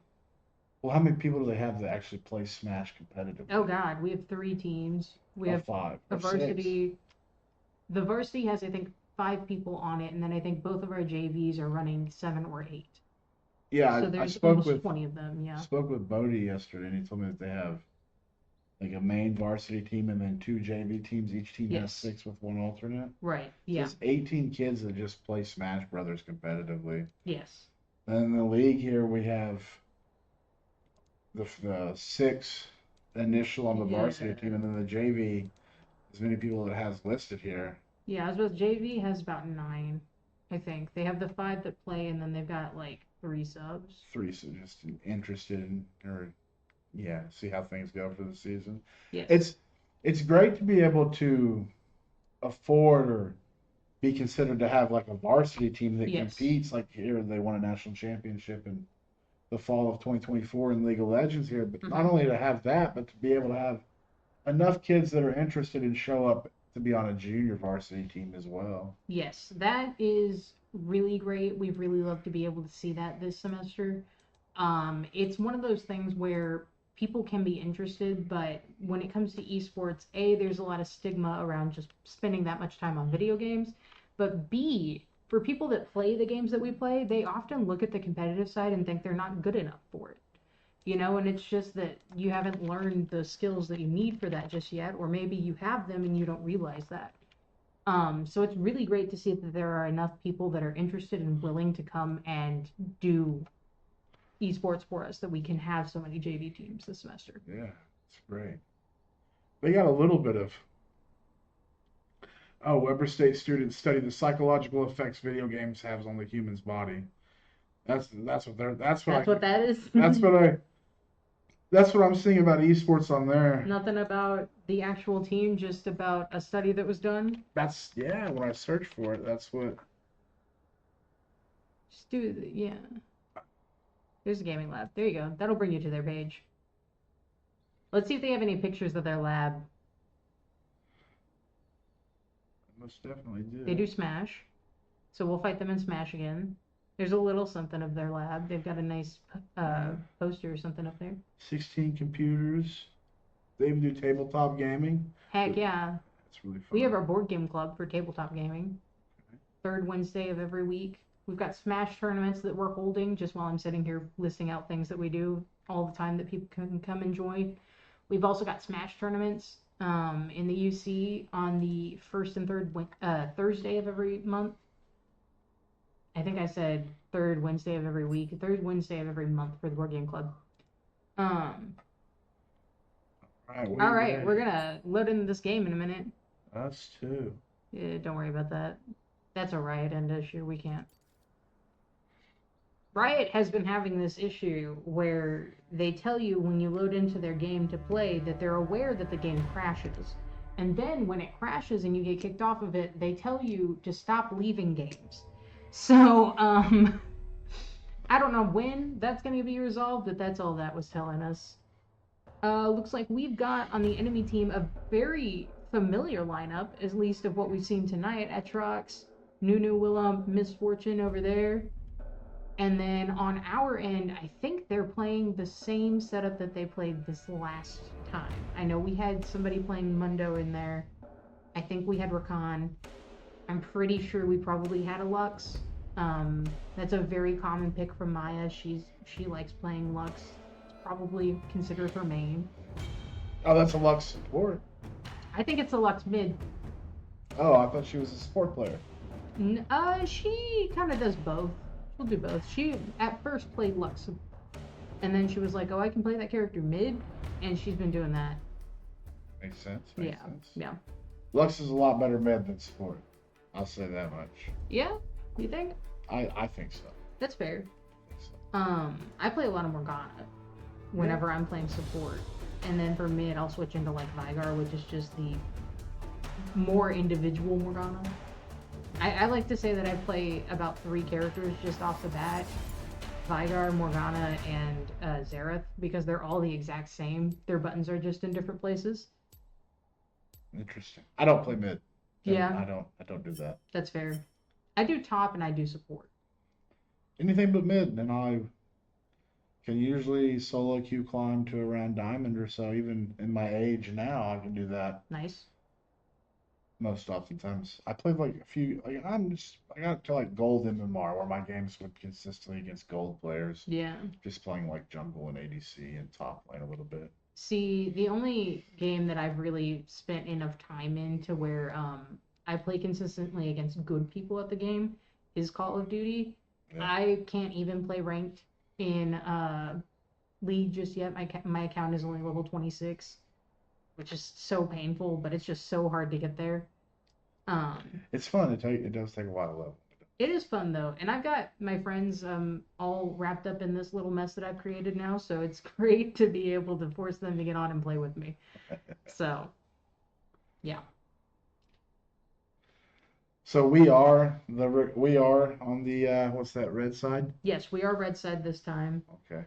Well, how many people do they have that actually play Smash competitively? Oh God, we have 3 teams. We have 5. a or 6. varsity. The varsity has, I think, 5 people on it, and then I think both of our JVs are running 7 or 8. Yeah, So I there's spoke almost with 20 of them. Yeah. spoke with Bodie yesterday, and he told me that they have like a main varsity team and then 2 JV teams. Each team has Yes. 6 with 1 alternate. Right. So Yeah. it's 18 kids that just play Smash Brothers competitively. Yes. And in the league here, we have the 6 initial on the varsity Yeah. team, and then the JV, as many people it has listed here. Yeah. I was about JV has about 9. I think they have the 5 that play, and then they've got like 3 subs. 3, so just interested in, or yeah, see how things go for the season. Yes. It's great to be able to afford or be considered to have like a varsity team that Yes. competes. Like here, they won a national championship in the fall of 2024 in League of Legends here. But not Mhm. only to have that, but to be able to have enough kids that are interested and show up to be on a junior varsity team as well. Yes, that is really great. We'd really love to be able to see that this semester. It's one of those things where people can be interested, but when it comes to esports, A, there's a lot of stigma around just spending that much time on video games. But B, for people that play the games that we play, they often look at the competitive side and think they're not good enough for it. And it's just that you haven't learned the skills that you need for that just yet, or maybe you have them and you don't realize that. So it's really great to see that there are enough people that are interested and willing to come and do esports for us that we can have so many JV teams this semester. Yeah, it's great. They got a little bit of Weber State students study the psychological effects video games have on the human's body. That's what they're That's what that is. that's what I'm seeing about esports on there. Nothing about the actual team, just about a study that was done. That's when I search for it, that's what. Just do yeah. There's a gaming lab. There you go. That'll bring you to their page. Let's see if they have any pictures of their lab. Most definitely do. They do Smash, so we'll fight them in Smash again. There's a little something of their lab. They've got a nice poster or something up there. 16 computers. They even do tabletop gaming. Heck yeah. That's really fun. We have our board game club for tabletop gaming. Third Wednesday of every week. We've got Smash tournaments that we're holding just while I'm sitting here listing out things that we do all the time that people can come and join. We've also got Smash tournaments in the UC on the first and third Thursday of every month. I think I said third Wednesday of every week, third Wednesday of every month for the board game club. All right, we're gonna load into this game in a minute. Us too. Yeah, don't worry about that. That's a Riot end issue. We can't. Riot has been having this issue where they tell you when you load into their game to play that they're aware that the game crashes. And then when it crashes and you get kicked off of it, they tell you to stop leaving games. So, I don't know when that's going to be resolved, but that's all that was telling us. Looks like we've got on the enemy team a very familiar lineup, at least of what we've seen tonight. Atrox, Nunu, Willem, Misfortune over there. And then on our end, I think they're playing the same setup that they played this last time. I know we had somebody playing Mundo in there. I think we had Rakan. I'm pretty sure we probably had a Lux. That's a very common pick from Maya. She likes playing Lux. It's probably considered her main. Oh, that's a Lux support. I think it's a Lux mid. Oh, I thought she was a support player. She kind of does both. She'll do both. She at first played Lux, and then she was like, "Oh, I can play that character mid," and she's been doing that. Makes sense. Yeah. Lux is a lot better mid than support. I'll say that much. Yeah, you think? I think so. That's fair. I think so. I play a lot of Morgana whenever I'm playing support, and then for mid, I'll switch into like Vigar, which is just the more individual Morgana. I like to say that I play about 3 characters just off the bat. Vigar, Morgana, and Xerath, because they're all the exact same. Their buttons are just in different places. Interesting. I don't play mid. Yeah. I don't do that. That's fair. I do top and I do support. Anything but mid, and I can usually solo queue climb to around diamond or so. Even in my age now, I can do that. Nice. Most oftentimes, I played like a few. I got to like gold MMR where my games went consistently against gold players. Yeah. Just playing like jungle and ADC and top lane a little bit. See, the only game that I've really spent enough time in to where I play consistently against good people at the game is Call of Duty. Yeah. I can't even play ranked in League just yet. My account is only level 26. Which is so painful, but it's just so hard to get there. It's fun. It does take a while to level. It is fun though, and I've got my friends all wrapped up in this little mess that I've created now, so it's great to be able to force them to get on and play with me. So, yeah. So we are on the what's that, red side? Yes, we are red side this time. Okay.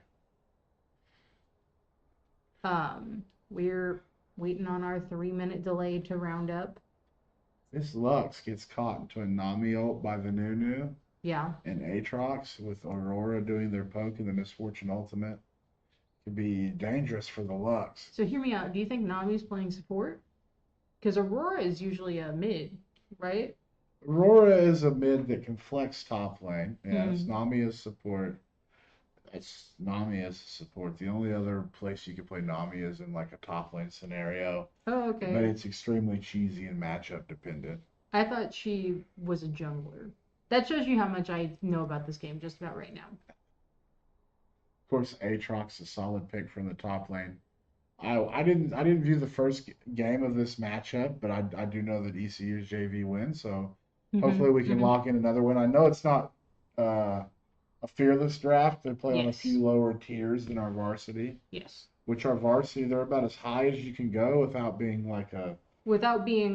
We're waiting on our 3-minute delay to round up. This Lux gets caught into a Nami ult by the Nunu Yeah. and Aatrox with Aurora doing their poke and the Misfortune ultimate. Could be dangerous for the Lux. So hear me out. Do you think Nami's playing support? Because Aurora is usually a mid, right? Aurora is a mid that can flex top lane. Yes, Nami is support. It's Nami as support. The only other place you could play Nami is in like a top lane scenario. Oh, okay. But it's extremely cheesy and matchup dependent. I thought she was a jungler. That shows you how much I know about this game just about right now. Of course, Aatrox is a solid pick from the top lane. I didn't view the first game of this matchup, but I do know that ECU's JV wins, so hopefully we can lock in another one. I know it's not a fearless draft. They play on a few lower tiers than our varsity. Yes. Which our varsity, they're about as high as you can go without being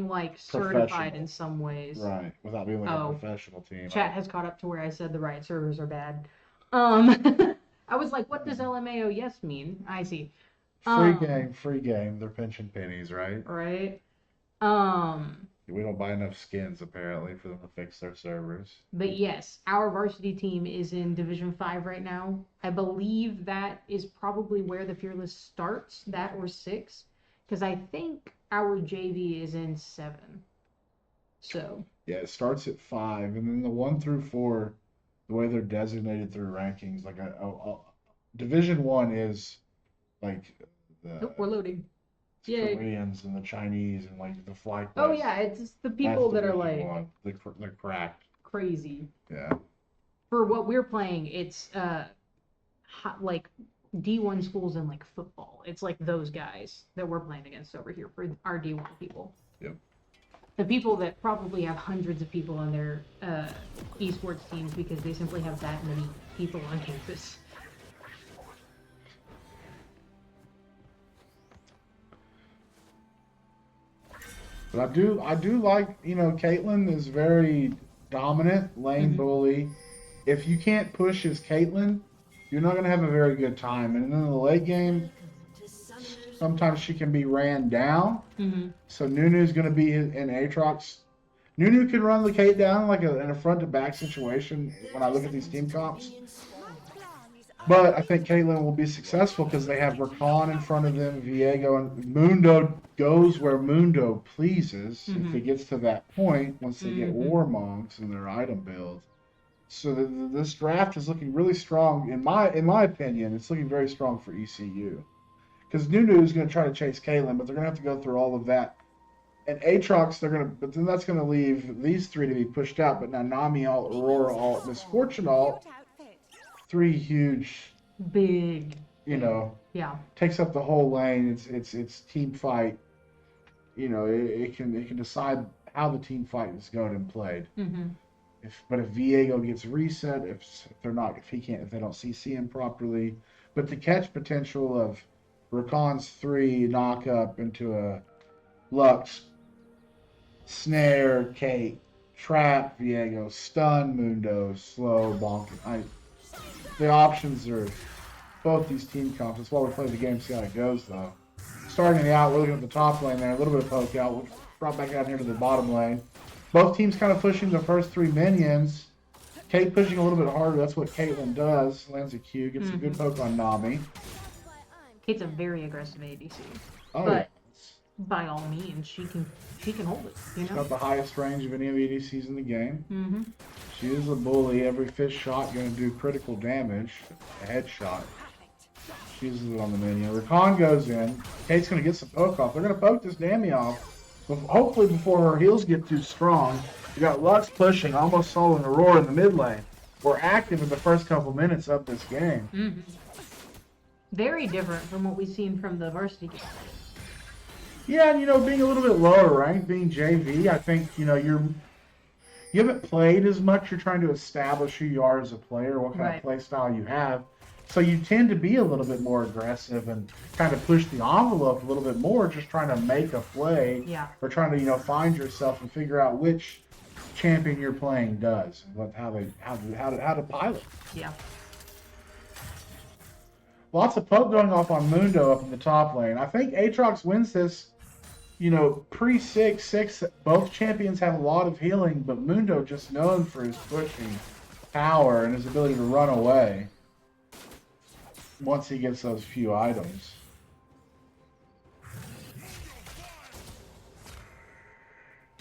like certified in some ways. Right. Without being like a professional team. Chat has caught up to where I said the right servers are bad. I was like, what does LMAO yes mean? I see. Free game. They're pinching pennies, right? Right. We don't buy enough skins apparently for them to fix their servers. But yes, our varsity team is in Division 5 right now. I believe that is probably where the Fearless starts, that or 6, because I think our JV is in 7. So yeah, it starts at 5, and then the 1 through 4, the way they're designated through rankings, like Division 1 is like we're loading. Yeah, Koreans and the Chinese and like the flight. Oh yeah, it's the people that are like they're cracked. Crazy. Yeah. For what we're playing, it's like D1 schools and like football. It's like those guys that we're playing against over here for our D1 people. Yep. The people that probably have hundreds of people on their esports teams because they simply have that many people on campus. But I do like, Caitlyn is very dominant, lane bully. If you can't push as Caitlyn, you're not going to have a very good time. And then in the late game, sometimes she can be ran down. So Nunu's going to be in Aatrox. Nunu can run the Kate down like in a front-to-back situation when I look at these team comps. But I think Caitlyn will be successful because they have Rakan in front of them, Viego, and Mundo goes where Mundo pleases if it gets to that point once they get Warmonks in their item build. So this draft is looking really strong. In my opinion, it's looking very strong for ECU. Because Nunu is going to try to chase Caitlyn, but they're going to have to go through all of that. And Aatrox, but then that's going to leave these 3 to be pushed out. But now Nami ult, Aurora ult, Misfortune ult. 3 huge, big, takes up the whole lane. It's team fight. It can decide how the team fight is going and played. If Viego gets reset, if they don't CC him properly, but the catch potential of Rakan's 3 knock up into a Lux, snare, Kate, trap, Viego, stun, Mundo, slow, bonk. The options are both these team comps. That's why we're playing the game, see how it goes, though. Starting out, we're looking at the top lane there, a little bit of poke out. We'll drop back out here to the bottom lane. Both teams kind of pushing the first 3 minions. Kate pushing a little bit harder. That's what Caitlyn does. Lands a Q, gets a good poke on Nami. Kate's a very aggressive ADC. Oh, but by all means, she can hold it. She's got the highest range of any of the ADCs in the game. She is a bully. Every fist shot going to do critical damage. A headshot. She uses it on the minion. Rakan goes in. Kate's going to get some poke off. They're going to poke this Nami off. But hopefully before her heals get too strong. We got Lux pushing, almost soloing Aurora in the mid lane. We're active in the first couple minutes of this game. Very different from what we've seen from the varsity game. Yeah, and being a little bit lower ranked, being JV, I think, you haven't played as much. You're trying to establish who you are as a player, what kind of play style you have. So you tend to be a little bit more aggressive and kind of push the envelope a little bit more, just trying to make a play. Yeah. Or trying to, find yourself and figure out which champion you're playing does, how to pilot. Yeah. Lots of poke going off on Mundo up in the top lane. I think Aatrox wins this. You know, pre-6, both champions have a lot of healing, but Mundo just known for his pushing power and his ability to run away once he gets those few items.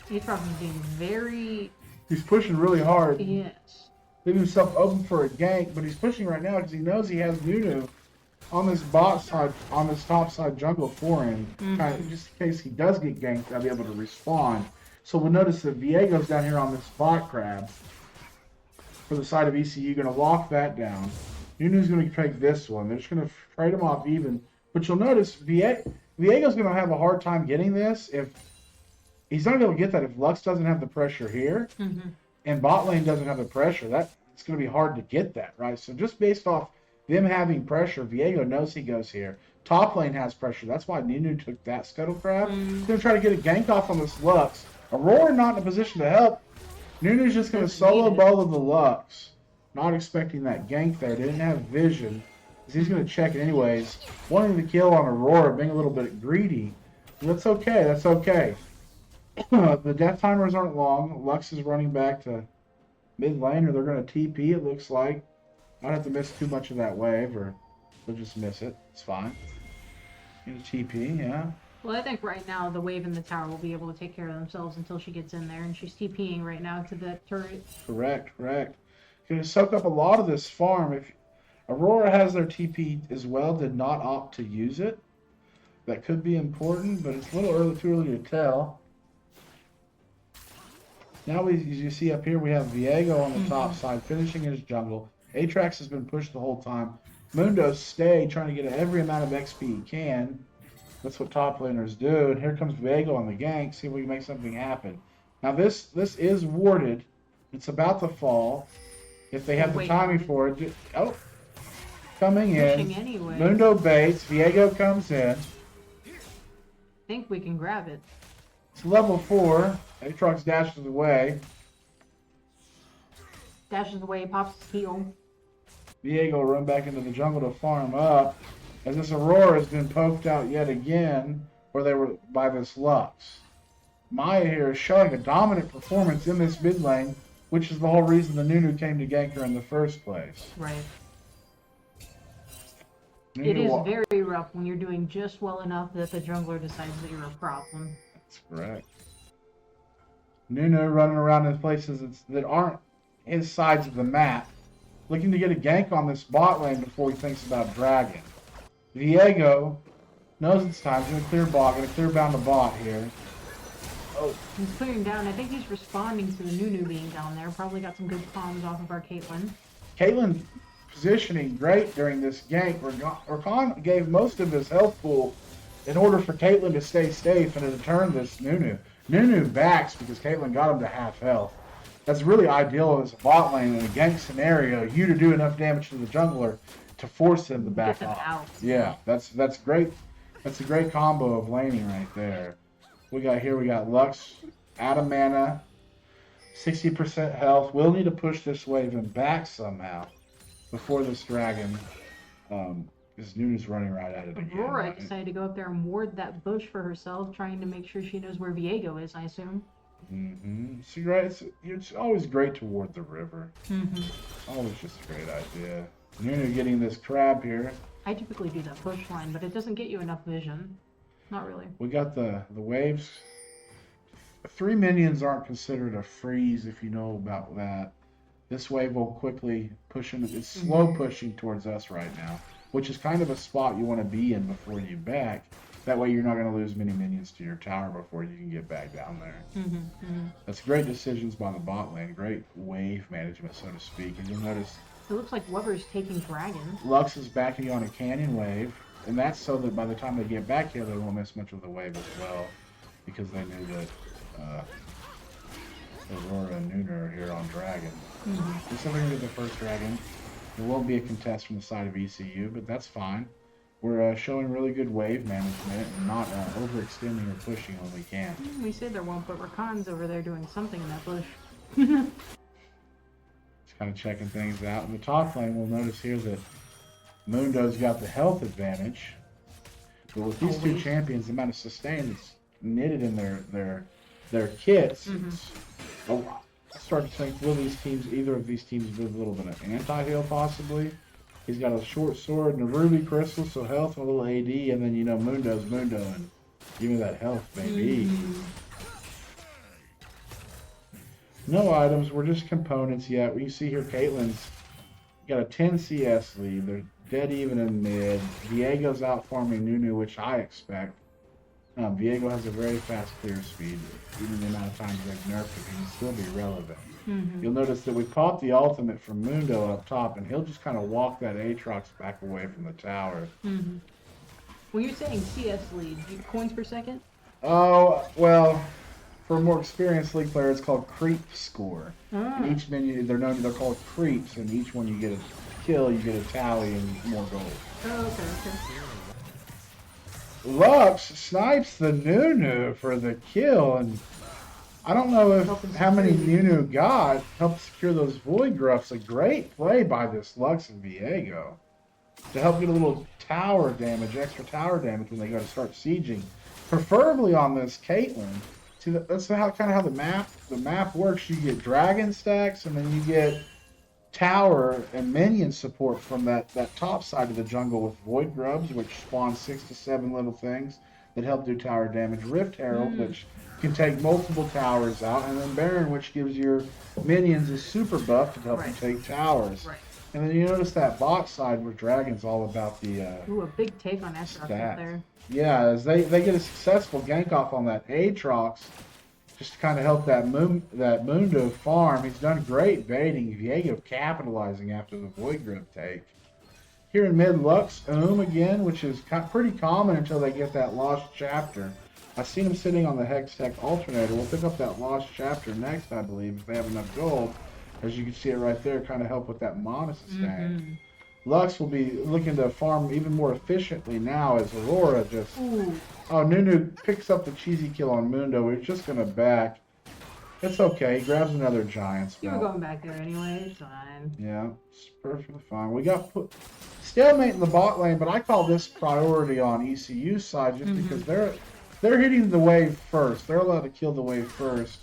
Aatrox is being very... He's pushing really hard. Yes. Leaving himself open for a gank, but he's pushing right now because he knows he has Nunu on this bot side, on this top side jungle for him, kind of, just in case he does get ganked, I'll be able to respond. So we'll notice that Viego's down here on this bot crab for the side of ECU, going to lock that down. Nunu's going to take this one. They're just going to trade him off even. But you'll notice Viego's going to have a hard time getting this if he's not going to be able to get that if Lux doesn't have the pressure here and bot lane doesn't have the pressure. It's going to be hard to get that, right? So just based off them having pressure, Viego knows he goes here. Top lane has pressure. That's why Nunu took that Scuttle Crab. He's going to try to get a gank off on this Lux. Aurora not in a position to help. Nunu's just going to solo bowl the Lux. Not expecting that gank there. They didn't have vision. He's going to check it anyways. Wanting to kill on Aurora, being a little bit greedy. That's okay. That's okay. The death timers aren't long. Lux is running back to mid lane, or they're going to TP, it looks like. I don't have to miss too much of that wave, or they'll just miss it. It's fine. Get a TP, yeah. Well, I think right now the wave in the tower will be able to take care of themselves until she gets in there, and she's TPing right now to the turret. Correct. Going to soak up a lot of this farm. If Aurora has their TP as well, did not opt to use it. That could be important, but it's a little too early to tell. Now, as you see up here, we have Viego on the top side, finishing his jungle. Aatrox has been pushed the whole time. Mundo stay, trying to get every amount of XP he can. That's what top laners do. And here comes Viego on the gank. See if we can make something happen. Now, this is warded. It's about to fall. If they have the timing for it. Oh, coming in. Anyway. Mundo baits. Viego comes in. I think we can grab it. It's level 4. Aatrox dashes away. Dashes away, pops his heel. Viego will run back into the jungle to farm up. As this Aurora has been poked out yet again, where they were by this Lux. Maya here is showing a dominant performance in this mid lane, which is the whole reason the Nunu came to gank her in the first place. Right. Nunu it is very rough when you're doing just well enough that the jungler decides that you're a problem. That's correct. Nunu running around in places that aren't his sides of the map, looking to get a gank on this bot lane before he thinks about Dragon. Viego knows it's time. He's going to clear bot, going to clear down the bot here. Oh. He's clearing down. I think he's responding to the Nunu being down there. Probably got some good comms off of our Caitlyn. Caitlyn positioning great during this gank. Rakan gave most of his health pool in order for Caitlyn to stay safe and to turn this Nunu. Nunu backs because Caitlyn got him to half health. That's really ideal as a bot lane in a gank scenario. You to do enough damage to the jungler to force him to back off. Out. Yeah, that's great. That's a great combo of laning right there. We got Lux out of mana, 60% health. We'll need to push this wave and back somehow before this dragon. Because Nunu's running right at it again. Aurora decided to go up there and ward that bush for herself, trying to make sure she knows where Viego is, I assume. See, right? It's always great to ward the river. Always just a great idea. Nunu getting this crab here. I typically do that push line, but it doesn't get you enough vision. Not really. We got the waves. 3 minions aren't considered a freeze if you know about that. This wave will quickly push in. It's slow pushing towards us right now, which is kind of a spot you want to be in before you back. That way you're not going to lose many minions to your tower before you can get back down there. That's great decisions by the bot lane. Great wave management, so to speak. And you'll notice it looks like Weber's taking Dragon. Lux is backing on a canyon wave, and that's so that by the time they get back here, they won't miss much of the wave as well, because they knew that Aurora and Nunu are here on Dragon. Looks like we're going to get the first Dragon. There will be a contest from the side of ECU, but that's fine. We're showing really good wave management and not overextending or pushing when we can. We say there won't, but Rakan's over there doing something in that bush. Just kind of checking things out. In the top lane, we'll notice here that Mundo's got the health advantage. But with these two champions, the amount of sustain that's knitted in their kits, it's a lot. I start to think, will either of these teams do a little bit of anti-heal possibly? He's got a short sword and a ruby crystal, so health and a little AD, and then, you know, Mundo's Mundo, and give me that health, baby. No items, we're just components yet. You see here, Caitlyn's got a 10 CS lead. They're dead even in mid. Viego's out farming Nunu, which I expect. Viego has a very fast clear speed. Even the amount of times they've nerfed it, he can still be relevant. You'll notice that we popped the ultimate from Mundo up top, and he'll just kind of walk that Aatrox back away from the tower. When you're saying CS lead, coins per second? Oh, well, for a more experienced league player, it's called creep score. In each menu, they're called creeps, and each one you get a kill, you get a tally and more gold. Oh, okay. Lux snipes the Nunu for the kill, and I don't know how many Nunu got. Helped secure those Void Gruffs. A great play by this Lux and Viego to help get a little tower damage, extra tower damage when they go to start sieging. Preferably on this Caitlyn. See, that's how the map works. You get dragon stacks, and then you get tower and minion support from that top side of the jungle with Void Grubs, which spawn 6 to 7 little things that help do tower damage. Rift Herald, which can take multiple towers out, and then Baron, which gives your minions a super buff to help you take towers. And then you notice that bot side where Dragon's all about the Ooh, a big take on Aatrox up there. Yeah, as they get a successful gank off on that Aatrox, just to kind of help that Mundo farm. He's done great baiting. Viego capitalizing after the Void Grip take. Here in mid, Lux again, which is pretty common until they get that Lost Chapter. I've seen him sitting on the Hex Tech Alternator. We'll pick up that Lost Chapter next, I believe, if they have enough gold. As you can see it right there, kind of help with that mana sustain. Lux will be looking to farm even more efficiently now as Aurora just... Oh, Nunu picks up the cheesy kill on Mundo. We're just going to back. It's okay. He grabs another giant spell. You were going back there anyway. It's fine. Yeah, it's perfectly fine. We got stalemate in the bot lane, but I call this priority on ECU side just because they're hitting the wave first. They're allowed to kill the wave first.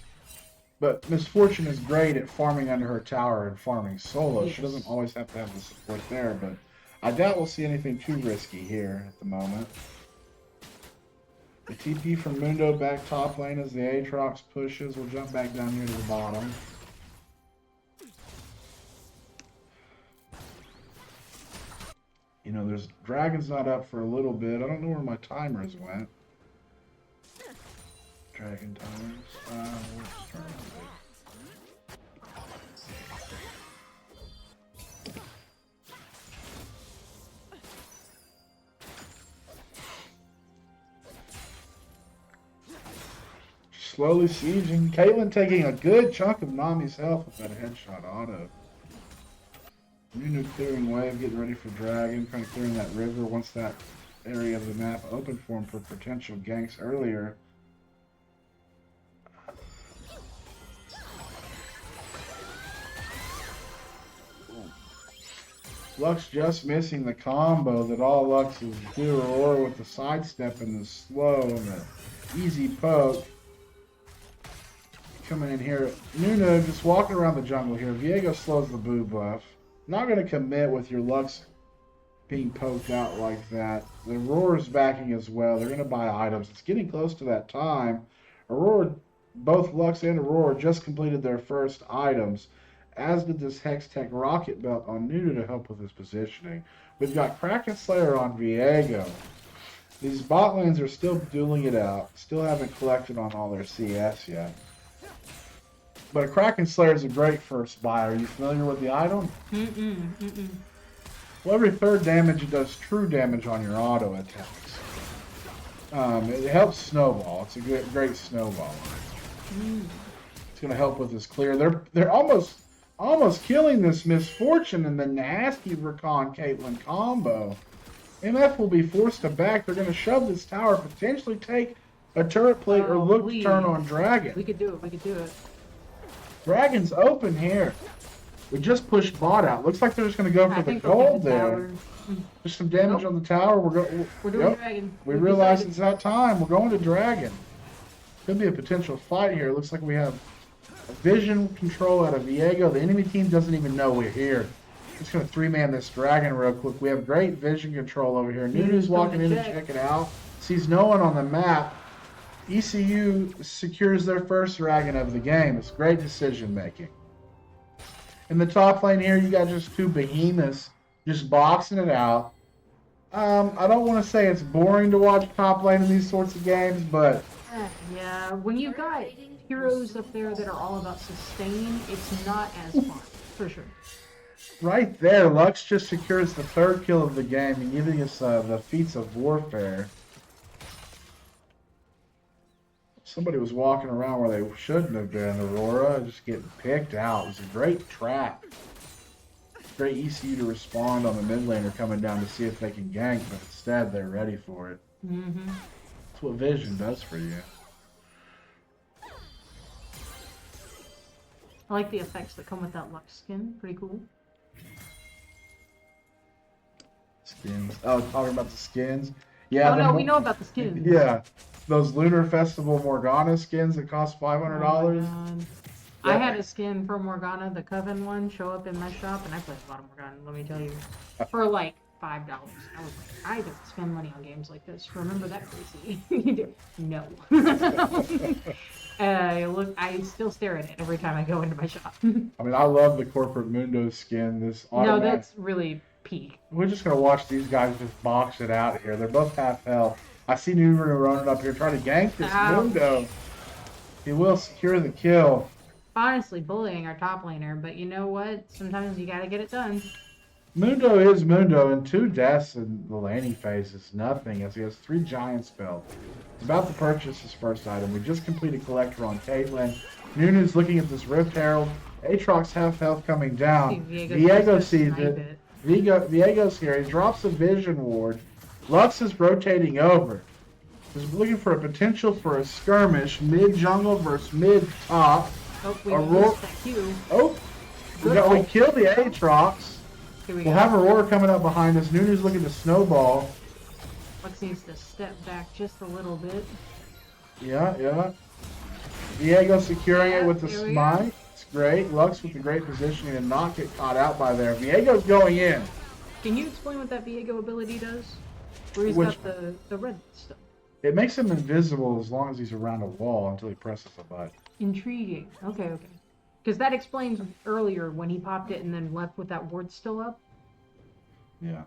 But Misfortune is great at farming under her tower and farming solo. Yes. She doesn't always have to have the support there, but I doubt we'll see anything too risky here at the moment. The TP from Mundo back top lane as the Aatrox pushes. We'll jump back down here to the bottom. You know, there's Dragon's not up for a little bit. I don't know where my timers went. Dragon timers. What's turn Slowly sieging. Caitlyn taking a good chunk of Nami's health with that headshot auto. Nunu clearing wave, getting ready for Dragon, kind of clearing that river once that area of the map opened for him for potential ganks earlier. Lux just missing the combo that all Luxes do, or with the sidestep and the slow and the easy poke. Coming in here, Nunu just walking around the jungle here. Viego slows the boo buff. Not going to commit with your Lux being poked out like that. The Aurora's backing as well. They're going to buy items. It's getting close to that time. Aurora, both Lux and Aurora just completed their first items, as did this Hex Tech Rocket Belt on Nunu to help with his positioning. We've got Kraken Slayer on Viego. These bot lanes are still dueling it out. Still haven't collected on all their CS yet. But a Kraken Slayer is a great first buy. Are you familiar with the item? Well, every third damage it does true damage on your auto attacks. It helps snowball. It's a great snowball. It's going to help with this clear. They're almost killing this Misfortune in the nasty Rakan Caitlyn combo. MF will be forced to back. They're going to shove this tower, potentially take a turret plate or look to turn on Dragon. We could do it. Dragon's open here. We just pushed bot out. Looks like they're just going to go I for the think they'll get gold the there. tower. Just some damage on the tower. We're doing dragon. We We've realize decided. it's that time. We're going to dragon. Could be a potential fight here. Looks like we have a vision control out of Viego. The enemy team doesn't even know we're here. Just going to 3-man this dragon real quick. We have great vision control over here. Nunu's walking in and checking out. Sees no one on the map. ECU secures their first dragon of the game. It's great decision making. In the top lane here, you got just two behemoths just boxing it out. I don't want to say it's boring to watch top lane in these sorts of games, but Yeah, when you got heroes up there that are all about sustain, it's not as fun, for sure. right there, Lux just secures the third kill of the game and giving us the feats of warfare. Somebody was walking around where they shouldn't have been, Aurora, just getting picked out. It was a great trap. Great ECU to respond on the mid laner coming down to see if they can gank, but instead they're ready for it. Mm-hmm. That's what Vision does for you. I like the effects that come with that Lux skin. Pretty cool. Skins. Oh, talking about the skins? Yeah. Oh no, we know about the skins. Yeah. Those Lunar Festival Morgana skins that cost $500. Oh my God. I Yeah. had a skin for Morgana, the Coven one, show up in my shop, and I played a lot of Morgana, let me tell you. For like $5. I was like, I don't spend money on games like this. Remember that, Gracie? No. I still stare at it every time I go into my shop. I mean, I love the Corporate Mundo skin. This No, automatic. that's really peak. We're just going to watch these guys just box it out here. They're both half health. I see Nunu running up here trying to gank this Ow. Mundo. He will secure the kill. Honestly, bullying our top laner, but you know what? Sometimes you gotta get it done. Mundo is Mundo, and 2 deaths in the laning phase is nothing, as he has 3 giant spells. He's about to purchase his first item. We just completed Collector on Caitlyn. Nunu's looking at this Rift Herald. Aatrox half health coming down. Viego sees it. Viego's here. He drops a Vision Ward. Lux is rotating over. He's looking for a potential for a skirmish, mid-jungle versus mid-top. Oh, we Aurora. missed that Q. Oh, we killed the Aatrox. Here we We'll go. have Aurora coming up behind us. Nunu's looking to snowball. Lux needs to step back just a little bit. Yeah. Viego securing it with the Here we smite. It's great. Lux with the great positioning and not get caught out by there. Viego's going in. Can you explain what that Viego ability does? Where he's Which- got the red stuff. It makes him invisible as long as he's around a wall until he presses a button. Intriguing. Okay. Because that explains earlier when he popped it and then left with that ward still up. Yeah.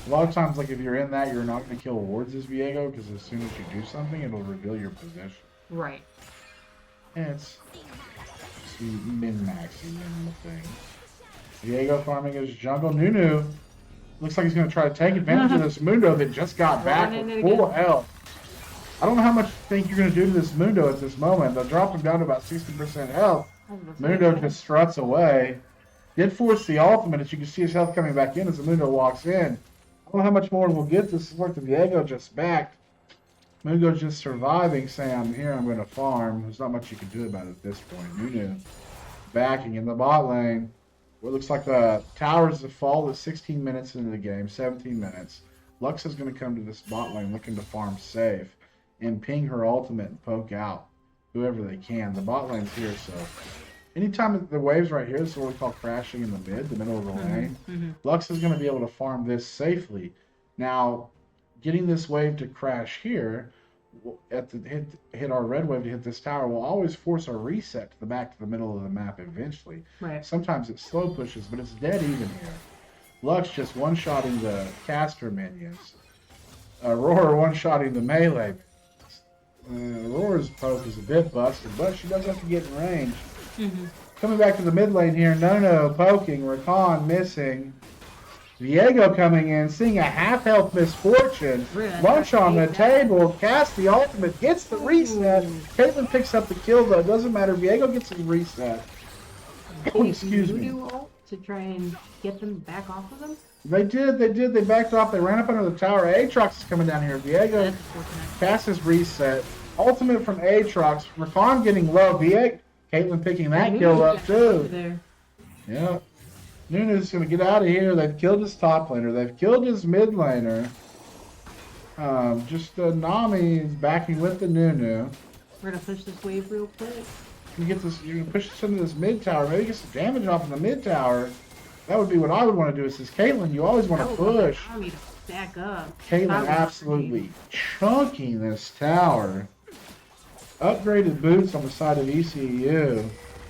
A lot of times, like if you're in that, you're not going to kill wards as Viego because as soon as you do something, it'll reveal your position. Right. And it's min-maxing the thing. Viego farming his jungle. Nunu looks like he's going to try to take advantage of this Mundo that just got back Running with it full again. health. I don't know how much you think you're going to do to this Mundo at this moment. They'll drop him down to about 60% health. Mundo just struts away. Did force the ultimate, as you can see his health coming back in as the Mundo walks in. I don't know how much more we'll get. This is like the Viego just backed. Mundo's just surviving, saying, I'm here, I'm going to farm. There's not much you can do about it at this point. Nunu backing in the bot lane. What looks like the towers have fallen 16 minutes into the game, 17 minutes. Lux is going to come to this bot lane looking to farm safe and ping her ultimate and poke out whoever they can. The bot lane's here, so anytime the wave's right here, this is what we call crashing in the mid, the middle of the lane. Lux is going to be able to farm this safely. Now, getting this wave to crash here, hit our red wave to hit this tower, will always force a reset to the back to the middle of the map eventually. Right. Sometimes it slow pushes, but it's dead even here. Lux just one-shotting the caster minions. Aurora one-shotting the melee minions. Aurora's poke is a bit busted, but she does have to get in range. Coming back to the mid lane here, Nono poking, Rakan missing. Viego coming in, seeing a half-health Misfortune. Lunch on the table, casts the ultimate, gets the reset. Caitlyn picks up the kill, though. It doesn't matter. Viego gets his reset. Excuse me. Ult to try and get them back off of them? They did. They backed off. They ran up under the tower. Aatrox is coming down here. Viego That's unfortunate. casts his reset. ultimate from Aatrox. Rakan getting low. V8. Caitlyn picking that kill up too. There. Yeah. Nunu's going to get out of here. They've killed his top laner. They've killed his mid laner. Nami is backing with the Nunu. We're gonna push this wave real quick. You get this. You can push this into this mid tower. Maybe get some damage off in the mid tower. That would be what I would want to do. Is this Caitlyn? You always want to push. Nami to stack up. Caitlyn absolutely chunking this tower. Upgraded boots on the side of ECU.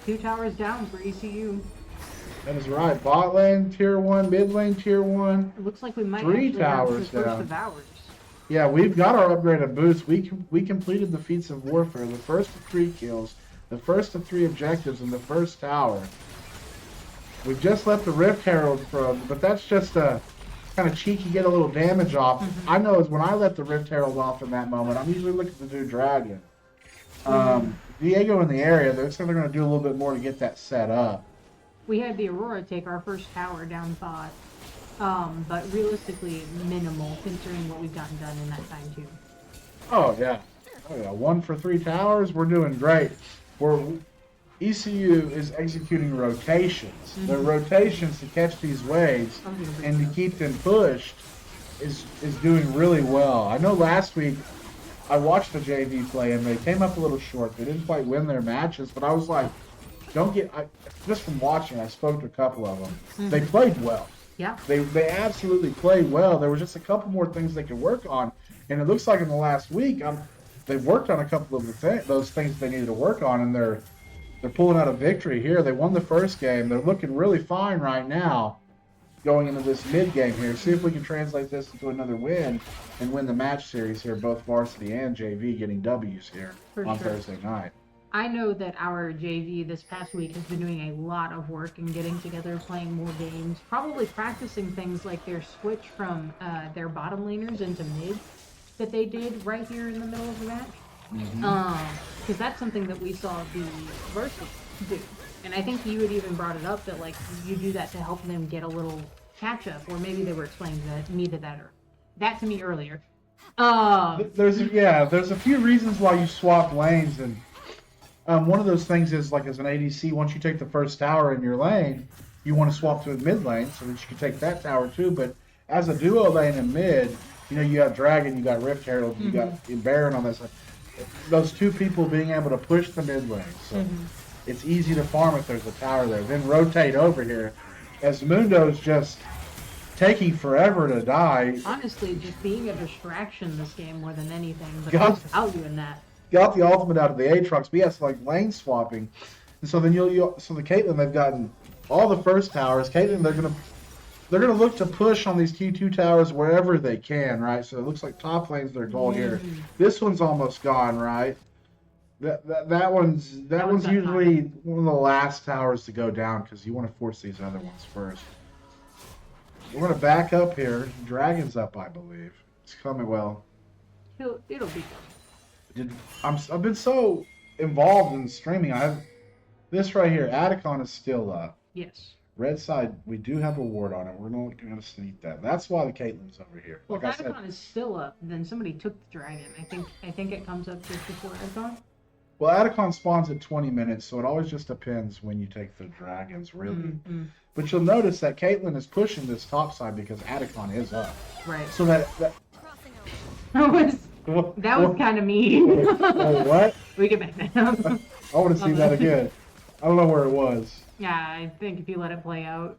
2 towers down for ECU. That is right. Bot lane tier 1, mid lane tier 1. It looks like we might 3 actually have towers the first down. of ours. Yeah, we've got our upgraded boots. We completed the feats of warfare, the first of 3 kills, the first of 3 objectives in the first tower. We've just let the Rift Herald from, but that's just a kind of cheeky, get a little damage off. I know is when I let the Rift Herald off in that moment, I'm usually looking to do Dragon. Diego in the area, they're going to do a little bit more to get that set up. We had the Aurora take our first tower down bot. But realistically minimal considering what we've gotten done in that time too. Oh yeah. 1 for 3 towers. We're doing great. ECU is executing rotations. Their rotations to catch these waves and to keep them pushed is doing really well. I know last week I watched the JV play and they came up a little short. They didn't quite win their matches, but I was like, just from watching, I spoke to a couple of them. They played well. Yeah. They absolutely played well. There were just a couple more things they could work on, and it looks like in the last week, they've worked on a couple of those things they needed to work on, and they're pulling out a victory here. They won the first game. They're looking really fine right now, going into this mid game here. See if we can translate this into another win and win the match series here. Both varsity and JV getting W's here on Thursday night. I know that our JV this past week has been doing a lot of work and getting together, playing more games, probably practicing things like their switch from their bottom laners into mid that they did right here in the middle of the match. Because that's something that we saw the varsity do. And I think you had even brought it up that like you do that to help them get a little catch up, or maybe they were explaining that to me earlier. There's a few reasons why you swap lanes, and one of those things is like as an ADC, once you take the first tower in your lane, you want to swap to a mid lane so that you can take that tower too. But as a duo lane in mid, you have Dragon, you got Rift Herald, you got Baron on this side. Those 2 people being able to push the mid lane, so it's easy to farm if there's a tower there. Then rotate over here, as Mundo's just taking forever to die. Honestly, just being a distraction this game more than anything, but there's value in that. Got the ultimate out of the Aatrox, but yes, like lane swapping, and so then so the Caitlyn, they've gotten all the first towers. Caitlyn, they're gonna look to push on these T2 towers wherever they can, right? So it looks like top lane's their goal here. This one's almost gone, right? That one's usually one of the last towers to go down because you want to force these other ones first. We're gonna back up here. Dragon's up, I believe. It's coming well. It'll be good. I've been so involved in streaming. This right here. Atacon is still up. Yes. Red side, we do have a ward on it. We're not going to sneak that. That's why the Caitlyn's over here. Well, if Atacon is still up, then somebody took the dragon. I think it comes up just before Atacon. Well, Atacon spawns at 20 minutes, so it always just depends when you take the dragons, really. But you'll notice that Caitlyn is pushing this top side because Atacon is up. Right. So that that was kind of mean. Oh, what? We get back down. I want to see that again. I don't know where it was. Yeah, I think if you let it play out,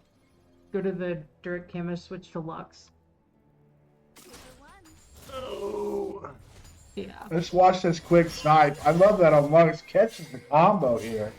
go to the Dirt Chemist, switch to Lux. Oh. Yeah. Let's watch this quick snipe. I love that on Lux catches the combo here.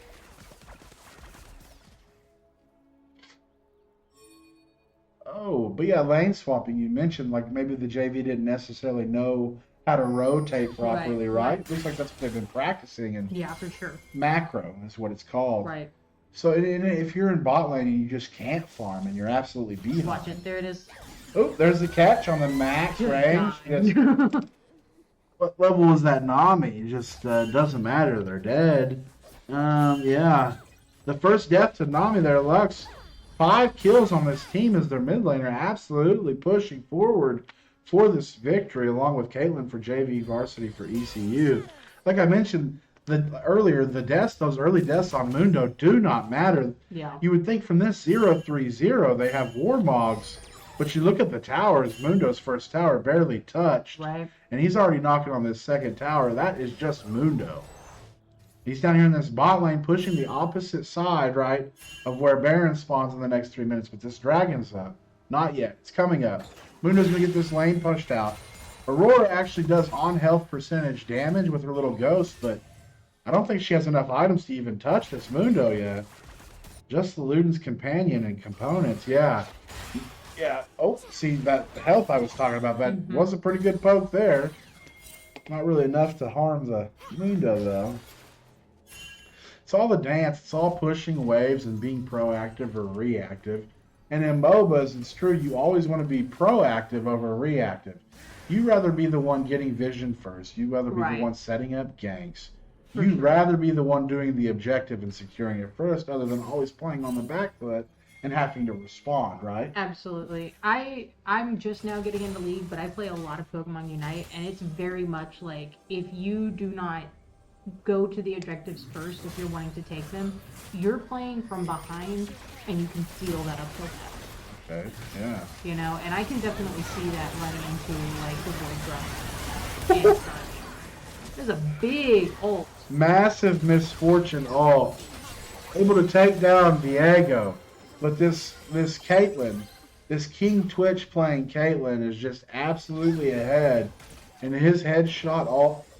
Oh, but yeah, lane swapping. You mentioned like maybe the JV didn't necessarily know how to rotate properly, right? Looks like that's what they've been practicing. And yeah, for sure. Macro is what it's called. Right. So if you're in bot lane and you just can't farm and you're absolutely behind. Watch it. There it is. Oh, there's the catch on the max range. What level is that Nami? It just doesn't matter. They're dead. Yeah. The first death to Nami there, Lux. 5 kills on this team as their mid laner, absolutely pushing forward for this victory, along with Caitlyn for JV Varsity for ECU. like I mentioned earlier, those early deaths on Mundo do not matter. Yeah. You would think from this 0-3-0 they have Warmogs, but you look at the towers. Mundo's first tower barely touched, Right. and he's already knocking on this second tower. That is just Mundo. He's down here in this bot lane pushing the opposite side, right, of where Baron spawns in the next 3 minutes. But this dragon's up. Not yet. It's coming up. Mundo's going to get this lane pushed out. Aurora actually does on-health percentage damage with her little ghost, but I don't think she has enough items to even touch this Mundo yet. Just the Luden's companion and components, yeah. Yeah. Oh, see, that health I was talking about, that was a pretty good poke there. Not really enough to harm the Mundo, though. It's all the dance. It's all pushing waves and being proactive or reactive. And in MOBAs, it's true, you always want to be proactive over reactive. You'd rather be the one getting vision first. You'd rather be the one setting up ganks. You'd rather be the one doing the objective and securing it first, other than always playing on the back foot and having to respond, right? Absolutely. I'm just now getting into League, but I play a lot of Pokemon Unite, and it's very much like if you do not go to the objectives first, if you're wanting to take them, you're playing from behind, and you can feel that uphill battle. Okay, yeah. You know, and I can definitely see that running into, like, the Void Drum and such. There's a big ult. Massive misfortune ult. Able to take down Diego. But this Caitlyn, this King Twitch playing Caitlyn is just absolutely ahead. And his headshot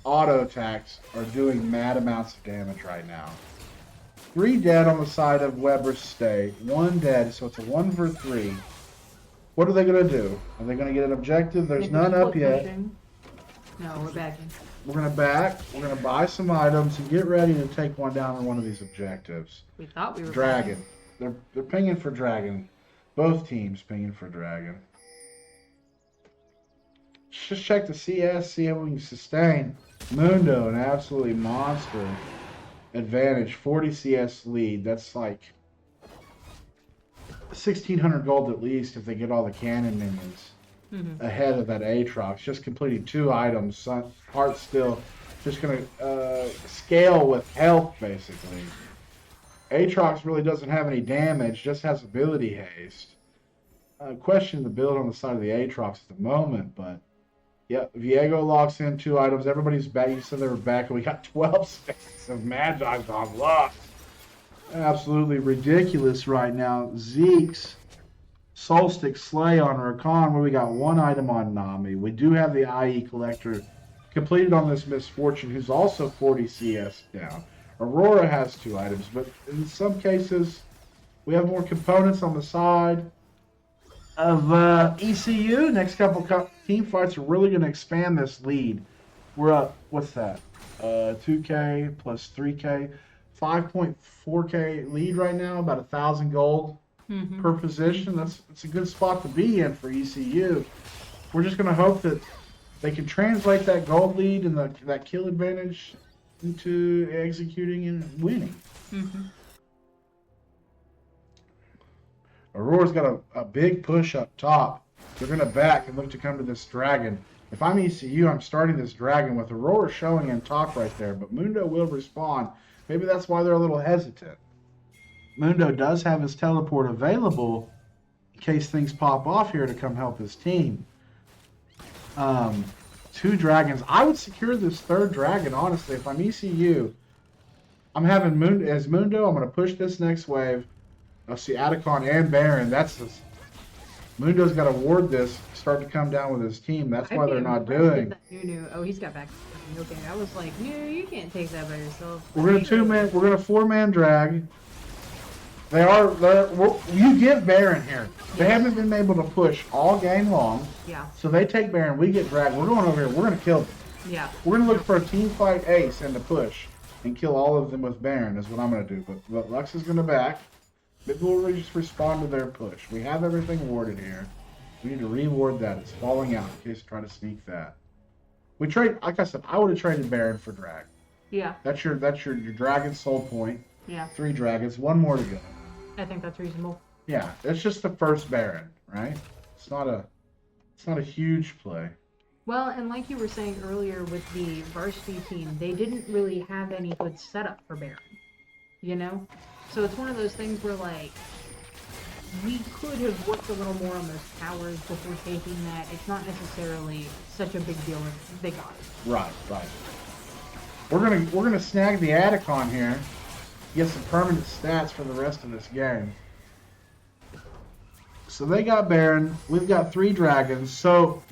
auto attacks are doing mad amounts of damage right now. 3 dead on the side of Weber's State. 1 dead, so it's a 1 for 3. What are they going to do? Are they going to get an objective? There's none up yet. No, we're backing. We're going to back. We're going to buy some items and get ready to take one down on one of these objectives. We thought we were Dragon. They're pinging for Dragon. Both teams pinging for Dragon. Just check the CS, see how we can sustain. Mundo, an absolutely monster advantage. 40 CS lead. That's like 1,600 gold at least if they get all the cannon minions ahead of that Aatrox. Just completing 2 items. Heart still just going to scale with health, basically. Aatrox really doesn't have any damage, just has ability haste. Question the build on the side of the Aatrox at the moment, but yeah, Viego locks in 2 items. Everybody's back. You said they were back, and we got 12 stacks of Magi's on lock. Absolutely ridiculous right now. Zeke's Soulstick Slay on Rakan, where we got 1 item on Nami. We do have the IE Collector completed on this Misfortune, who's also 40 CS down. Aurora has 2 items, but in some cases, we have more components on the side of ECU. Next couple team fights are really going to expand this lead. We're up, what's that? 2K plus 3K, 5.4K lead right now, about 1,000 gold per position. That's a good spot to be in for ECU. We're just going to hope that they can translate that gold lead and that kill advantage into executing and winning. Aurora's got a big push up top. They're going to back and look to come to this dragon. If I'm ECU, I'm starting this dragon with Aurora showing in top right there, but Mundo will respond. Maybe that's why they're a little hesitant. Mundo does have his teleport available in case things pop off here to come help his team. 2 dragons. I would secure this 3rd dragon, honestly. If I'm ECU, I'm having Mundo. I'm going to push this next wave. I'll see Atacon and Baron. Mundo's got to ward this, start to come down with his team. That's why they're not doing. Oh, he's got back. Okay, I was like, no, you can't take that by yourself. We're going to 2-man. We're going to 4-man drag. You give Baron here. They haven't been able to push all game long. Yeah. So they take Baron. We get dragged. We're going over here. We're going to kill them. Yeah. We're going to look for a team fight ace and a push and kill all of them with Baron is what I'm going to do. But Lux is going to back. Maybe we'll just respond to their push. We have everything warded here. We need to reward that. It's falling out in case we try to sneak that. We trade, like I said, I would have traded Baron for drag. Yeah. That's your dragon soul point. Yeah. 3 dragons, 1 more to go. I think that's reasonable. Yeah, it's just the first Baron, right? It's not a huge play. Well, and like you were saying earlier with the varsity team, they didn't really have any good setup for Baron, you know? So it's one of those things where, like, we could have worked a little more on those towers before taking that. It's not necessarily such a big deal if they got it. Right. We're gonna snag the Atticon here, get some permanent stats for the rest of this game. So they got Baron, we've got 3 dragons. So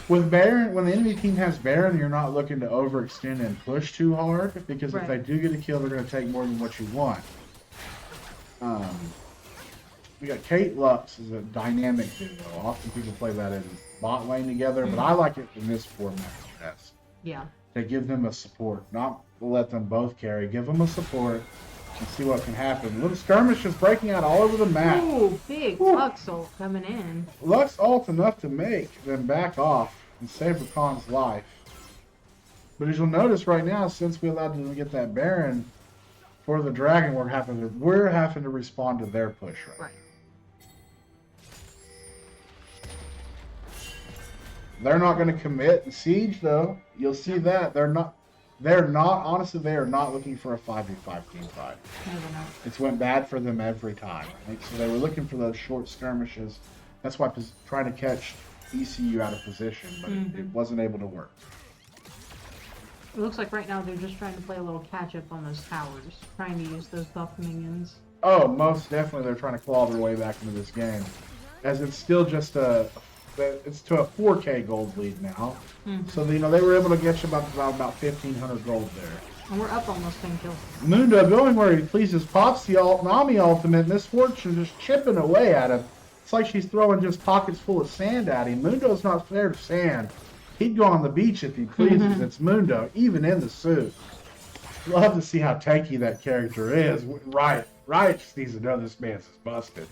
with Baron, when the enemy team has Baron, you're not looking to overextend and push too hard, because if they do get a kill, they're going to take more than what you want. We got Kate Lux is a dynamic duo. Often people play that in bot lane together, but I like it in this format best. Yeah. To give them a support, not let them both carry. Give them a support and see what can happen. Little skirmishes breaking out all over the map. Ooh, big Lux ult coming in. Lux ult enough to make them back off and save Rakan's life. But as you'll notice right now, since we allowed them to get that Baron for the Dragon, we're having to respond to their push right. They're not going to commit the siege though. You'll see that they're not. Honestly, they are not looking for a 5v5 team fight. It's went bad for them every time. Right? So they were looking for those short skirmishes. That's why trying to catch ECU out of position, but it wasn't able to work. It looks like right now they're just trying to play a little catch up on those towers, trying to use those buff minions. Oh, most definitely they're trying to claw their way back into this game, as it's still just it's to a 4K gold lead now. So they were able to get you about 1,500 gold there. And we're up almost 10 kills. Mundo going where he pleases, pops the Nami ultimate. Misfortune just chipping away at him. It's like she's throwing just pockets full of sand at him. Mundo's not scared of sand. He'd go on the beach if he pleases. It's Mundo, even in the suit. Love to see how tanky that character is. Right just needs to know this man's is busted.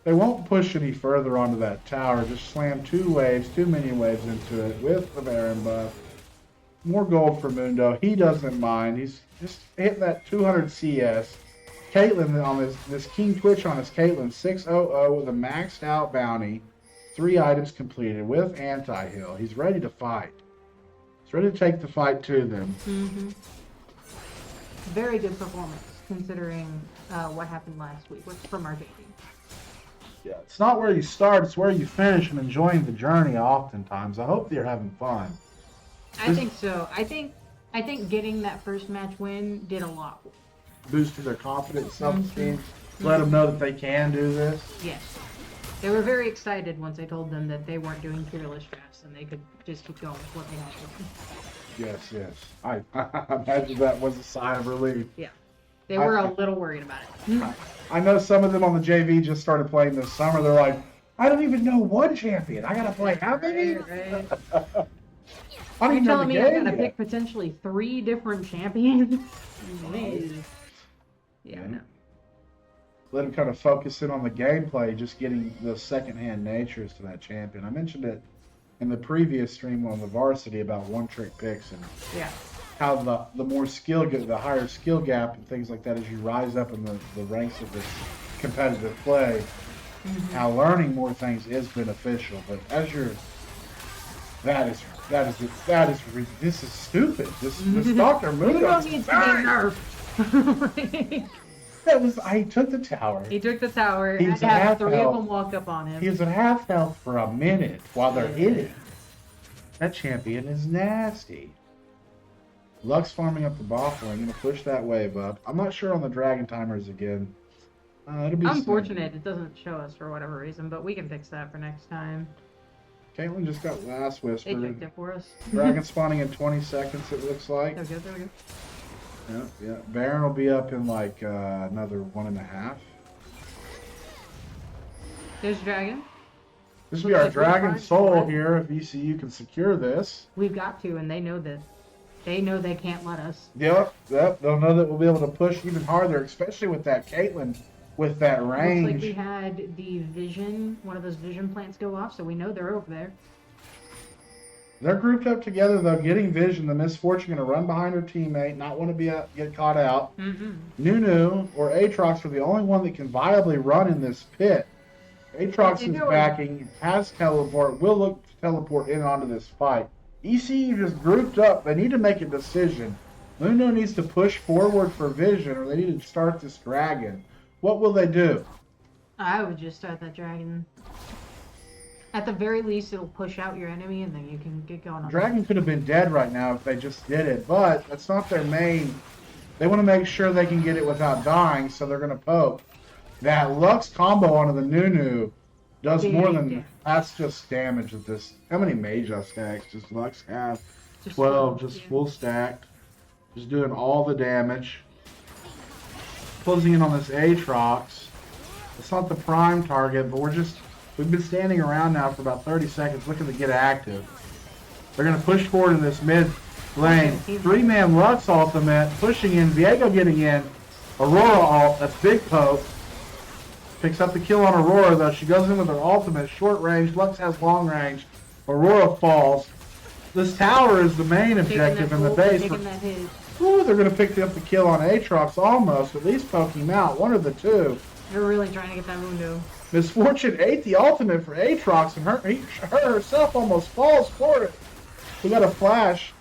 They won't push any further onto that tower. Just slam too many waves into it with the Baron buff. More gold for Mundo. He doesn't mind. He's just hitting that 200 CS. Caitlyn on this King Twitch on his Caitlyn 600 with a maxed out bounty. 3 items completed with anti-heal. He's ready to fight. He's ready to take the fight to them. Very good performance considering what happened last week from our JV. Yeah, it's not where you start, it's where you finish, and enjoying the journey oftentimes. I hope you're having fun. I think so. I think getting that first match win did a lot. Boosted their confidence, self-esteem, let them know that they can do this. Yes. They were very excited once I told them that they weren't doing fearless drafts and they could just keep going with what they had to do. Yes. I imagine that was a sign of relief. Yeah. They were a little worried about it. I know some of them on the JV just started playing this summer. They're like, I don't even know one champion. I gotta play how many? Right. I You're telling me I gotta pick potentially 3 different champions? Yeah, no. Let him kind of focus in on the gameplay, just getting the second-hand natures to that champion. I mentioned it in the previous stream on the varsity about one-trick picks and how the more skill, the higher skill gap and things like that as you rise up in the ranks of this competitive play. How learning more things is beneficial, but as you're, this is stupid. This Dr. Mundo needs to be nerfed. He took the tower. He took the tower. He had was to at have half 3 health. of them walk up on him. He was at half health for a minute while they're hitting. That champion is nasty. Lux farming up the bot lane, gonna push that wave up. I'm not sure on the dragon timers again. It'll be unfortunate it doesn't show us for whatever reason, but we can fix that for next time. Caitlyn just got last whisper. They checked it for us. Dragon spawning in 20 seconds, it looks like. There we go. Yeah. Baron will be up in like another 1.5. There's Dragon. This will be our Dragon Soul here if ECU can secure this. We've got to, and they know that. They know they can't let us. Yep. They'll know that we'll be able to push even harder, especially with that Caitlyn with that range. Looks like we had the vision, one of those vision plants go off, so we know they're over there. They're grouped up together, though, getting vision. The Misfortune going to run behind her teammate, not want to get caught out. Nunu or Aatrox are the only one that can viably run in this pit. Aatrox is backing, has teleport, will look to teleport in onto this fight. ECU just grouped up. They need to make a decision. Mundo needs to push forward for vision, or they need to start this dragon. What will they do? I would just start that dragon. At the very least, it'll push out your enemy, and then you can get going on. Dragon could have been dead right now if they just did it, but that's not their main. They want to make sure they can get it without dying, so they're going to poke. That Lux combo onto the Nunu does more than... That's just damage with this. How many Magi stacks does Lux have? 12, just full stacked. Just doing all the damage. Closing in on this Aatrox. It's not the prime target, but we've been standing around now for about 30 seconds looking to get active. They're going to push forward in this mid lane. 3-man Lux ultimate, pushing in, Viego getting in. Aurora ult, that's big poke. Picks up the kill on Aurora though. She goes in with her ultimate, short range. Lux has long range. Aurora falls. This tower is the main objective in the base. Ooh, they're going to pick up the kill on Aatrox almost, at least poke him out. One of the two. They're really trying to get that Mundo. Misfortune ate the ultimate for Aatrox, and her herself almost falls for it. We got a flash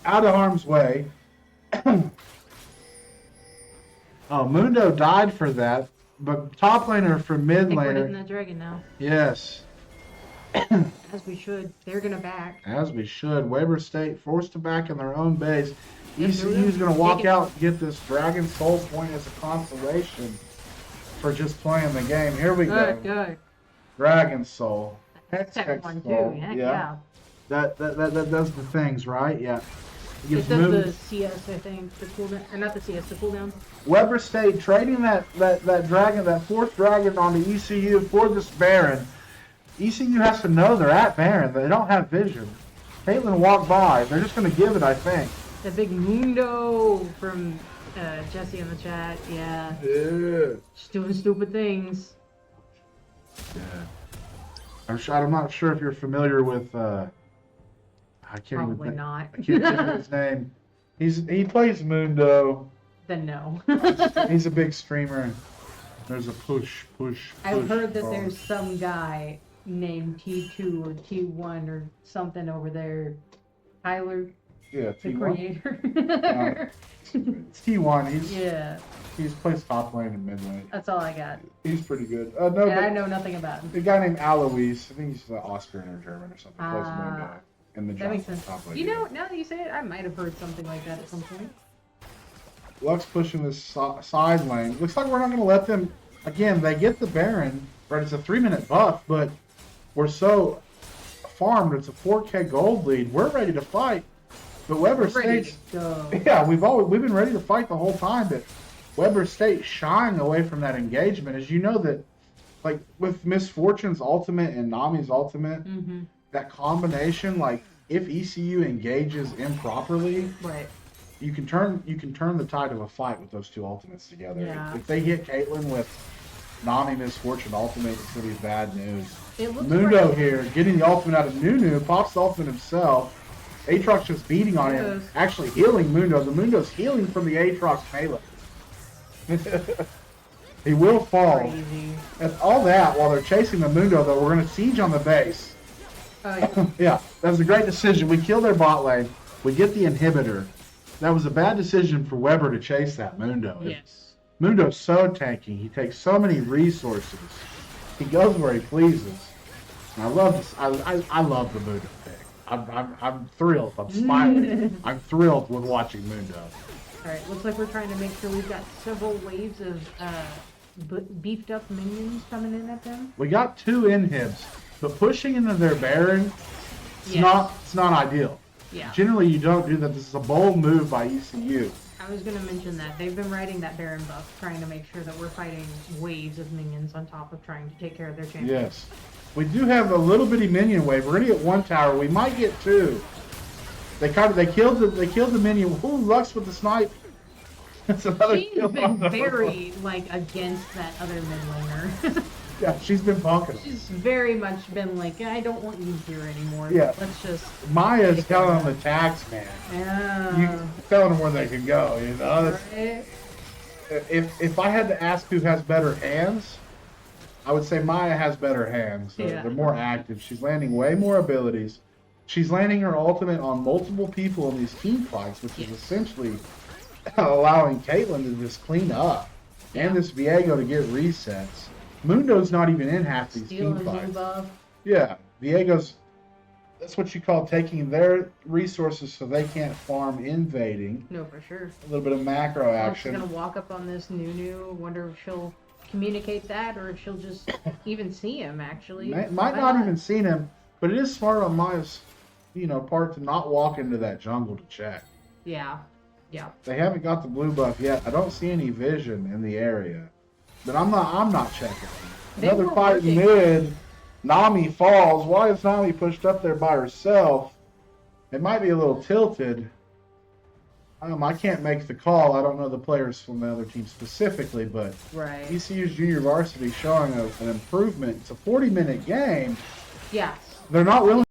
out of harm's way. Oh, Mundo died for that, but top laner for mid laner. We're hitting that dragon now. Yes. As we should. They're gonna back. As we should. Weber State forced to back in their own base. ECU's gonna walk out and get this Dragon Soul point as a consolation for just playing the game. Here we go. Good. Dragon Soul. Hex one too. Heck yeah. That does the things, right? Yeah. It does the CS, I think, the cooldown, or not the CS, the cooldown. Weber State trading that dragon, that fourth dragon onto ECU for this Baron. ECU has to know they're at Baron. They don't have vision. Caitlyn walked by. They're just going to give it, I think. The big Mundo from Jesse in the chat. Yeah. Just doing stupid things. Yeah. I'm not sure if you're familiar with. I can't Probably even. Not. I can't think of his name. He plays Mundo. Then no. He's a big streamer. There's a push. I've heard that there's some guy named T2 or T1 or something over there. Tyler. Yeah, the T1. Creator. It's T1. He plays top lane and mid lane. That's all I got. He's pretty good. I know nothing about him. The guy named Alois. I think he's Austrian or German or something. Plays Mundo in the that makes sense. top lane. You know, now that you say it, I might have heard something like that at some point. Lux pushing this side lane. Looks like we're not going to let them. Again, they get the Baron. Right, it's a 3-minute buff, but we're so farmed. It's a 4K gold lead. We're ready to fight. But Weber State's, yeah, we've been ready to fight the whole time. But Weber State shying away from that engagement. As you know that, like with Misfortune's ultimate and Nami's ultimate, that combination, like if ECU engages improperly, right, you can turn the tide of a fight with those two ultimates together. Yeah. If they hit Caitlyn with Nami Misfortune ultimate, it's gonna be bad news. Mundo right here getting the ultimate out of Nunu, pops the ultimate himself. Aatrox just beating on him, actually healing Mundo. The Mundo's healing from the Aatrox melee. He will fall. Crazy. And all that while they're chasing the Mundo, though, we're going to siege on the base. Oh, yeah. Yeah, that was a great decision. We kill their bot lane. We get the inhibitor. That was a bad decision for Weber to chase that Mundo. Yes. Mundo's so tanky. He takes so many resources. He goes where he pleases. And I love this. I love the Mundo pick. I'm thrilled. I'm smiling. I'm thrilled with watching Mundo. Alright, looks like we're trying to make sure we've got several waves of beefed up minions coming in at them. We got 2 inhibs, but pushing into their Baron, it's not ideal. Yeah. Generally, you don't do that. This is a bold move by ECU. I was going to mention that. They've been riding that Baron buff, trying to make sure that we're fighting waves of minions on top of trying to take care of their champion. Yes. We do have a little bitty minion wave. We're going to get 1 tower. We might get 2. They killed the minion. Ooh, Lux with the snipe. That's another She's kill been on the very, against that other mid laner. Yeah, she's been bunking. She's very much been like, I don't want you here anymore. Yeah. Let's just... Maya's telling them the tax man. Yeah. You telling them where they can go, you know? Right. If I had to ask who has better hands, I would say Maya has better hands. Yeah. They're more active. She's landing way more abilities. She's landing her ultimate on multiple people in these team fights, which is essentially allowing Caitlyn to just clean up. And this Viego to get resets. Mundo's not even in half these team Stealing fights. buff. Yeah, Viego's, that's what you call taking their resources so they can't farm invading. No, for sure. A little bit of macro She's action. gonna walk up on this Nunu. Wonder if she'll communicate that, or if she'll just even see him. Actually, Might not even seen him, but it is smart on Maya's, part to not walk into that jungle to check. Yeah, yeah. They haven't got the blue buff yet. I don't see any vision in the area, but I'm not checking. They Another were fight working. mid. Nami falls. Why is Nami pushed up there by herself? It might be a little tilted. I can't make the call. I don't know the players from the other team specifically, but Right. ECU's junior varsity showing an improvement. It's a 40-minute game. Yeah. They're not willing